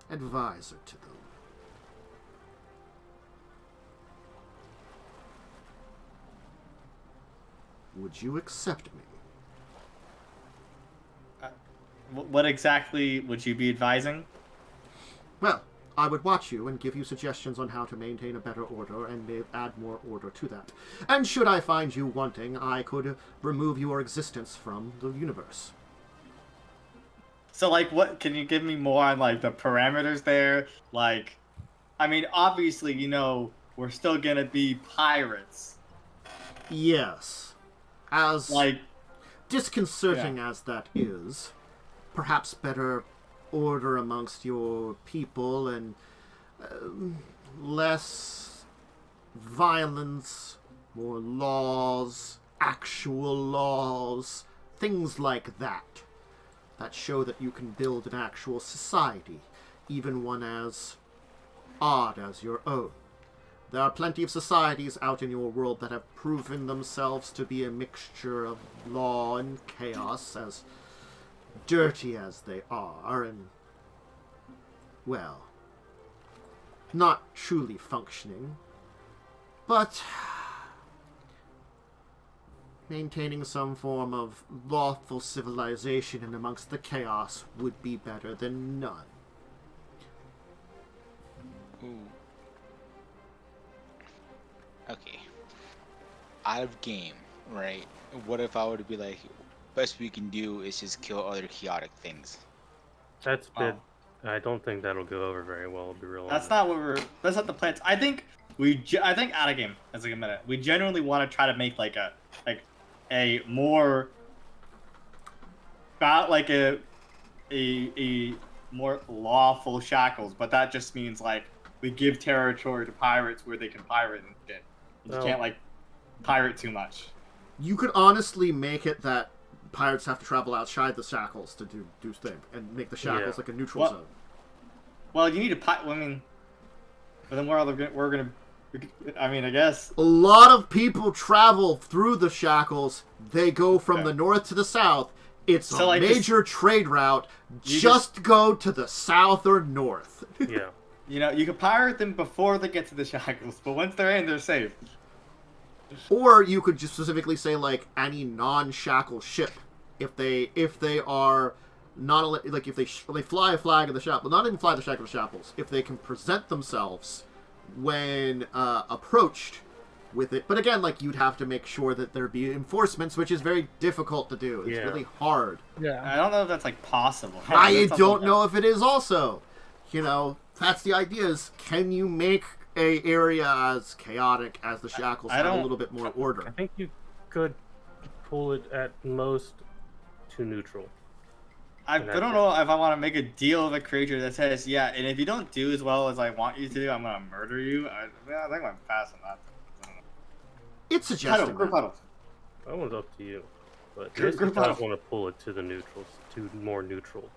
advisor to them. Would you accept me?" What exactly would you be advising? Well, I would watch you and give you suggestions on how to maintain a better order and add more order to that. And should I find you wanting, I could remove your existence from the universe. So, like, what can you give me more on, like, the parameters there? Like, I mean, obviously, you know, we're still gonna be pirates. Yes. As like disconcerting as that is, perhaps better order amongst your people and less violence, more laws, actual laws, things like that, that show that you can build an actual society, even one as odd as your own. There are plenty of societies out in your world that have proven themselves to be a mixture of law and chaos, as dirty as they are, and, well, not truly functioning. But maintaining some form of lawful civilization in amongst the chaos would be better than none. Ooh. Okay. Out of game, right? What if I were to be like, best we can do is just kill other chaotic things? That's bit. I don't think that'll go over very well. To be real. That's not what we're. That's not the plan. I think out of game. As like a minute, we genuinely want to try to make like a more about like a more lawful shackles, but that just means like we give territory to pirates where they can pirate and shit. You can't like pirate too much. You could honestly make it that pirates have to travel outside the shackles to do things, and make the shackles like a neutral zone. Well, you need to I mean, but then we're gonna. I mean, I guess a lot of people travel through the shackles. They go from the north to the south. It's a major trade route. Just go to the south or north. Yeah. You know, you can pirate them before they get to the shackles, but once they're in, they're safe. Or you could just specifically say like any non-shackle ship, if they are not like if they fly a flag of the shackle, not even fly the shackle of shackles, if they can present themselves when approached with it. But again, like you'd have to make sure that there be enforcements, which is very difficult to do. It's really hard. Yeah, I don't know if that's like possible. I don't know if it is also. You know, that's the idea. Is can you make a area as chaotic as the shackles have a little bit more order? I think you could pull it at most to neutral. I don't know if I want to make a deal with a creature that says, yeah, and if you don't do as well as I want you to do, I'm going to murder you. I think I'm fast on that. It's suggesting group huddle. That one's up to you. But I want to pull it to the neutrals, to more neutral.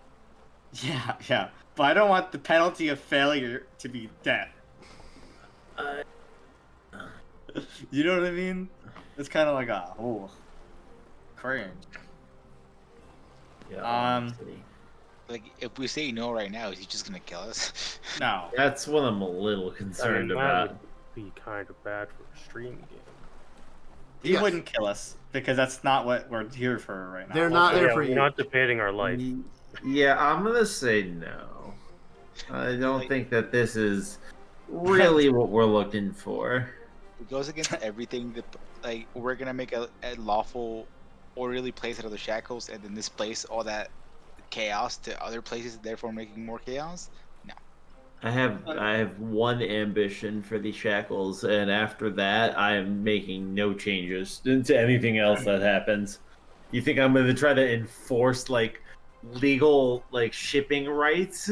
Yeah. But I don't want the penalty of failure to be death. You know what I mean? It's kind of like cringe. Yeah. Like if we say no right now, is he just gonna kill us? No. That's what I'm a little concerned about. That would be kind of bad for a stream game. He Yes. wouldn't kill us because that's not what we're here for right now. They're not there for we're you. not debating our life. Yeah, I'm gonna say no. I don't think that this is really what we're looking for. It goes against everything that, like, we're gonna make a lawful, orderly place out of the shackles and then displace all that chaos to other places, therefore making more chaos. I have one ambition for the shackles, and after that, I am making no changes to anything else that happens. You think I'm going to try to enforce like legal like shipping rights?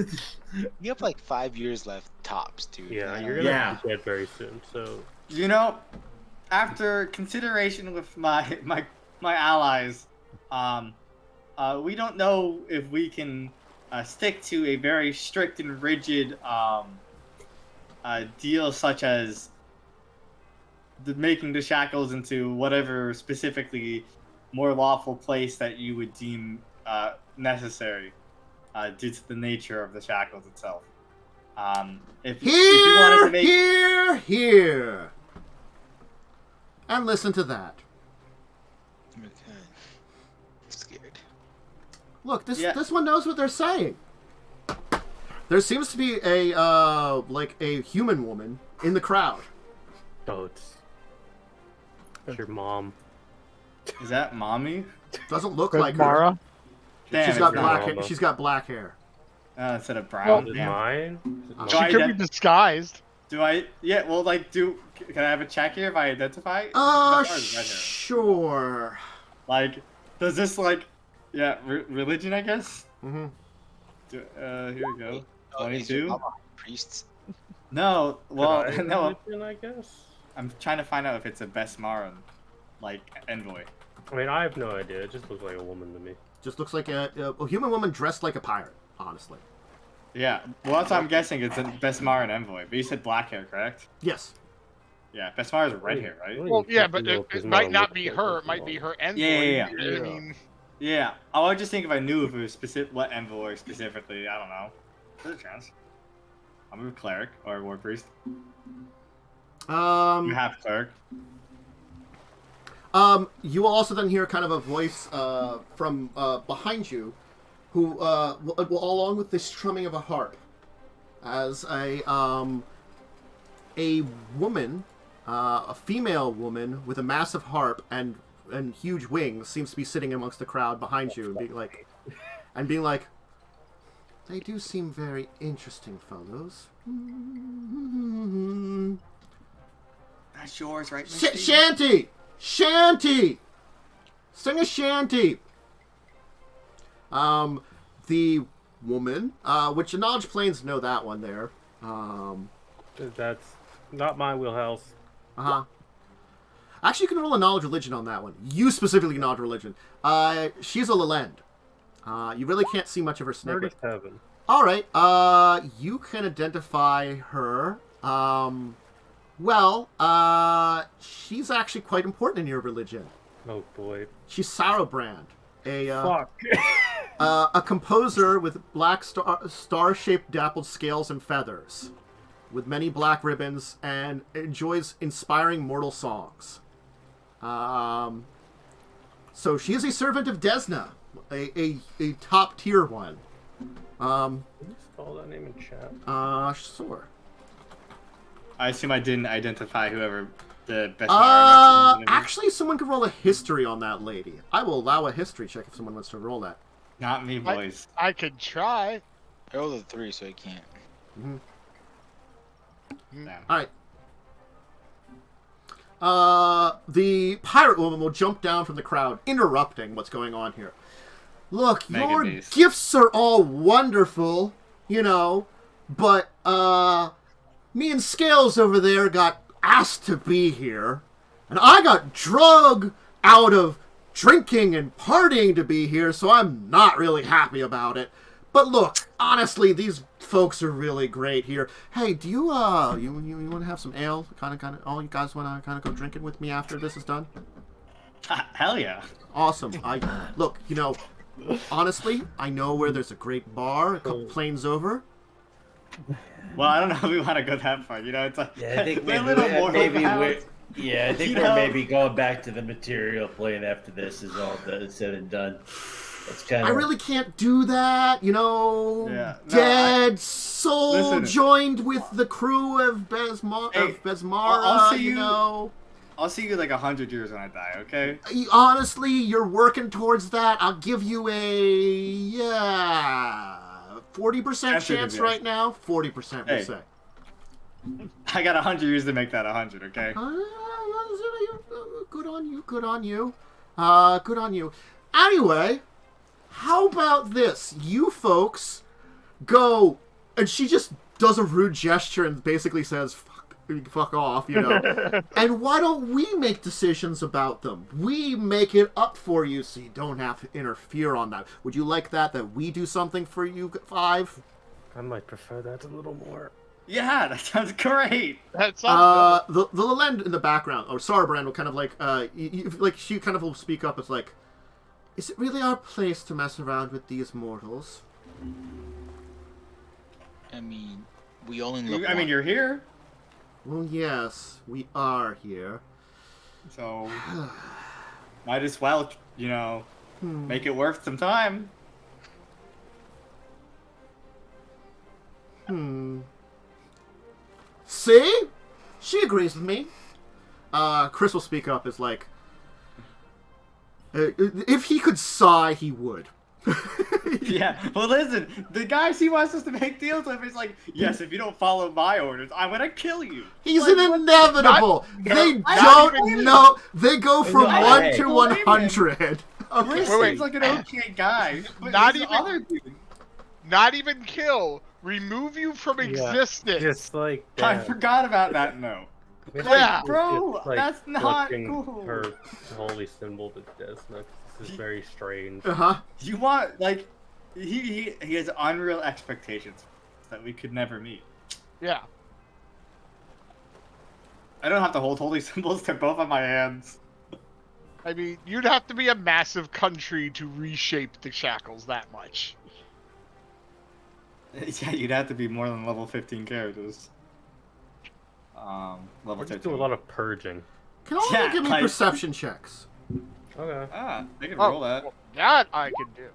You have like 5 years left tops, dude. Yeah, You you're know? gonna be dead very soon. So You know, after consideration with my allies, we don't know if we can stick to a very strict and rigid deal, such as making the shackles into whatever specifically more lawful place that you would deem necessary due to the nature of the shackles itself. If you wanted to make... Here! And listen to that. Okay. I'm scared. Look, this Yeah. this one knows what they're saying. There seems to be a like a human woman in the crowd. oh, it's your mom. Is that mommy? Doesn't look like her. Mara. Damn, She's it's got not. black. Mama. She's got black hair. Instead of brown. Is it Damn. mine? Oh. She I could be ident- disguised. Do I? Yeah. Well, like, can I have a check here if I identify? That's ours, right here. Sure. Like, does this religion? I guess. Mm-hmm. Here we go. Oh, is your 22? mama priests? No. Well, Could I no. religion, I guess. I'm trying to find out if it's a Besmaran, like envoy. I mean, I have no idea. It just looks like a woman to me. Just looks like a human woman dressed like a pirate. Honestly. Yeah. Well, that's what I'm guessing. It's a Besmaran envoy. But you said black hair, correct? Yes. Yeah. Besmar is red hair, right? Well, yeah, but Know it, if his it might mom not looks be like her. his It might mom. be her envoy. Yeah. I mean, Yeah. I would just think if I knew if it was specific, what envoy specifically. I don't know. There's a chance. I'm a cleric or a warpriest. You have cleric. You will also then hear kind of a voice from behind you, who along with the strumming of a harp, as a woman, a female woman with a massive harp and huge wings, seems to be sitting amongst the crowd behind you and being like, they do seem very interesting fellows. That's yours, right? Shanty! Shanty! Sing a shanty! The woman, which the Knowledge Planes know that one there. That's not my wheelhouse. Uh-huh. Actually, you can roll a Knowledge Religion on that one. You specifically Knowledge Religion. She's a Lelend. You really can't see much of her snake. 37. Alright, you can identify her. She's actually quite important in your religion. Oh boy. She's Sauerbrand, Fuck. a composer with black star-shaped dappled scales and feathers, with many black ribbons, and enjoys inspiring mortal songs. So she is a servant of Desna, a top-tier one. Can you spell that name in chat? Sure. I assume I didn't identify whoever the best. Actually, someone could roll a history on that lady. I will allow a history check if someone wants to roll that. Not me, boys. I could try. I rolled a 3, so I can't. Damn. Alright. The pirate woman will jump down from the crowd, interrupting what's going on here. Look, Mega your Beast. gifts are all wonderful, but, me and Scales over there got asked to be here, and I got drug out of drinking and partying to be here, so I'm not really happy about it. But look, honestly, these folks are really great here. Hey, do you want to have some ale? Kind of, all you guys want to kind of go drinking with me after this is done? Hell yeah. Awesome. Look, honestly, I know where there's a great bar a couple planes over. Well, I don't know if we want to go that far. It's like Yeah, I think we're a little more Yeah, I think we're maybe going back to the material plane after this is all said and done. It's kind of. I really can't do that, you know. Yeah. No, Dead soul Listen. joined with the crew of Besmara, Hey, I'll see you you- know. I'll see you like 100 years when I die, okay? Honestly, you're working towards that. I'll give you a 40% That's chance it, right now. 40%, we'll Hey. say. I got 100 years to make that 100, okay? Good on you. Good on you. Good on you. Anyway, how about this? You folks go, and she just does a rude gesture and basically says, fuck off, you know. And why don't we make decisions about them? We make it up for you so you don't have to interfere on that. Would you like that we do something for you five? I might prefer that a little more. Yeah, that sounds great. That sounds The Lelend in the background, or Sarbrand will kind of like, like she kind of will speak up. It's like, is it really our place to mess around with these mortals? I mean, we only look. I mean, you're here, Well, yes, we are here. so might as well, you know, make it worth some time. See? She agrees with me. Chris will speak up as like, if he could sigh, he would. Yeah, well, listen, the guys he wants us to make deals with is like, yes, if you don't follow my orders, I'm gonna kill you. He's Like, an inevitable. They not don't even- know. They go from No, 1 hey. to 100. Okay. Chris Wait. seems like an okay guy, but Not this even- other dude, not even kill. Remove you from existence. Just like I that. forgot about that. No, It's Yeah. bro, just like that's not flicking cool. Her holy symbol to death. No, this is very strange. Uh-huh. You want like he has unreal expectations that we could never meet. Yeah. I don't have to hold holy symbols; they're both on my hands. I mean, you'd have to be a massive country to reshape the shackles that much. Yeah, you'd have to be more than level 15 characters. Level We'll just 13. do a lot of purging. Can all of Yeah, you give me like- perception checks? Okay. Ah, they can Oh, roll that. well, that I can do.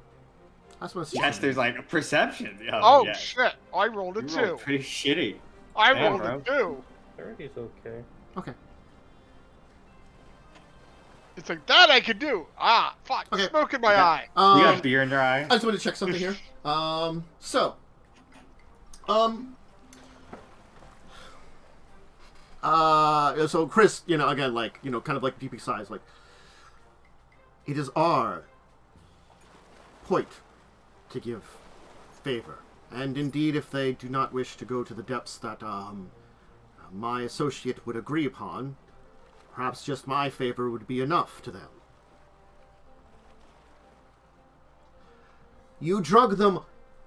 I just want to see. Yes, something. there's like a perception. Oh, yeah. shit! I rolled a You 2. rolled pretty shitty. I Damn, rolled bro. a 2. 30's okay. Okay. It's like that I can do. Ah, fuck! Okay. Smoke in my Yeah. eye. You got beer in your eye. I just want to check something here. So Chris, you know, again, like, you know, kind of like deep sighs, like, it is our point to give favor, and indeed, if they do not wish to go to the depths that my associate would agree upon, perhaps just my favor would be enough to them. You drug them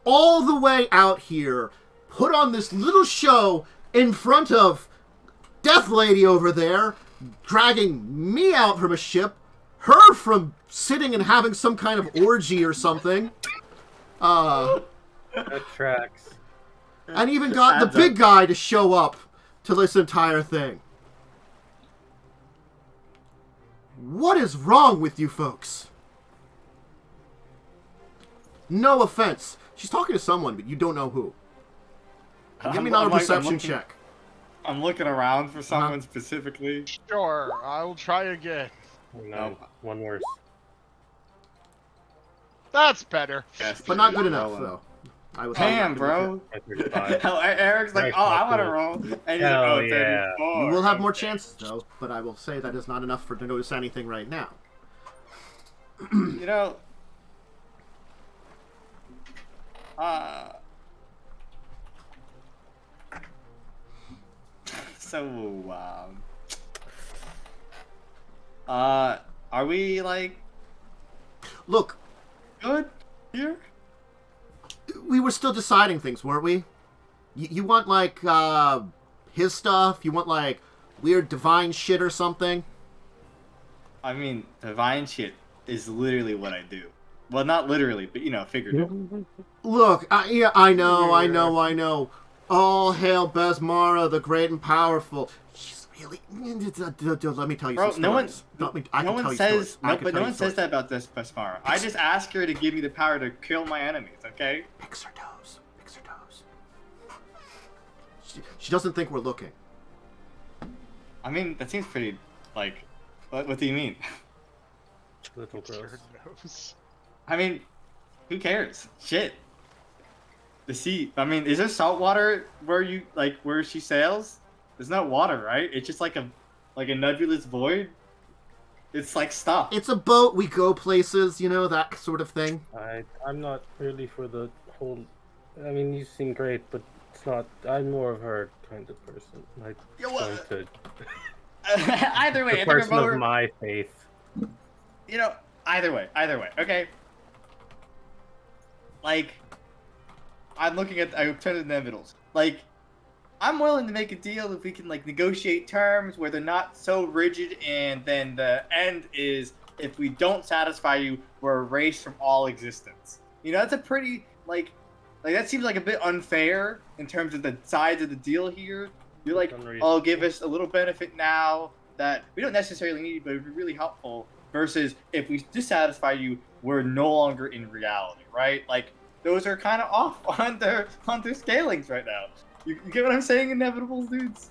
all the way out here, put on this little show in front of Death Lady over there, dragging me out from a ship, her from sitting and having some kind of orgy or something, That tracks. and even got the big guy to show up to this entire thing. What is wrong with you folks? No offense. She's talking to someone, but you don't know who. Give me another perception check. I'm looking around for someone specifically. Sure, I will try again. No, one worse. That's better. Yes, But not good dude, enough, rolling. though. I was Damn, bro. I 35. Eric's like, Nice, oh, I not want to cool. roll. And he's Hell like, oh, yeah. 34. You will have more Okay. chances, though, but I will say that is not enough for to notice anything right now. You know, so, are we, like, Look, good here? we were still deciding things, weren't we? You want, like, his stuff? You want, like, weird divine shit or something? I mean, divine shit is literally what I do. Well, not literally, but, you know, figuratively. Look, yeah, I know. All hail Besmara, the great and powerful. Really? Let me tell you Bro, some no one, stories. I no can one tell you says, stories. no, but no one says that about this Pasmara. I just ask her to give me the power to kill my enemies, okay? Picks her toes. Picks her toes. She doesn't think we're looking. I mean, that seems pretty, like, what do you mean? Little gross. I mean, who cares? Shit. The sea, I mean, is there salt water where you, like, where she sails? There's no water, right? It's just like a nebulous void. It's like stuff. It's a boat. We go places, you know, that sort of thing. I'm not really for the whole. I mean, you seem great, but it's not. I'm more of her kind of person. Like going to. Either way, the person of my faith. You know, either way. Okay. Like, I'm looking at alternative inevitables. Like, I'm willing to make a deal if we can, like, negotiate terms where they're not so rigid, and then the end is, if we don't satisfy you, we're erased from all existence. You know, that's a pretty, like that seems like a bit unfair in terms of the sides of the deal here. You're like, oh, give us a little benefit now that we don't necessarily need, but it would be really helpful, versus if we dissatisfy you, we're no longer in reality, right? Like, those are kind of off on their scalings right now. You get what I'm saying, Inevitables, dudes?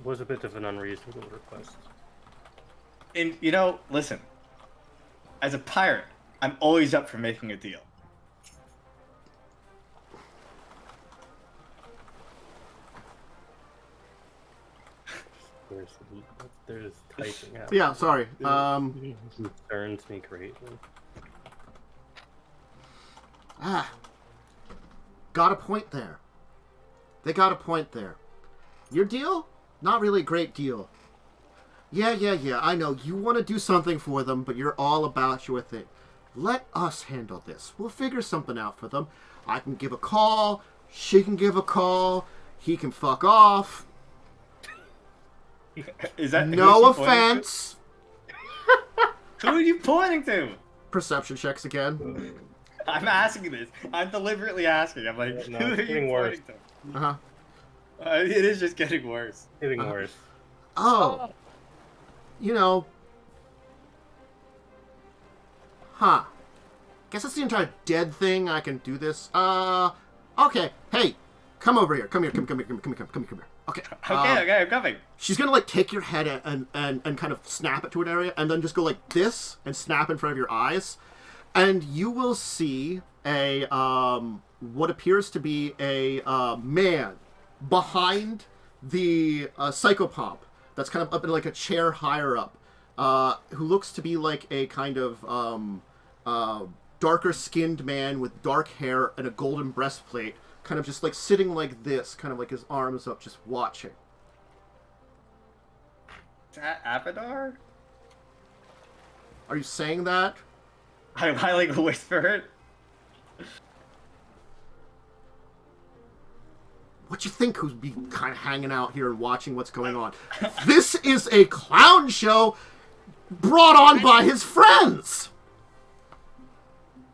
Was a bit of an unreasonable request. And, you know, listen. As a pirate, I'm always up for making a deal. There's typing out. Yeah, sorry. Concerns me greatly. Got a point there. They got a point there. Your deal? Not really a great deal. Yeah, I know. You want to do something for them, but you're all about your thing. Let us handle this. We'll figure something out for them. I can give a call. She can give a call. He can fuck off. Is that no offense? Who are you pointing to? Perception checks again. I'm asking this. I'm deliberately asking. I'm like, no, who are you pointing to? It is just getting worse. Getting worse. Oh. You know. Huh. Guess it's the entire dead thing. I can do this. Okay. Hey, come over here. Come here. Okay. Okay, I'm coming. She's gonna like take your head and kind of snap it to an area, and then just go like this and snap in front of your eyes, and you will see a what appears to be a man behind the psychopomp that's kind of up in like a chair higher up, who looks to be like a kind of darker skinned man with dark hair and a golden breastplate, kind of just like sitting like this, kind of like his arms up, just watching. Is that Abadar? Are you saying that? I like whisper it. What you think who's be kind of hanging out here and watching what's going on? This is a clown show brought on by his friends!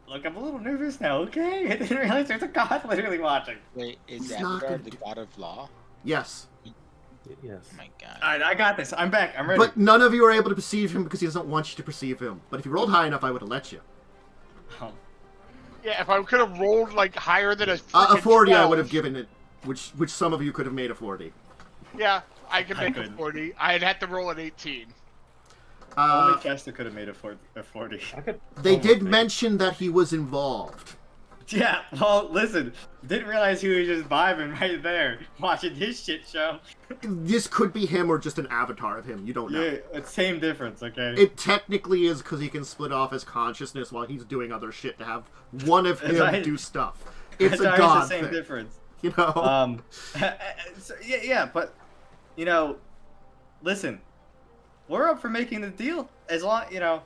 Look, I'm a little nervous now, okay? I didn't realize there's a god literally watching. Wait, is He's not Avatar gonna the god of law? Yes. Yes. Oh my god. Alright, I got this. I'm back. I'm ready. But none of you are able to perceive him because he doesn't want you to perceive him. But if you rolled high enough, I would have let you. Oh. Yeah, if I could have rolled like higher than a A 40 I 12. would have given it, which some of you could have made a 40. Yeah, I could make a couldn't. 40. I'd have to roll an 18. Only Chester could have made a 40. They did mention that he was involved. Yeah, well, listen. Didn't realize he was just vibing right there, watching his shit show. This could be him or just an avatar of him. You don't know. Yeah, it's same difference, okay? It technically is because he can split off his consciousness while he's doing other shit to have one of him do stuff. It's a god the same thing. difference. You know? So, yeah, but, you know, listen. We're up for making the deal, as long, you know,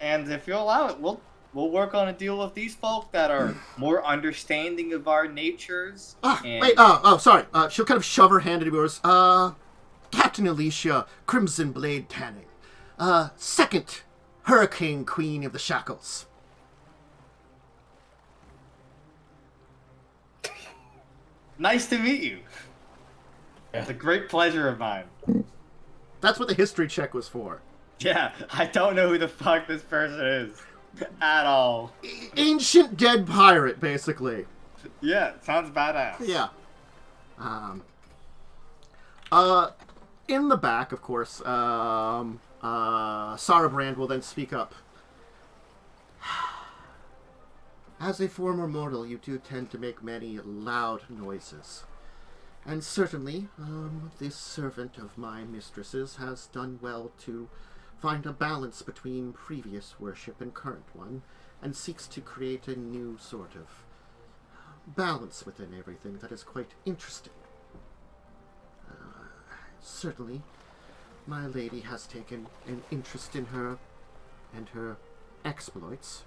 and if you'll allow it, we'll work on a deal with these folk that are more understanding of our natures. Sorry. She'll kind of shove her hand into yours. Captain Alicia, Crimson Blade Tanning. Second Hurricane Queen of the Shackles. Nice to meet you. It's a great pleasure of mine. That's what the history check was for. Yeah, I don't know who the fuck this person is. At all. Ancient dead pirate, basically. Yeah, sounds badass. Yeah. In the back, of course, Sarabrand will then speak up. As a former mortal, you do tend to make many loud noises. And certainly, this servant of my mistress's has done well to find a balance between previous worship and current one, and seeks to create a new sort of balance within everything that is quite interesting. Certainly, my lady has taken an interest in her and her exploits.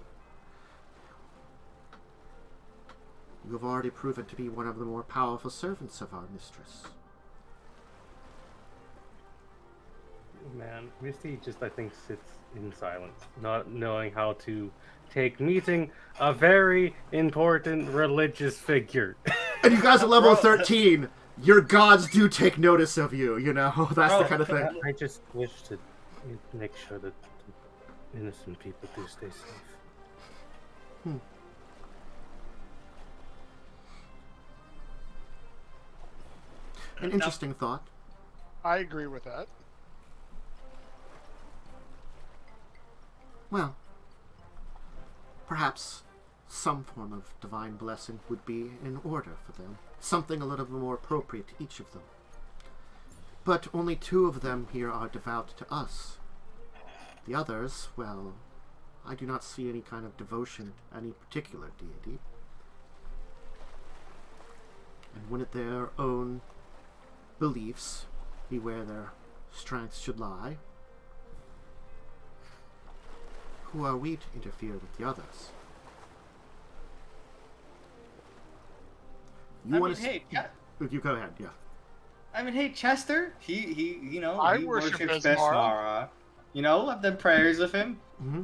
You have already proven to be one of the more powerful servants of our mistress. Man, Misty just, I think, sits in silence, not knowing how to take meeting a very important religious figure. And you guys are level 13. Your gods do take notice of you, you know? That's the kind of thing. I just wish to make sure that innocent people do stay safe. An interesting thought. I agree with that. Well, perhaps some form of divine blessing would be in order for them. Something a little bit more appropriate to each of them. But only 2 of them here are devout to us. The others, well, I do not see any kind of devotion to any particular deity. And wouldn't their own beliefs be where their strengths should lie? Who are we to interfere with the others? You go ahead, yeah. I mean, hey, Chester, he I he worship worships Besmara. Besmara. You know, I've done prayers with him. Mm-hmm.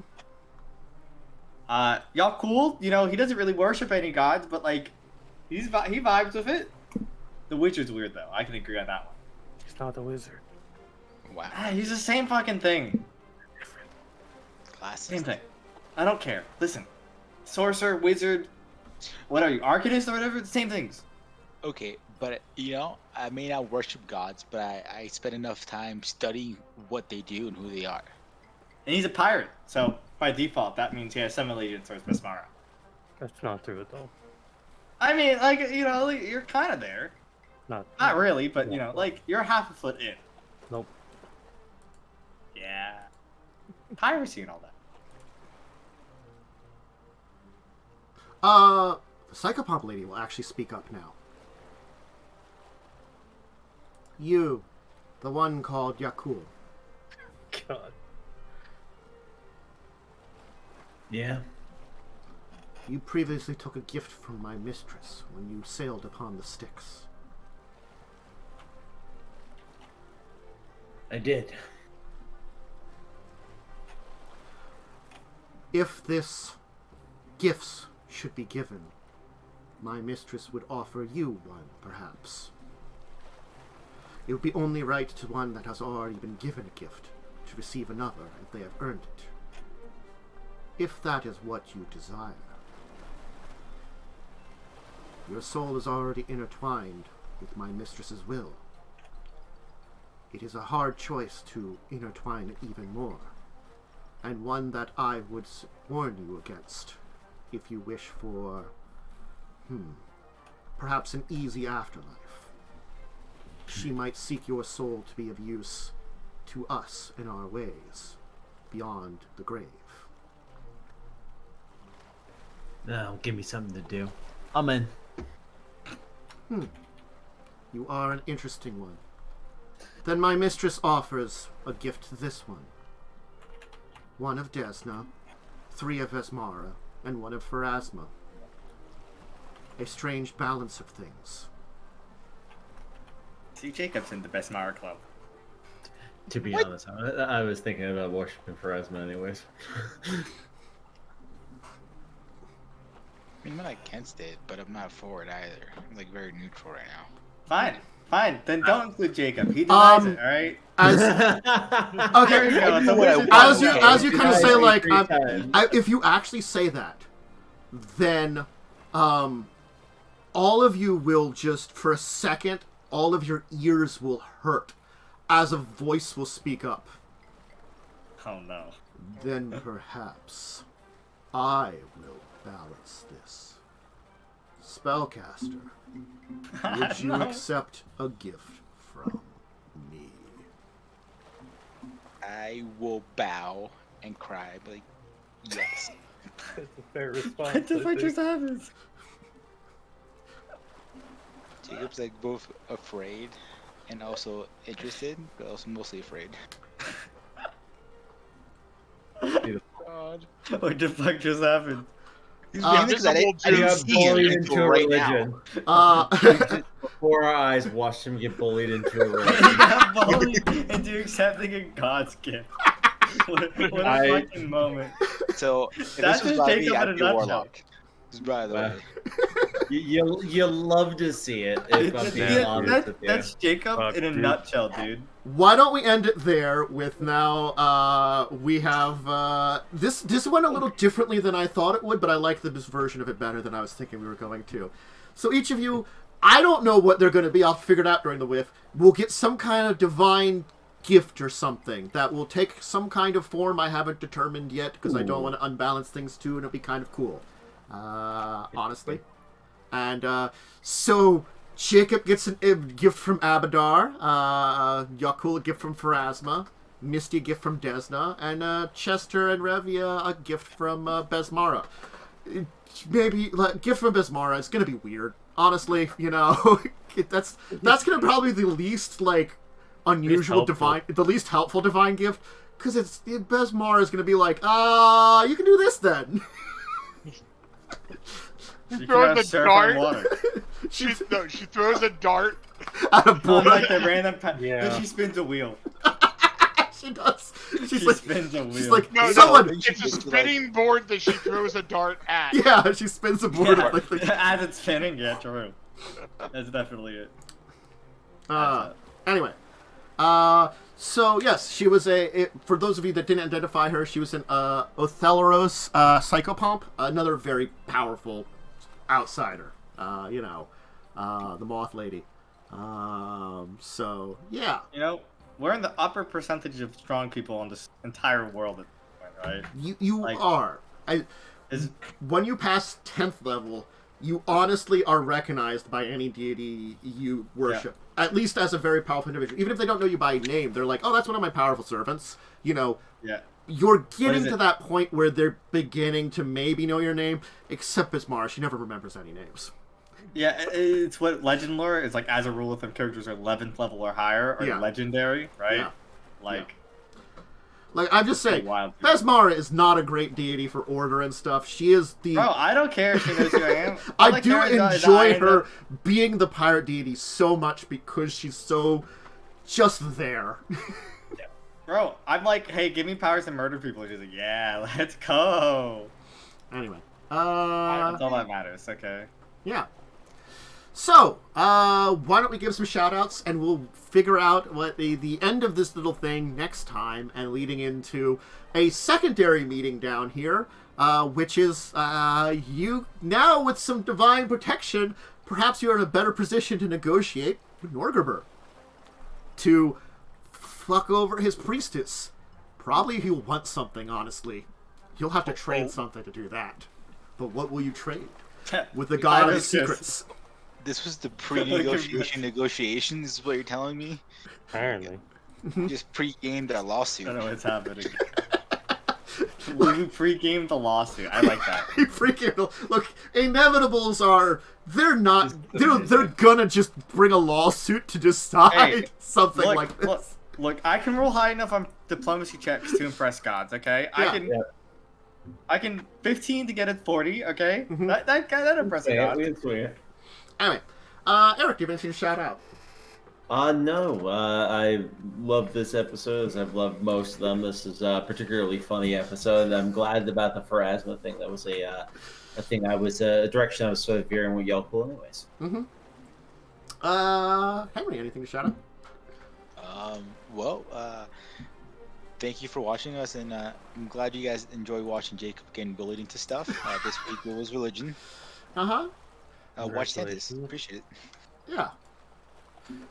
Y'all cool? You know, he doesn't really worship any gods, but like, he vibes with it. The Witcher's weird though. I can agree on that one. He's not a wizard. Wow. He's the same fucking thing. Classic. Same thing. I don't care. Listen, sorcerer, wizard, what are you, Arcanist or whatever? The same things. Okay, but you know, I may not worship gods, but I spend enough time studying what they do and who they are. And he's a pirate, so by default, that means he has some allegiance towards Besmara. That's not true at all. I mean, like, you know, you're kind of there. Not really, but you know, like, you're half a foot in. Nope. Yeah. Piracy and all that. The Psychopomp lady will actually speak up now. You, the one called Yaalkol. God. Yeah. You previously took a gift from my mistress when you sailed upon the Styx. I did. If this gifts should be given, my mistress would offer you one, perhaps. It would be only right to one that has already been given a gift to receive another if they have earned it. If that is what you desire. Your soul is already intertwined with my mistress's will. It is a hard choice to intertwine it even more, and one that I would warn you against if you wish for, perhaps an easy afterlife. She might seek your soul to be of use to us in our ways, beyond the grave. Now, give me something to do. I'm in. You are an interesting one. Then my mistress offers a gift to this one. 1 of Desna, 3 of Besmara, and 1 of Pharasma. A strange balance of things. See, Jacob's in the Besmara Club. To be honest, I was thinking about worshiping Pharasma anyways. I mean, I'm not against it, but I'm not for it either. I'm like very neutral right now. Fine. Then don't include Jacob. He denies it. All right. As There you go. as you kind of say, like, if you actually say that, then all of you will just, for a second, all of your ears will hurt as a voice will speak up. Oh no. Then perhaps I will balance this. Spellcaster, would you accept a gift from me? I will bow and cry, but like, yes. That's a fair response. What the I fuck think. just happens? Jacob's like both afraid and also interested, but also mostly afraid. God. What the fuck just happened? He's mainly because I didn't He got see him bullied until into a right religion. now. Before our eyes, watched him get bullied into a He religion. got bullied into accepting a god's gift. What a fucking moment. So if That's this was just by me, Jacob in I'd a be a nutshell. warlock. Just by the way. You love to see it, if I'm being honest with you. That's Jacob Fuck, in a dude. nutshell, dude. Why don't we end it there with now, we have, this went a little differently than I thought it would, but I like this version of it better than I was thinking we were going to. So each of you, I don't know what they're going to be, I'll figure it out during the whiff, will get some kind of divine gift or something that will take some kind of form I haven't determined yet, because I don't want to unbalance things too, and it'll be kind of cool. Honestly. And, so... Jacob gets a gift from Abadar, Yaalkol a gift from Pharasma, Myste a gift from Desna, and Chester and Revia a gift from Besmara. Maybe like gift from Besmara. It's gonna be weird, honestly. You know, that's gonna probably be the least like unusual divine, the least helpful divine gift, because it's Besmara is gonna be like, you can do this then. She throws a dart. she She throws a dart. at a Oh, board. like the random. Yeah. Then she spins a wheel. She does. She Like, spins a wheel. she's like, No, someone. It's a spinning board that she throws a dart at. Yeah, she spins a board. Yeah, Like, as it's spinning, yeah, true. That's definitely it. anyway, so yes, she was for those of you that didn't identify her, she was an Otheleros psychopomp, another very powerful outsider. The Moth Lady. So yeah, You know, we're in the upper percentage of strong people on this entire world at this point, right? you Like- are. Is When you pass 10th level, you honestly are recognized by any deity you worship. At least as a very powerful individual. Even if they don't know you by name, they're like, oh, that's one of my powerful servants. You know, yeah. you're getting is to it? that point where they're beginning to maybe know your name, except Bismarck. She never remembers any names. Yeah, it's what legend lore is like. As a rule, if the characters are 11th level or higher, are Yeah. legendary, right? Yeah. Like, Like, I'm just saying, wild. Besmara is not a great deity for order and stuff. She is the... Bro, I don't care if she knows who I am. I All I do care is that enjoy I end her up- being the pirate deity so much because she's so just there. Bro, I'm like, hey, give me powers to murder people. She's like, yeah, let's go. Anyway. That's all that matters, okay? Yeah. So, why don't we give some shout-outs, and we'll figure out what the end of this little thing next time, and leading into a secondary meeting down here, which is, you, now with some divine protection, perhaps you're in a better position to negotiate with Norgerber. To fuck over his priestess. Probably he'll want something, honestly. You'll have to trade something to do that. But what will you trade? With the god of Pirates. secrets. This was the pre-negotiation negotiation. This is what you're telling me. Apparently. You just pre-gamed our I lawsuit. don't know what's happening. We pre-gamed the lawsuit. I like that. He freaking look. Inevitables are they're gonna just bring a lawsuit to decide Hey, something look, like this. Look, I can roll high enough on diplomacy checks to impress gods. Okay, Yeah. I can 15 to get it 40. Okay, Mhm. that impresses Yeah, god. we can swing it. Anyway, Eric, do you have anything to shout out? No. I love this episode, as I've loved most of them. This is a particularly funny episode. I'm glad about the Pharasma thing. That was a thing a direction I was sort of veering with Yaalkol anyways. Mm-hmm. Henry, anything to shout out? Thank you for watching us, and I'm glad you guys enjoy watching Jacub getting bullied into stuff. This week it was religion. Uh-huh. Watch this. Appreciate it. Yeah.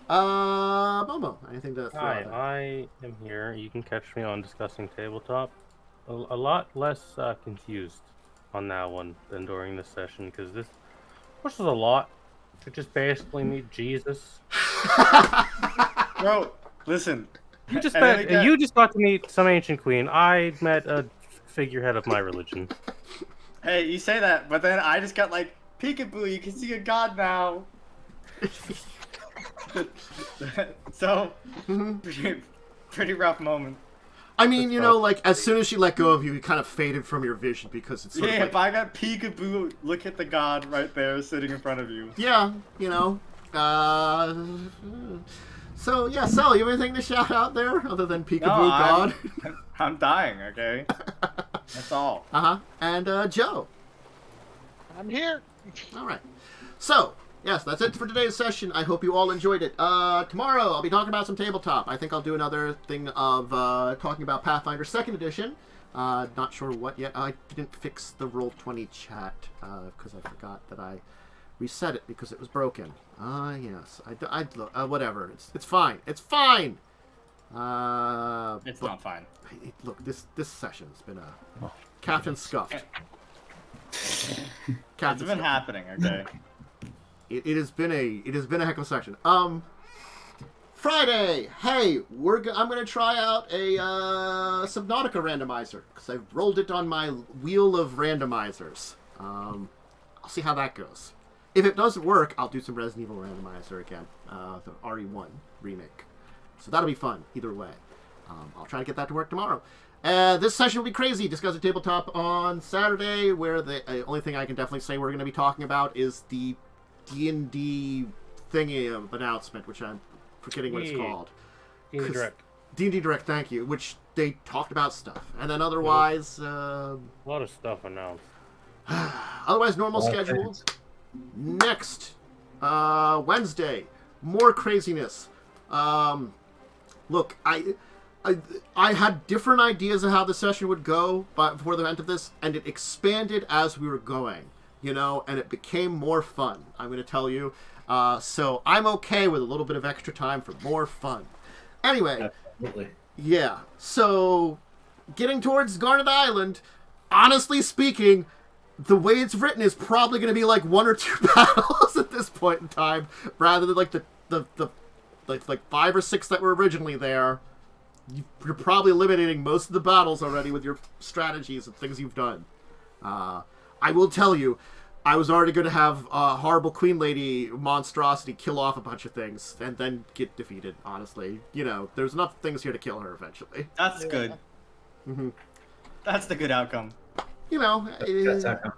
Momo, anything to throw Hi, out there? I am here. You can catch me on Discussing Tabletop. A lot less confused on that one than during this session, because this was a lot to just basically meet Jesus. Bro, listen. You just And met, again- you just got to meet some ancient queen. I met a figurehead of my religion. Hey, you say that, but then I just got like, peekaboo, you can see a god now. So, pretty rough moment. I mean, you know, like, as soon as she let go of you, you kind of faded from your vision because it's sort Yeah, of like... if I got peekaboo, look at the god right there sitting in front of you. Yeah, you know. So, yeah, Sal, you have anything to shout out there other than Peekaboo God? I'm dying, okay? That's all. Uh-huh. And, Joe. I'm here. All right. So, yes, that's it for today's session. I hope you all enjoyed it. Tomorrow, I'll be talking about some tabletop. I think I'll do another thing of talking about Pathfinder 2nd Edition. Not sure what yet. I didn't fix the Roll20 chat because I forgot that I reset it because it was broken. Yes. Whatever. It's fine. It's fine! It's not fine. Look, this session's been a... Captain Scuffed. It's been happening, okay? It has been a heck of a session. Friday. Hey, I'm gonna try out a Subnautica randomizer because I've rolled it on my wheel of randomizers. I'll see how that goes. If it doesn't work, I'll do some Resident Evil randomizer again, the RE1 remake. So that'll be fun either way. I'll try to get that to work tomorrow. This session will be crazy. Discussing Tabletop on Saturday, where the only thing I can definitely say we're going to be talking about is the D&D thingy announcement, which I'm forgetting what it's called. D&D Direct. D&D Direct, thank you, which they talked about stuff. And then otherwise... a lot of stuff announced. Otherwise, normal schedule. Next Wednesday, more craziness. Look, I had different ideas of how the session would go before the event of this, and it expanded as we were going, you know, and it became more fun, I'm going to tell you. So I'm okay with a little bit of extra time for more fun. Anyway, Absolutely. yeah, so getting towards Garnet Island, honestly speaking, the way it's written is probably going to be like 1 or 2 battles at this point in time, rather than like the 5 or 6 that were originally there. You're probably eliminating most of the battles already with your strategies and things you've done. I will tell you, I was already going to have horrible Queen Lady monstrosity kill off a bunch of things and then get defeated, honestly. You know, there's enough things here to kill her eventually. That's good. Mm-hmm. That's the good outcome. You know, That's outcome.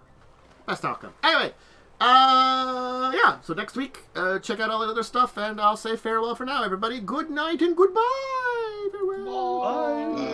best outcome. Anyway, yeah, so next week, check out all the other stuff, and I'll say farewell for now, everybody. Good night and goodbye. Farewell. Bye.